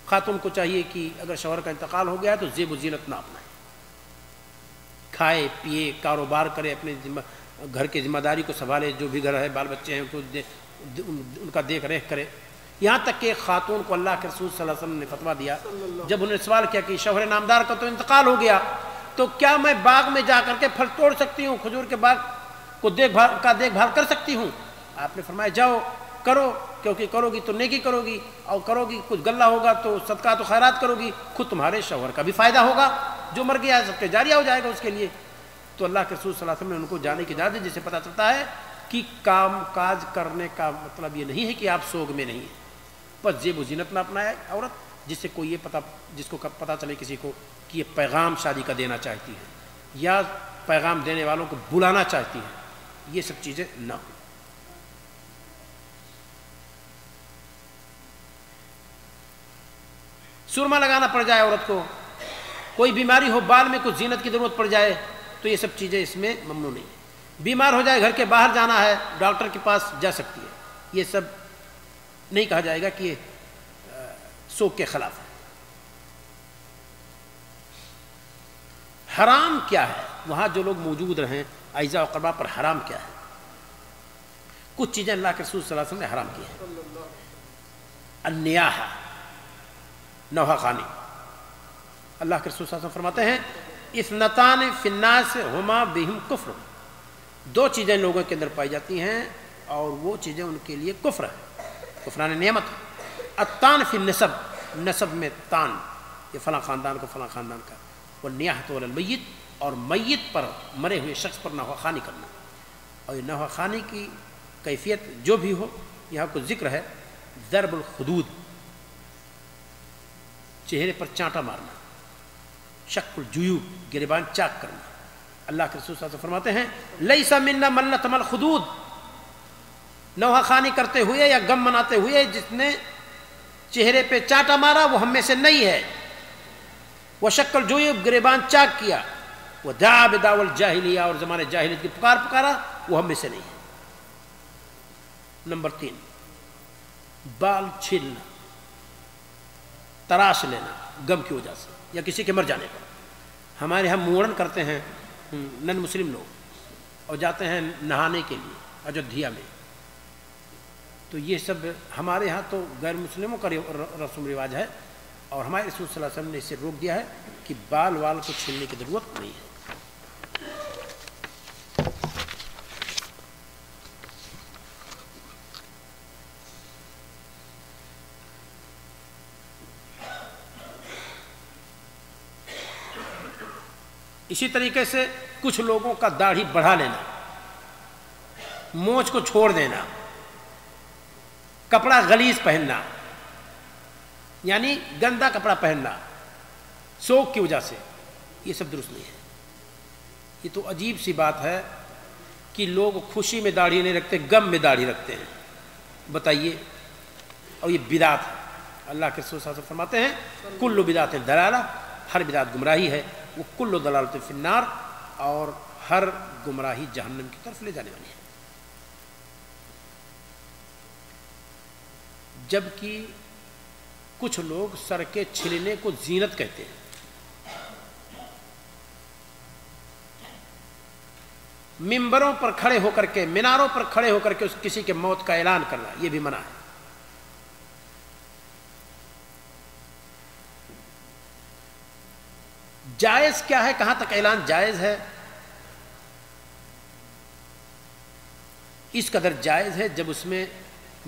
A: خاتون کو چاہیے کہ اگر شوہر کا انتقال ہو گیا تو زیب و زینت نہ اپنائے، کھائے پیے، کاروبار کرے، اپنے گھر کی ذمہ داری کو سنبھالے، جو بھی گھر ہے بال بچے ہیں ان کا دیکھ ریکھ کرے. یہاں تک کہ خاتون کو اللہ کے رسول صلی اللہ علیہ وسلم نے فتویٰ دیا، جب انہوں نے سوال کیا کہ شوہر نامدار کا تو انتقال ہو گیا تو کیا میں باغ میں جا کر کے پھل توڑ سکتی ہوں، کھجور کے باغ کو دیکھ بھال کر سکتی ہوں؟ آپ نے فرمایا جاؤ کرو، کیونکہ کرو گی تو نیکی کرو گی، اور کرو گی کچھ غلہ ہوگا تو صدقات و خیرات کرو گی، خود تمہارے شوہر کا بھی فائدہ ہوگا، جو مر گیا ہے صدقہ جاریہ ہو جائے گا اس کے لیے. تو اللہ کے رسول صلی اللہ علیہ وسلم نے ان کو جانے کی اجازت دی، جس سے پتہ چلتا ہے کہ کام کاج کرنے کا مطلب یہ نہیں ہے کہ آپ سوگ میں نہیں ہیں. بس زیب و زینت نہ اپنائے عورت، جس سے کوئی جس کو پتہ چلے کسی کو کہ یہ پیغام شادی کا دینا چاہتی ہے یا پیغام دینے والوں کو بلانا چاہتی ہے. یہ سب چیزیں نہ ہوں. سرما لگانا پڑ جائے عورت کو، کوئی بیماری ہو، بال میں کچھ زینت کی ضرورت پڑ جائے تو یہ سب چیزیں اس میں ممنوع نہیں ہیں. بیمار ہو جائے، گھر کے باہر جانا ہے، ڈاکٹر کے پاس جا سکتی ہے. یہ سب نہیں کہا جائے گا کہ یہ سوگ کے خلاف ہے. حرام کیا ہے؟ وہاں جو لوگ موجود رہیں اعزاء و اقربا پر حرام کیا ہے؟ کچھ چیزیں اللہ کے رسول صلی اللہ علیہ وسلم نے حرام کی ہیں. النیاحہ، نوحہ خوانی. اللہ کے رسول صلی اللہ علیہ وسلم فرماتے ہیں اثنتان فی الناس ہما بہم کفر، دو چیزیں لوگوں کے اندر پائی جاتی ہیں اور وہ چیزیں ان کے لیے کفر ہے، کفران نعمت. الطعن فی النسب، نسب میں طعن، یہ فلاں خاندان کو فلاں خاندان کا. والنیاحۃ علی المیت، اور میت پر، مرے ہوئے شخص پر نوحہ خوانی کرنا. اور یہ نوحہ خوانی کی کیفیت جو بھی ہو، یہاں کو ذکر ہے ضرب الخدود، چہرے پر چانٹا مارنا، شق الجیوب، گریبان چاک کرنا. اللہ کے رسول صلی اللہ علیہ وسلم فرماتے ہیں لیس منا من لطم الخدود، نوحہ خوانی کرتے ہوئے یا غم مناتے ہوئے جس نے چہرے پہ چانٹا مارا وہ ہم میں سے نہیں ہے. وشق الجیوب، گریبان چاک کیا. ودعا بدعوى الجاہلیہ، اور زمانے جاہلیت کی پکارا وہ ہم میں سے نہیں ہے. نمبر 3، بال چھیلنا، تراش لینا غم کی وجہ سے یا کسی کے مر جانے پر. ہمارے ہم مورن کرتے ہیں نن مسلم لوگ اور جاتے ہیں نہانے کے لیے اجودھیا میں، تو یہ سب ہمارے ہاں تو غیر مسلموں کا رسم رواج ہے، اور ہمارے رسول صلی اللہ علیہ وسلم نے اسے روک دیا ہے کہ بال وال کو چھیلنے کی ضرورت نہیں ہے. اسی طریقے سے کچھ لوگوں کا داڑھی بڑھا لینا، مونچھ کو چھوڑ دینا، کپڑا غلیظ پہننا، یعنی گندا کپڑا پہننا شوق کی وجہ سے، یہ سب درست نہیں ہے. یہ تو عجیب سی بات ہے کہ لوگ خوشی میں داڑھی نہیں رکھتے، غم میں داڑھی رکھتے ہیں، بتائیے. اور یہ بدعت ہے. اللہ کے رسول صلی اللہ علیہ وسلم فرماتے ہیں کل بدعت ضلالہ، ہر بدعت گمراہی ہے. وہ کل ضلالۃ فی النار، اور ہر گمراہی جہنم کی طرف لے جانے والی ہے. جبکہ کچھ لوگ سر کے چھلنے کو زینت کہتے ہیں. ممبروں پر کھڑے ہو کر کے، میناروں پر کھڑے ہو کر کے کسی کے موت کا اعلان کرنا، یہ بھی منع ہے. جائز کیا ہے، کہاں تک اعلان جائز ہے؟ اس قدر جائز ہے جب اس میں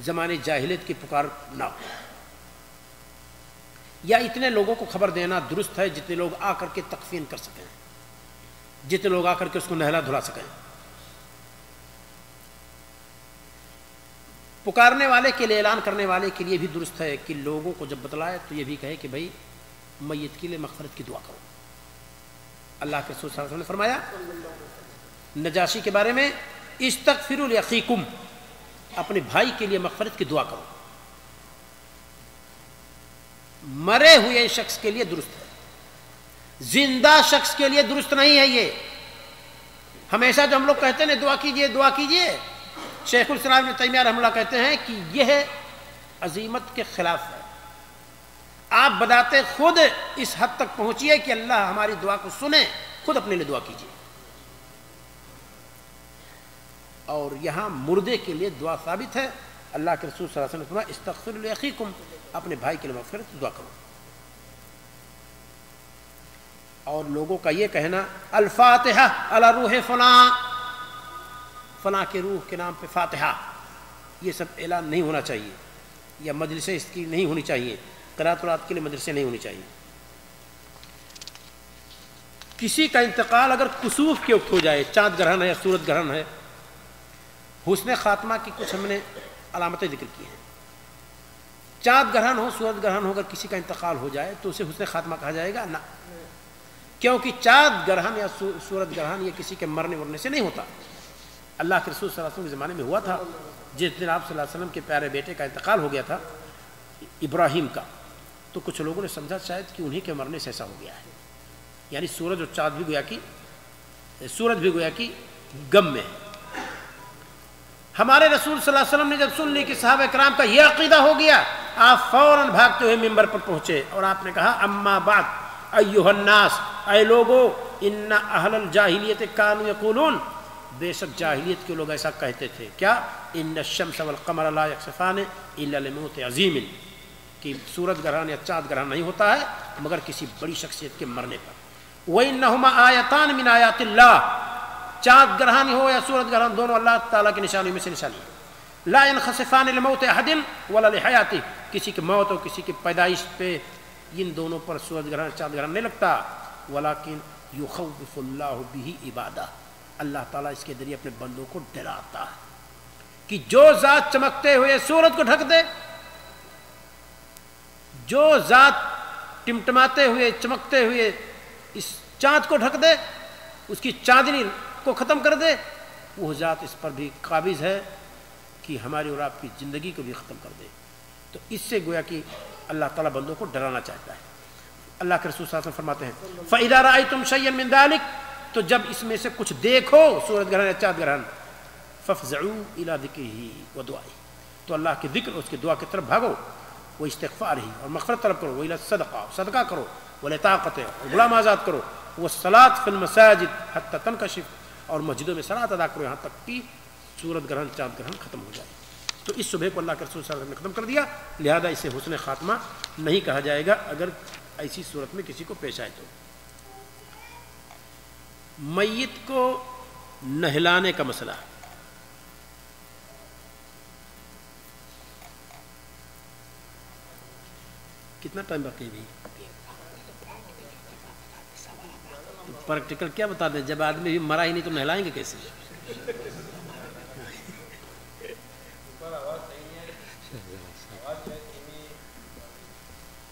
A: زمانے جاہلیت کی پکار نہ ہو، یا اتنے لوگوں کو خبر دینا درست ہے جتنے لوگ آ کر کے تکفین کر سکیں، جتنے لوگ آ کر کے اس کو نہلا دھلا سکیں. پکارنے والے کے لیے، اعلان کرنے والے کے لیے بھی درست ہے کہ لوگوں کو جب بتلائے تو یہ بھی کہے کہ بھائی میت کے لیے مغفرت کی دعا کرو. اللہ کے رسول صلی اللہ علیہ وسلم نے فرمایا نجاشی کے بارے میں استغفروا لاخیکم، اپنے بھائی کے لیے مغفرت کی دعا کرو. مرے ہوئے شخص کے لیے درست ہے، زندہ شخص کے لیے درست نہیں ہے. یہ ہمیشہ جو ہم لوگ کہتے ہیں دعا کیجئے دعا کیجئے، شیخ الاسلام ابن تیمیہ رحمہ اللہ کہتے ہیں کہ یہ عزیمت کے خلاف ہے. آپ بذات خود اس حد تک پہنچیے کہ اللہ ہماری دعا کو سنے، خود اپنے لیے دعا کیجیے. اور یہاں مردے کے لیے دعا ثابت ہے. اللہ کے رسول صلی اللہ علیہ وسلم نے فرمایا استغفروا لاخیکم، اپنے بھائی کے لیے مغفرت دعا کرو. اور لوگوں کا یہ کہنا الفاتحہ علی روح فلاں، فلاں کے روح کے نام پہ فاتحہ، یہ سب اعلان نہیں ہونا چاہیے، یا مجلسیں اس کی نہیں ہونی چاہیے، قرأت القرآن کے لیے مدرسے نہیں ہونی چاہیے. کسی کا انتقال اگر کسوف کے وقت ہو جائے، چاند گرہن ہے یا سورج گرہن ہے، حسن خاتمہ کی کچھ ہم نے علامتیں ذکر کی ہیں. چاند گرہن ہو، سورج گرہن ہو، اگر کسی کا انتقال ہو جائے تو اسے حسن خاتمہ کہا جائے گا؟ نہ، کیونکہ چاند گرہن یا سورج گرہن یہ کسی کے مرنے ورنے سے نہیں ہوتا. اللہ کے رسول صلی اللہ علیہ وسلم کے زمانے میں ہوا تھا، جس دن آپ صلی اللہ علیہ وسلم کے پیارے بیٹے کا انتقال ہو گیا تھا ابراہیم کا، تو کچھ لوگوں نے سمجھا شاید کہ انہی کے مرنے سے ایسا ہو گیا ہے، یعنی سورج اور چاند بھی گویا کہ غم میں ہے. ہمارے رسول صلی اللہ علیہ وسلم نے جب سن لی کہ صحابہ کرام کا یہ عقیدہ ہو گیا، آپ فوراً بھاگتے ہوئے ممبر پر پہنچے اور آپ نے کہا اما بعد ایھا الناس، اے لوگو، ان اہل الجاہلیت کانوا یقولون، بے شک جاہلیت کے لوگ ایسا کہتے تھے کیا ان الشمس والقمر لا یخسفان الا لموت عظیم کہ سورج گرہن یا چاند گرہن نہیں ہوتا ہے مگر کسی بڑی شخصیت کے مرنے پر وَإِنَّهُمَا آیَتَانِ مِنْ آیَاتِ اللَّهِ چاند گرہن ہو یا سورج گرہن دونوں اللہ تعالیٰ کی نشانیوں میں سے نشانی ہے لا ينخسفان لموت احد ولا لحیاته کسی کی موت اور کسی کی پیدائش پہ ان دونوں پر سورج گرہن چاند گرہن نہیں لگتا ولكن يخوف اللہ به عبادہ اللہ تعالیٰ اس کے ذریعے اپنے بندوں کو ڈراتا ہے کہ جو ذات چمکتے ہوئے سورج کو ڈھک دے جو ذات ٹمٹماتے ہوئے چمکتے ہوئے اس چاند کو ڈھک دے اس کی چاندنی کو ختم کر دے وہ ذات اس پر بھی قابض ہے کہ ہماری اور آپ کی زندگی کو بھی ختم کر دے تو اس سے گویا کہ اللہ تعالیٰ بندوں کو ڈرانا چاہتا ہے اللہ کے رسول صلی اللہ علیہ وسلم فرماتے ہیں فَإِذَا رَأَيْتُمْ شَيْئًا مِّن ذَلِكَ تو جب اس میں سے کچھ دیکھو سورج گرہن یا چاند گرہن فَافْزَعُوا إِلَىٰ ذِكْرِهِ وَدُعَائِهِ تو اللہ کی ذکر اس کی دعا کی طرف بھاگو وہ استغفار ہی اور مغفرت طلب کرو وَإِلَى الصَّدَقَةِ صدقہ کرو وَلِطَاعَتِهِ اور غلام آزاد کرو وَالصَّلَاةُ فِي الْمَسَاجِدِ حَتَّى تَنْكَشِفَ اور مسجدوں میں صلاۃ ادا کرو یہاں تک کہ سورج گرہن چاند گرہن ختم ہو جائے تو اس صبح کو اللہ کے رسول صلی اللہ علیہ وسلم نے ختم کر دیا لہذا اسے حسن خاتمہ نہیں کہا جائے گا اگر ایسی صورت میں کسی کو پیش آئے تو میت کو نہلانے کا مسئلہ کتنا ٹائم باقی بھی پریکٹیکل کیا بتا دیں جب آدمی بھی مرا ہی نہیں تو نہلائیں گے کیسے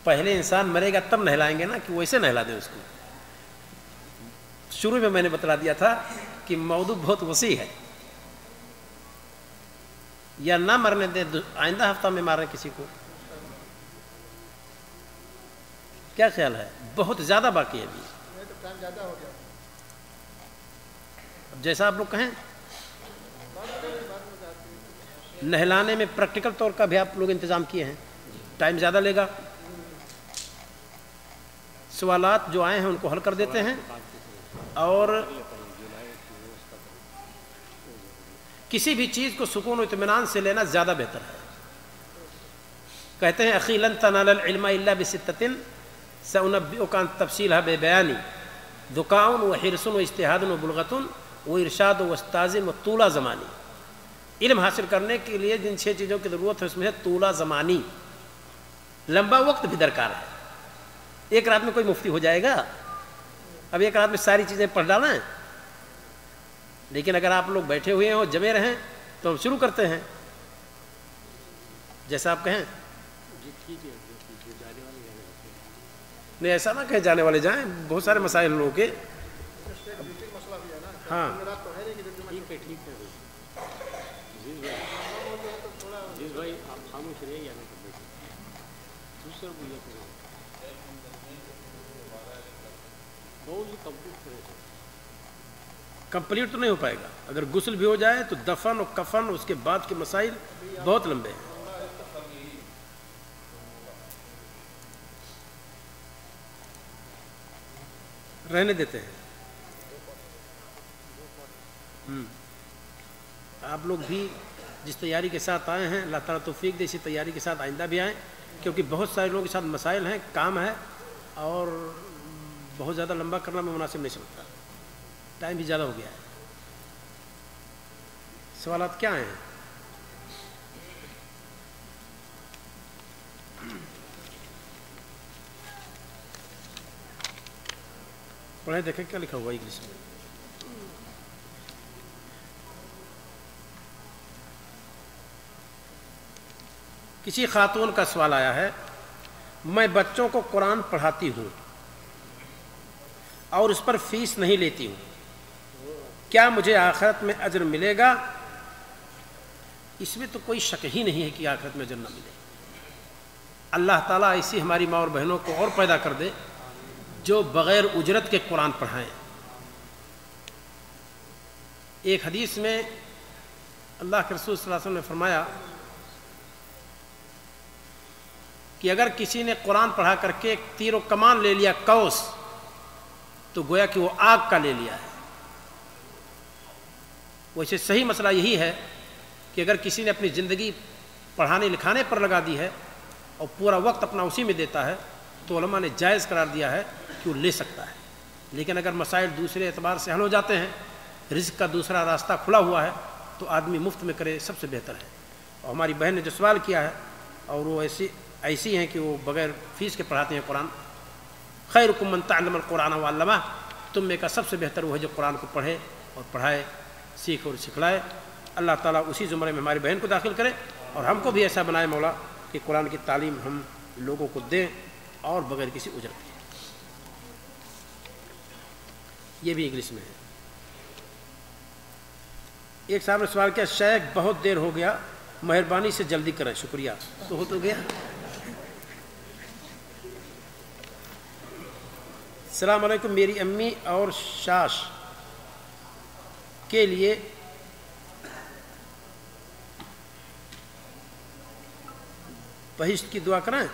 A: پہلے انسان مرے گا تب نہلائیں گے نا کہ ویسے نہلا دیں اس کو شروع میں میں نے بتلا دیا تھا کہ موضوع بہت وسیع ہے یا نہ مرنے دیں آئندہ ہفتہ میں ماریں کسی کو کیا خیال ہے بہت زیادہ باقی ہے ابھی اب جیسا آپ لوگ کہیں نہلانے میں پریکٹیکل طور کا بھی آپ لوگ انتظام کیے ہیں ٹائم زیادہ لے گا سوالات جو آئے ہیں ان کو حل کر دیتے ہیں اور کسی بھی چیز کو سکون و اطمینان سے لینا زیادہ بہتر ہے کہتے ہیں اخی لن تنال العلم الا بستۃ سأنبئك عن تفصیلها ببیان ذکاء وحرص واجتهاد وبلغۃ وارشاد واستاذ وطول زمانی علم حاصل کرنے کے لیے جن 6 چیزوں کی ضرورت ہے اس میں ہے طول زمانی لمبا وقت بھی درکار ہے ایک رات میں کوئی مفتی ہو جائے گا اب ایک رات میں ساری چیزیں پڑھ ڈالنا ہے لیکن اگر آپ لوگ بیٹھے ہوئے ہیں اور جمے رہیں تو ہم شروع کرتے ہیں جیسا آپ کہیں نہیں ایسا نہ کہیں جانے والے جائیں بہت سارے مسائل لوگوں کے ہاں کمپلیٹ تو نہیں ہو پائے گا اگر غسل بھی ہو جائے تو دفن اور کفن اس کے بعد کے مسائل بہت لمبے ہیں رہنے دیتے ہیں آپ لوگ بھی جس تیاری کے ساتھ آئے ہیں اللہ تعالیٰ توفیق دے اسی تیاری کے ساتھ آئندہ بھی آئیں کیونکہ بہت سارے لوگوں کے ساتھ مسائل ہیں کام ہے اور بہت زیادہ لمبا کرنا میں مناسب نہیں سمجھتا ٹائم بھی زیادہ ہو گیا ہے سوالات کیا ہیں پڑھیں دیکھیں کیا لکھا ہوا انگلش میں کسی خاتون کا سوال آیا ہے میں بچوں کو قرآن پڑھاتی ہوں اور اس پر فیس نہیں لیتی ہوں کیا مجھے آخرت میں اجر ملے گا اس میں تو کوئی شک ہی نہیں ہے کہ آخرت میں اجر نہ ملے اللہ تعالیٰ ایسی ہماری ماں اور بہنوں کو اور پیدا کر دے جو بغیر اجرت کے قرآن پڑھائیں ایک حدیث میں اللہ کے رسول صلی اللہ علیہ وسلم نے فرمایا کہ اگر کسی نے قرآن پڑھا کر کے ایک تیر و کمان لے لیا قوس تو گویا کہ وہ آگ کا لے لیا ہے ویسے صحیح مسئلہ یہی ہے کہ اگر کسی نے اپنی زندگی پڑھانے لکھانے پر لگا دی ہے اور پورا وقت اپنا اسی میں دیتا ہے تو علماء نے جائز قرار دیا ہے کہ وہ لے سکتا ہے. لیکن اگر مسائل دوسرے اعتبار سے حل ہو جاتے ہیں، رزق کا دوسرا راستہ کھلا ہوا ہے، تو آدمی مفت میں کرے سب سے بہتر ہے. اور ہماری بہن نے جو سوال کیا ہے اور وہ ایسی ہیں کہ وہ بغیر فیس کے پڑھاتے ہیں قرآن. خیرکم من تعلم القرآن وعلمہ، تم میں کا سب سے بہتر وہ ہے جو قرآن کو پڑھے اور پڑھائے، سیکھ اور سکھلائے. اللہ تعالیٰ اسی زمرے میں ہماری بہن کو داخل کرے اور ہم کو بھی ایسا بنائے مولا کہ قرآن کی تعلیم ہم لوگوں کو دیں اور بغیر کسی اجرت کے. یہ بھی انگلش میں ہے. ایک صاحب نے سوال کیا، شیخ بہت دیر ہو گیا، مہربانی سے جلدی کریں. شکریہ. تو ہو تو گیا. السلام علیکم، میری امی اور شاش کے لیے بہشت کی دعا کریں.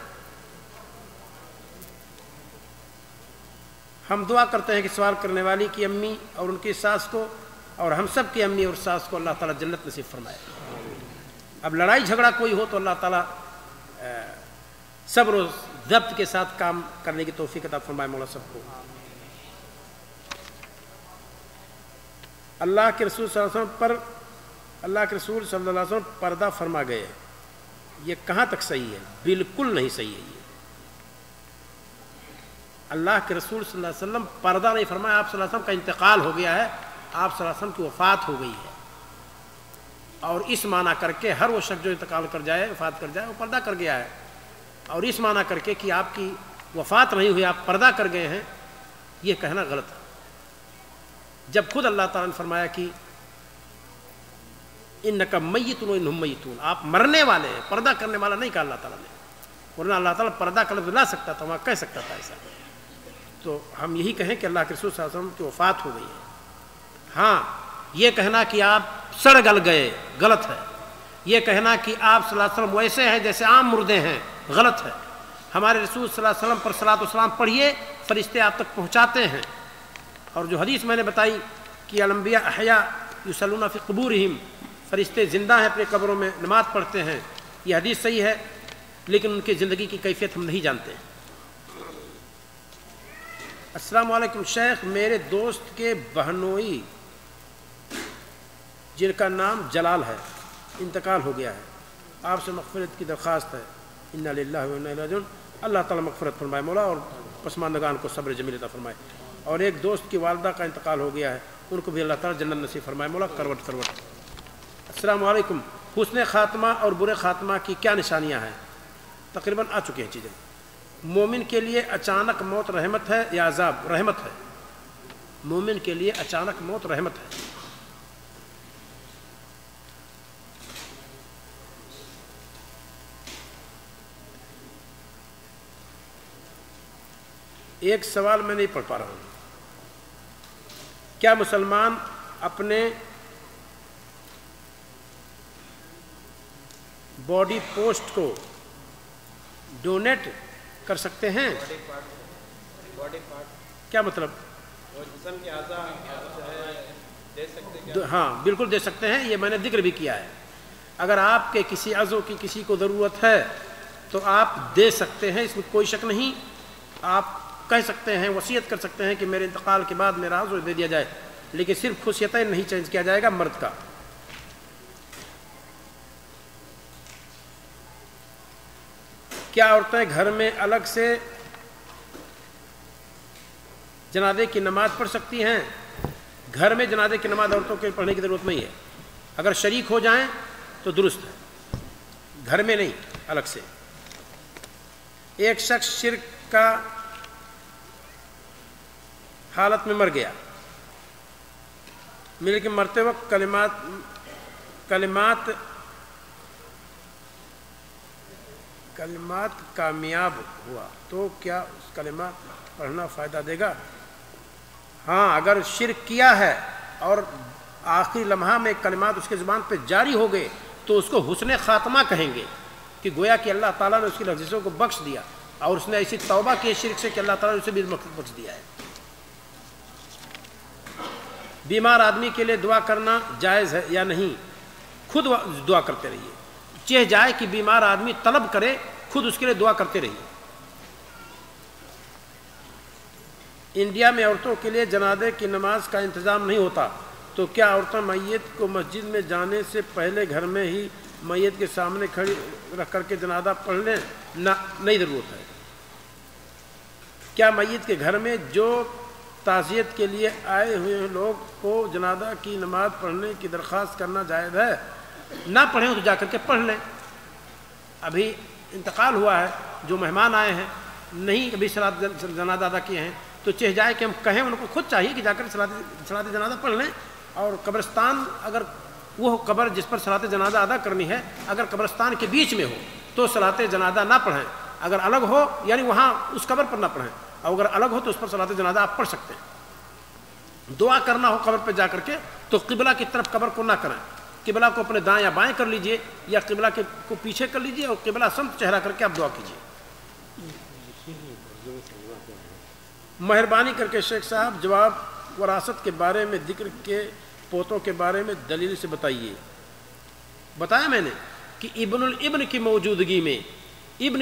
A: ہم دعا کرتے ہیں کہ سوال کرنے والی کی امی اور ان کی ساس کو اور ہم سب کی امی اور ساس کو اللہ تعالیٰ جنت نصیب فرمائے. اب لڑائی جھگڑا کوئی ہو تو اللہ تعالیٰ صبر و ضبط کے ساتھ کام کرنے کی توفیق عطا فرمائے مولا سب کو. اللہ کے رسول صلی اللہ علیہ وسلم پردہ فرما گئے، یہ کہاں تک صحیح ہے؟ بالکل نہیں صحیح ہے. یہ اللہ کے رسول صلی اللہ علیہ وسلم پردہ نہیں فرمایا. آپ صلی اللہ علیہ وسلم کا انتقال ہو گیا ہے، آپ صلی اللہ علیہ وسلم کی وفات ہو گئی ہے. اور اس معنی کر کے ہر وہ شخص جو انتقال کر جائے، وفات کر جائے، وہ پردہ کر گیا ہے. اور اس معنی کر کے کہ آپ کی وفات نہیں ہوئی، آپ پردہ کر گئے ہیں، یہ کہنا غلط ہے. جب خود اللہ تعالیٰ نے فرمایا کہ انکا میتون و انہم میتون، آپ مرنے والے ہیں، پردہ کرنے والا نہیں کہا اللہ تعالیٰ نے. ورنہ اللہ تعالیٰ پردہ کا لفظ لا سکتا تھا، وہاں کہہ سکتا تھا ایسا. تو ہم یہی کہیں کہ اللہ کے رسول صلی اللہ علیہ وسلم کی وفات ہو گئی ہے. ہاں، یہ کہنا کہ آپ سڑ گل گئے غلط ہے. یہ کہنا کہ آپ صلی اللہ علیہ وسلم ویسے ہیں جیسے عام مردے ہیں غلط ہے. ہمارے رسول صلی اللہ علیہ وسلم پر صلاۃ و سلام پڑھیے، فرشتے آپ تک پہنچاتے ہیں. اور جو حدیث میں نے بتائی کہ الانبیاء احیاء یصلون فی قبورہم، فرشتے زندہ ہیں اپنے قبروں میں نماز پڑھتے ہیں، یہ حدیث صحیح ہے، لیکن ان کی زندگی کی کیفیت ہم نہیں جانتے. السلام علیکم شیخ، میرے دوست کے بہنوئی جن کا نام جلال ہے انتقال ہو گیا ہے، آپ سے مغفرت کی درخواست ہے. انا للہ و انا الیہ راجعون. اللہ تعالیٰ مغفرت فرمائے مولا اور پسماندگان کو صبر جمیل عطا فرمائے. اور ایک دوست کی والدہ کا انتقال ہو گیا ہے، ان کو بھی اللہ تعالیٰ جنت نصیب فرمائے مولا کروٹ کروٹ. السلام علیکم، حسن خاتمہ اور برے خاتمہ کی کیا نشانیاں ہیں؟ تقریباً آ چکی ہیں چیزیں. مومن کے لیے اچانک موت رحمت ہے یا عذاب؟ رحمت ہے. مومن کے لیے اچانک موت رحمت ہے. ایک سوال میں نہیں پڑھ پا رہا ہوں. کیا مسلمان اپنے باڈی پوسٹ کو ڈونیٹ کر سکتے ہیں؟ کیا مطلب؟ ہاں بالکل دے سکتے ہیں. یہ میں نے ذکر بھی کیا ہے. اگر آپ کے کسی عضو کی کسی کو ضرورت ہے تو آپ دے سکتے ہیں، اس میں کوئی شک نہیں. آپ کہہ سکتے ہیں، وصیت کر سکتے ہیں کہ میرے انتقال کے بعد میرا عضو دے دیا جائے، لیکن صرف خصوصیتیں نہیں چینج کیا جائے گا مرد کا. کیا عورتیں گھر میں الگ سے جنازے کی نماز پڑھ سکتی ہیں؟ گھر میں جنازے کی نماز عورتوں کے پڑھنے کی ضرورت نہیں ہے. اگر شریک ہو جائیں تو درست ہے، گھر میں نہیں، الگ سے. ایک شخص شرک کا حالت میں مر گیا، لیکن مرتے وقت کلمات کامیاب ہوا تو کیا اس کلمات پڑھنا فائدہ دے گا؟ ہاں، اگر شرک کیا ہے اور آخری لمحہ میں کلمات اس کے زبان پہ جاری ہو گئے تو اس کو حسن خاتمہ کہیں گے، کہ گویا کہ اللہ تعالیٰ نے اس کی لفظوں کو بخش دیا اور اس نے ایسی توبہ کی شرک سے کہ اللہ تعالیٰ نے اسے بھی بخش دیا ہے. بیمار آدمی کے لیے دعا کرنا جائز ہے یا نہیں؟ خود دعا کرتے رہیے، چاہے جائے کہ بیمار آدمی طلب کرے، خود اس کے لیے دعا کرتے رہیے۔ انڈیا میں عورتوں کے لیے جنازے کی نماز کا انتظام نہیں ہوتا، تو کیا عورتیں میت کو مسجد میں جانے سے پہلے گھر میں ہی میت کے سامنے کھڑی رکھ کر کے جنازہ پڑھ لیں؟ نہیں ضرورت ہے۔ کیا میت کے گھر میں جو تعزیت کے لیے آئے ہوئے لوگ کو جنازہ کی نماز پڑھنے کی درخواست کرنا جائز ہے؟ نہ پڑھیں تو جا کر کے پڑھ لیں۔ ابھی انتقال ہوا ہے، جو مہمان آئے ہیں نہیں ابھی جنازہ ادا کیے ہیں، تو چاہے جائے کہ ہم کہیں، ان کو خود چاہیے کہ جا کر صلاۃ جنازہ پڑھ لیں۔ اور قبرستان، اگر وہ قبر جس پر صلاۃ جنازہ ادا کرنی ہے اگر قبرستان کے بیچ میں ہو تو صلاۃ جنازہ نہ پڑھیں، اگر الگ ہو یعنی وہاں اس قبر پر نہ پڑھیں، اور اگر الگ ہو تو اس پر صلاۃ جنازہ آپ پڑھ سکتے ہیں۔ دعا کرنا ہو قبر پہ جا کر کے تو قبلہ کی طرف قبر کو نہ کریں، قبلہ کو اپنے دائیں یا بائیں کر لیجئے، یا قبلہ کو پیچھے کر لیجئے اور قبلہ سمت چہرہ کر کے آپ دعا کیجئے۔ مہربانی کر کے شیخ صاحب جواب وراثت کے بارے میں ذکر کے پوتوں کے بارے میں دلیل سے بتائیے۔ بتایا میں نے کہ ابن الابن کی موجودگی میں ابن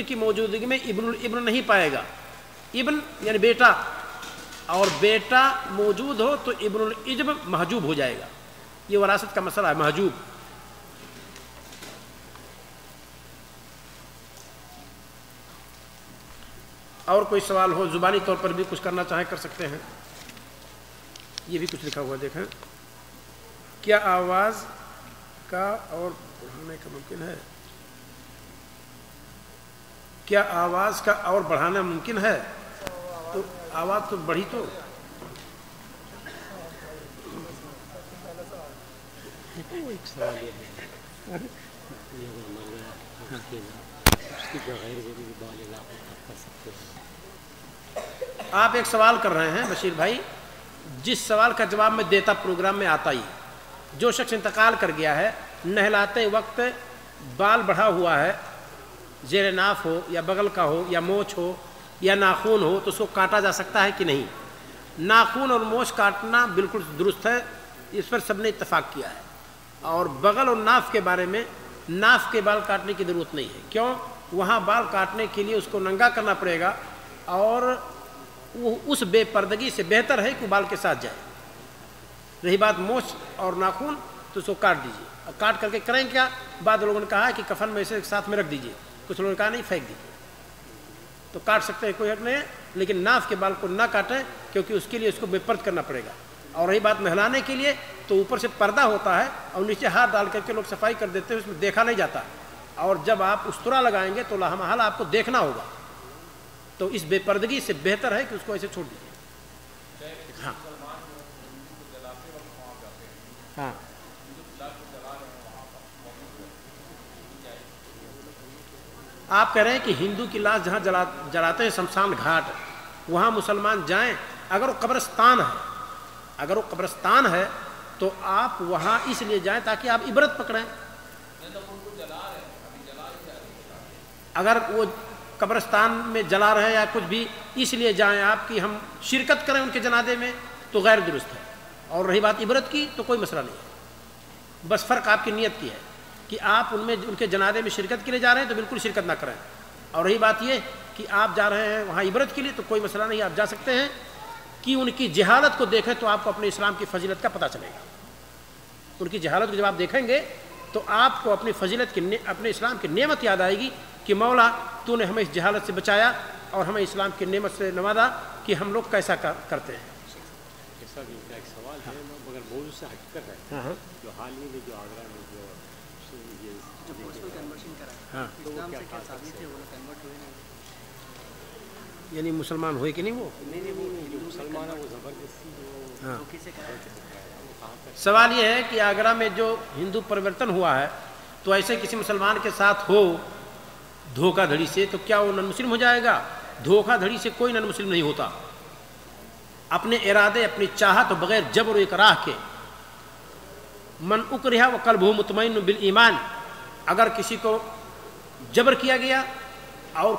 A: الابن نہیں پائے گا۔ ابن یعنی بیٹا، اور بیٹا موجود ہو تو ابن العجب محجوب ہو جائے گا۔ یہ وراثت کا مسئلہ ہے، محجوب۔ اور کوئی سوال ہو زبانی طور پر بھی کچھ کرنا چاہیں کر سکتے ہیں۔ یہ بھی کچھ لکھا ہوا دیکھیں، کیا آواز کا اور بڑھانے کا ممکن ہے؟ کیا آواز کا اور بڑھانا ممکن ہے؟ تو آواز تو بڑھی تو آپ ایک سوال کر رہے ہیں بشیر بھائی، جس سوال کا جواب میں دیتا پروگرام میں آتا ہی، جو شخص انتقال کر گیا ہے، نہلاتے وقت بال بڑھا ہوا ہے، زیر ناف ہو یا بغل کا ہو یا مونچھ ہو یا ناخون ہو، تو اس کو کاٹا جا سکتا ہے کہ نہیں؟ ناخون اور مونچھ کاٹنا بالکل درست ہے، اس پر سب نے اتفاق کیا ہے۔ اور بغل اور ناف کے بارے میں، ناف کے بال کاٹنے کی ضرورت نہیں ہے، کیوں؟ وہاں بال کاٹنے کے لیے اس کو ننگا کرنا پڑے گا، اور وہ اس بے پردگی سے بہتر ہے کہ بال کے ساتھ جائے۔ رہی بات مونچھ اور ناخون، تو اس کو کاٹ دیجیے۔ اور کاٹ کر کے کریں کیا؟ بعض لوگوں نے کہا ہے کہ کفن میں اسے ساتھ میں رکھ دیجیے، کچھ لوگوں نے کہا نہیں پھینک دیجیے۔ تو کاٹ سکتے ہیں، کوئی حق نہیں ہے، لیکن ناف کے بال کو نہ کاٹیں، کیونکہ اس کے لیے اس کو بے پرد کرنا پڑے گا۔ اور رہی بات نہلانے کے لیے، تو اوپر سے پردہ ہوتا ہے اور نیچے ہاتھ ڈال کر کے لوگ صفائی کر دیتے ہیں، اس میں دیکھا نہیں جاتا، اور جب آپ استرا لگائیں گے تو لامحال آپ کو دیکھنا ہوگا۔ تو اس بے پردگی سے بہتر ہے کہ اس کو ایسے چھوڑ دیجیے۔ ہاں ہاں، آپ کہہ رہے ہیں کہ ہندو کی لاش جہاں جلاتے ہیں شمشان گھاٹ، وہاں مسلمان جائیں؟ اگر وہ قبرستان ہے تو آپ وہاں اس لیے جائیں تاکہ آپ عبرت پکڑیں۔ اگر وہ قبرستان میں جلا رہے یا کچھ بھی، اس لیے جائیں آپ کہ ہم شرکت کریں ان کے جنازے میں، تو غیر درست ہے۔ اور رہی بات عبرت کی، تو کوئی مسئلہ نہیں ہے، بس فرق آپ کی نیت کی ہے کہ آپ ان کے جنازے میں شرکت کے لیے جا رہے ہیں تو بالکل شرکت نہ کریں۔ اور رہی بات یہ کہ آپ جا رہے ہیں وہاں عبرت کے لیے، تو کوئی مسئلہ نہیں، آپ جا سکتے ہیں کہ ان کی جہالت کو دیکھیں تو آپ کو اپنے اسلام کی فضیلت کا پتہ چلے گا۔ ان کی جہالت کو جب آپ دیکھیں گے تو آپ کو اپنی فضیلت کی، اپنے اسلام کی نعمت یاد آئے گی کہ مولا تو نے ہمیں اس جہالت سے بچایا اور ہمیں اسلام کی نعمت سے نوازا کہ ہم لوگ کیسا کرتے ہیں۔
B: ایک سوال ہے مگر موضوع سے حقیقت ہے، جو حال ہی میں جو آگرہ میں جو
A: یعنی مسلمان ہوئے کہ نہیں وہ؟
B: مسلمان ہے وہ زبردستی۔
A: سوال یہ ہے کہ آگرہ میں جو ہندو پریورتن ہوا ہے، تو ایسے کسی مسلمان کے ساتھ ہو دھوکہ دھڑی سے، تو کیا وہ نن مسلم ہو جائے گا؟ دھوکہ دھڑی سے کوئی نن مسلم نہیں ہوتا۔ اپنے ارادے، اپنی چاہت و بغیر جبر و اکراہ کے، من اکرہ وقلبہ مطمئن بالایمان، اگر کسی کو جبر کیا گیا اور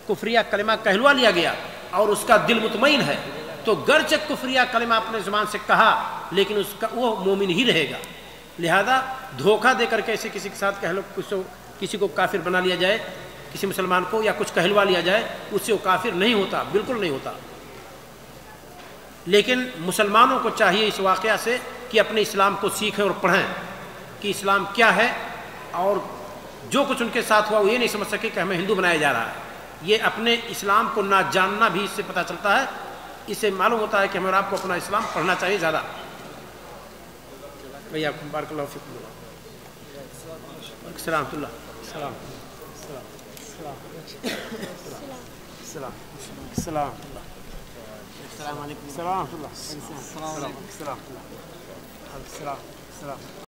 A: کفریہ کلمہ کہلوا لیا گیا اور اس کا دل مطمئن ہے تو گرچہ کفریہ کلمہ اپنے زبان سے کہا لیکن اس کا وہ مومن ہی رہے گا. لہذا دھوکہ دے کر کیسے کسی کے ساتھ کسی کو کافر بنا لیا جائے، کسی مسلمان کو یا کچھ کہلوا لیا جائے، اس سے وہ کافر نہیں ہوتا، بالکل نہیں ہوتا. لیکن مسلمانوں کو چاہیے اس واقعہ سے کہ اپنے اسلام کو سیکھیں اور پڑھیں کہ اسلام کیا ہے، اور جو کچھ ان کے ساتھ ہوا وہ یہ نہیں سمجھ سکے کہ ہمیں ہندو بنایا جا رہا ہے. یہ اپنے اسلام کو نہ جاننا بھی اس سے پتہ چلتا ہے. اس سے معلوم ہوتا ہے کہ ہمیں اور آپ کو اپنا اسلام پڑھنا چاہیے زیادہ. بھیا بارک اللہ فیکم. السلام اللہ. السلام السلام السلام السلام علیکم. السلام اللہ. السلام السلام السلام.